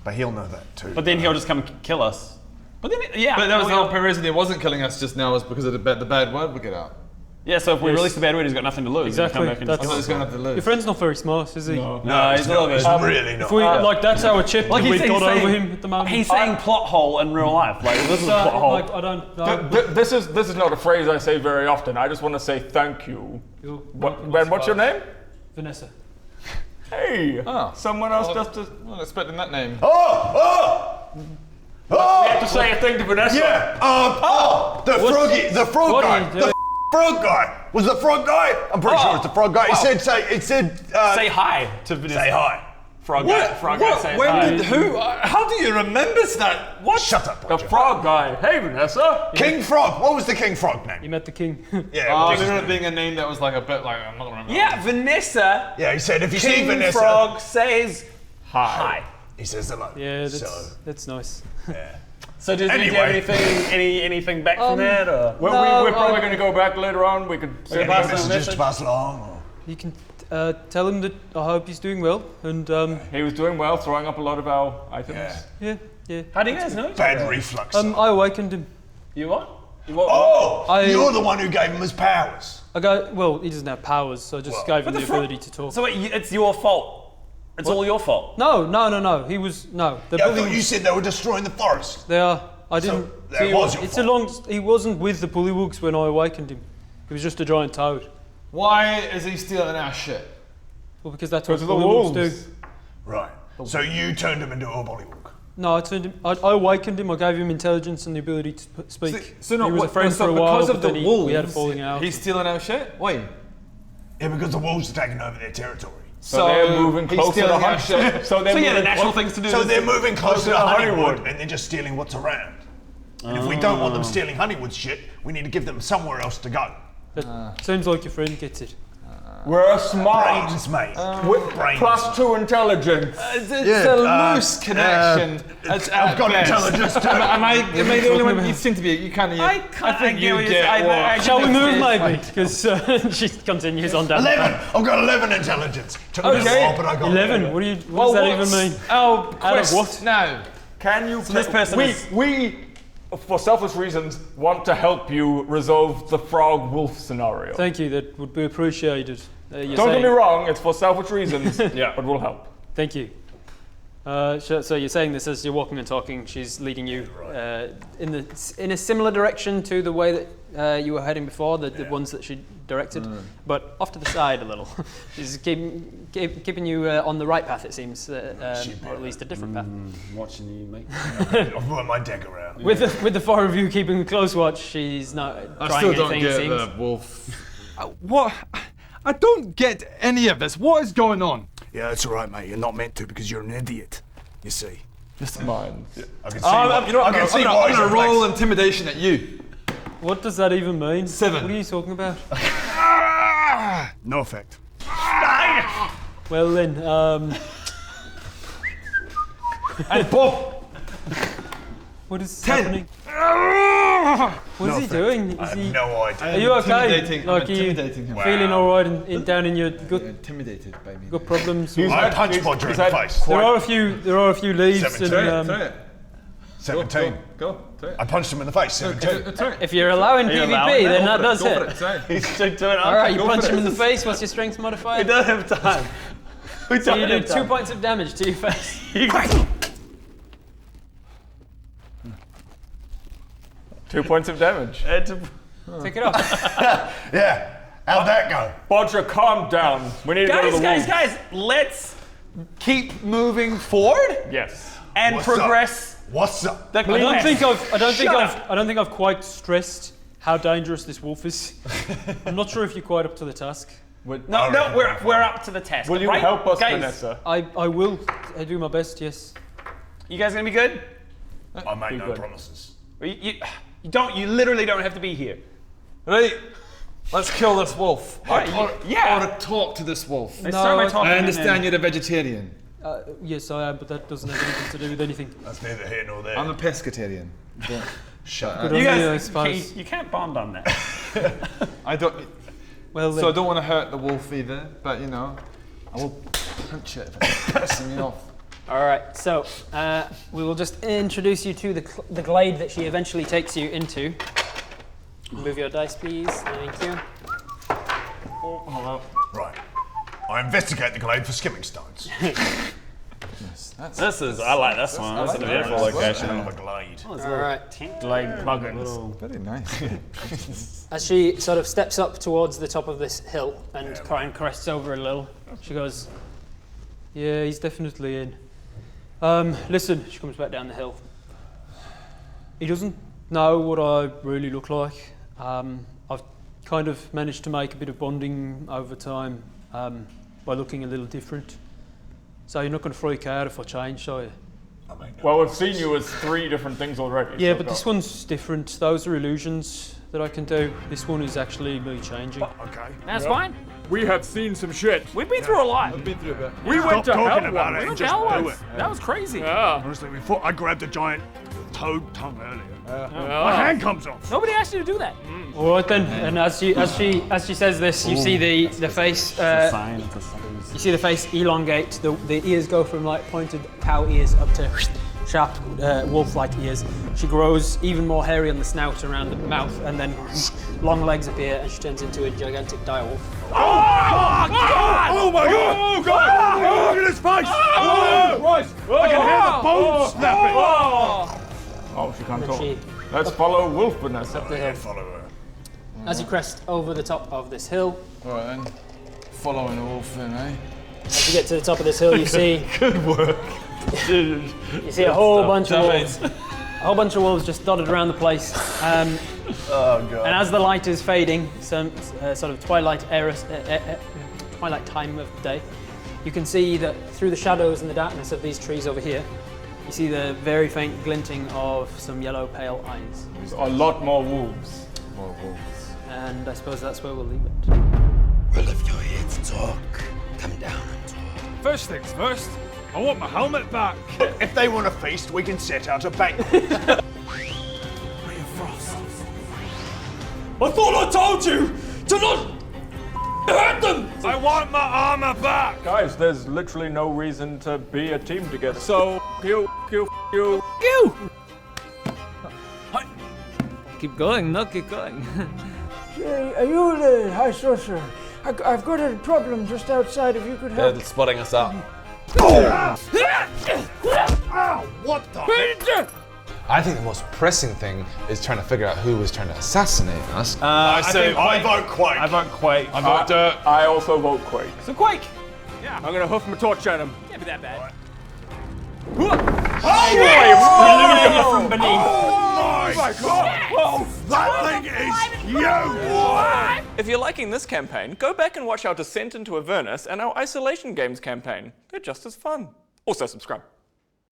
But he'll know that too. But then he'll just come and kill us. But then, yeah. But that was the whole reason he wasn't killing us just now was because of the bad word we get out. Yeah, so if we release the bad word, he's got nothing to lose. Exactly. I thought he's going to have to lose. Your friend's not very smart, is he? No, he's a little bit. Really not. If we, that's our chip Like that we he's got saying- over him at the moment. He's saying plot hole in real life. Like, this is a plot hole. Like, I don't know. This is not a phrase I say very often. I just want to say thank you. What's your name? Vanessa. Hey, someone else just to... I'm not expecting that name. We have to say a thing to Vanessa. Yeah. The frog guy. The frog guy. Was the frog guy? I'm pretty sure it's the frog guy. He said, say hi to Vanessa. Say hi. Frog guy say hi. How do you remember that? What? Shut up. The frog guy. Hey, Vanessa. King Frog. What was the King Frog name? You met the king. Yeah. I remember it being a name that was like a bit like, I'm not going to remember. Yeah, Vanessa. Yeah, he said if you see King Vanessa. Frog says hi. He says hello. Yeah, that's nice. Yeah. So does he have anything back from that? Or? We're probably going to go back later on. We could Any messages to pass along? Or? You can tell him that I hope he's doing well, and he was doing well, throwing up a lot of our items. yeah. How do you guys know? Bad reflux. I awakened him. You what? You're the one who gave him his powers. Well, he doesn't have powers, so I just gave him the ability to talk. So wait, it's your fault. It's all your fault. No. He was no. I thought you said they were destroying the forest. They are. I didn't. that was your fault. He wasn't with the bullywugs when I awakened him. He was just a giant toad. Why is he stealing our shit? Well, because that's what Because of the bullywugs wolves. do. Right. So you turned him into a bullywug. No, I awakened him. I gave him intelligence and the ability to speak. So he was a friend for a while, because of but the then wolves, we had a falling out. he's stealing our shit? Why? Yeah, because the wolves are taking over their territory. So they're moving he's closer to stealing our Honeywood. shit. So So yeah, the natural things to do. So is- they're moving closer to Honeywood, Honeywood. and they're just stealing what's around. And if we don't want them stealing Honeywood's shit, we need to give them somewhere else to go. Seems like your friend gets it. We're smart. Brains, mate. Brains. +2 intelligence. It's a loose connection. I've got intelligence too. Am I the only one? You seem to be. You kind of. I think you get what. Shall we move, maybe? Because she continues on down. 11. I've got 11 intelligence. Took me a while, but I got 11. What does that even mean? Oh, Out of what? now? Can you? this person we, for selfish reasons, want to help you resolve the frog wolf scenario. Thank you. That would be appreciated. Don't get me wrong. It's for selfish reasons. But we'll help. Thank you. So you're saying this as you're walking and talking. She's leading you in a similar direction to the way that you were heading before, the ones that she directed, but off to the side a little. She's keeping you on the right path, it seems, or at least a different path. Watching you, mate. I've worked my deck around. With the four of you keeping a close watch, she's not I trying still don't anything. It get seems. the wolf. What? I don't get any of this. What is going on? Yeah, that's all right, mate. You're not meant to because you're an idiot. You see. Just mine. I can see I can see why I'm he's gonna a roll flex. intimidation at you. What does that even mean? 7. What are you talking about? No effect. Well then, And Bob. what is 10. happening? What is he effect. doing? I Is have he? no idea. Are you okay? Intimidating- Like, I'm are you intimidating him. feeling all right down in your gut? Intimidated by me. Got problems? I punch Bodger in the face. There are a few leaves. 17. And, Try it. 17. Go. Try it. I punched him in the face. 17. if you're allowing PvP, allowing then that? that does Go for hit. it. Try it. He's doing it. All right, you go punch for him it. in the face. What's your strength modifier? We don't have time. We So don't you do have 2 time. points of damage to your face. You- 2 points of damage. Take it off. Yeah. How'd that go? Bodger, calm down. We need to go to the wolves. guys, let's keep moving forward Yes. and What's progress. What's up? The I don't think Shut I don't think I've quite stressed how dangerous this wolf is. I'm not sure if you're quite up to the task. No, we're up to the task. Will you right? help us, guys, Vanessa? I will. I do my best. Yes. You guys gonna be good? I make no good. promises. You literally don't have to be here. Right. Let's kill this wolf. yeah. Or talk to this wolf. Let's start by talking I and understand you're a vegetarian. Yes, I am, but that doesn't have anything to do with anything. That's neither here nor there. I'm a pescatarian. Shut Good up. on You you, I guys, suppose. you can't bond on that. I don't. Well, So I then, don't want to hurt the wolf either, but you know, I will punch it if it's pissing me off. All right, so we will just introduce you to the glade that she eventually takes you into. Move your dice, please. Thank you. Right. I investigate the glade for skimming stones. I like this one. That's a beautiful location. Of a glade. All right. Glade plugins. Very nice. As she sort of steps up towards the top of this hill and crests over a little, she goes, "Yeah, he's definitely in. Listen," she comes back down the hill. "He doesn't know what I really look like. I've kind of managed to make a bit of bonding over time by looking a little different. So you're not going to freak out if I change, are you?" Well, we've seen you as 3 different things already. Yeah, so but go. this one's different. Those are illusions that I can do. This one is actually me changing. Okay. That's fine. We have seen some shit. We've been through a lot. I've been through a bit. We went to Stop talking hell about once. it and Look, just that do was, it. that was crazy. Yeah. Honestly, I grabbed a giant toad tongue earlier. My hand comes off. Nobody asked you to do that. All right then. And as she says this, you see the face. You see the face elongate. The ears go from like pointed cow ears up to sharp wolf-like ears. She grows even more hairy on the snout around the mouth, and then long legs appear, and she turns into a gigantic direwolf. Oh my god! Oh god! Oh, look at his face! Oh, Christ! I can hear the bones snapping. Oh, she can't And talk. she Let's follow Wolf Vanessa. the hill. Follow her. As you crest over the top of this hill, Right then. Following the wolf then, eh? as you get to the top of this hill, you see Good work. Dude. you see a whole bunch of wolves. A whole bunch of wolves just dotted around the place. Oh god. And as the light is fading, some sort of twilight time of the day, you can see that through the shadows and the darkness of these trees over here, you see the very faint glinting of some yellow pale eyes. A lot more wolves. More wolves. And I suppose that's where we'll leave it. Well, if you're here to talk, come down and talk. First things first, I want my helmet back. If they want a feast, we can set out a banquet. I thought I told you to not hurt them. I want my armor back. Guys, there's literally no reason to be a team together. So, you. Keep going, no, keep going. Are you the high sorcerer? I've got a problem just outside if you could help. They're spotting us up. Ow! What the? I think the most pressing thing is trying to figure out who was trying to assassinate us. I vote Quake. I vote Quake. I vote Dirt. I also vote Quake. So Quake. I'm gonna hoof my torch at him. Can't be that bad. From beneath. Oh my god! Whoa, that thing is huge! If you're liking this campaign, go back and watch our Descent into Avernus and our Isolation Games campaign. They're just as fun. Also subscribe.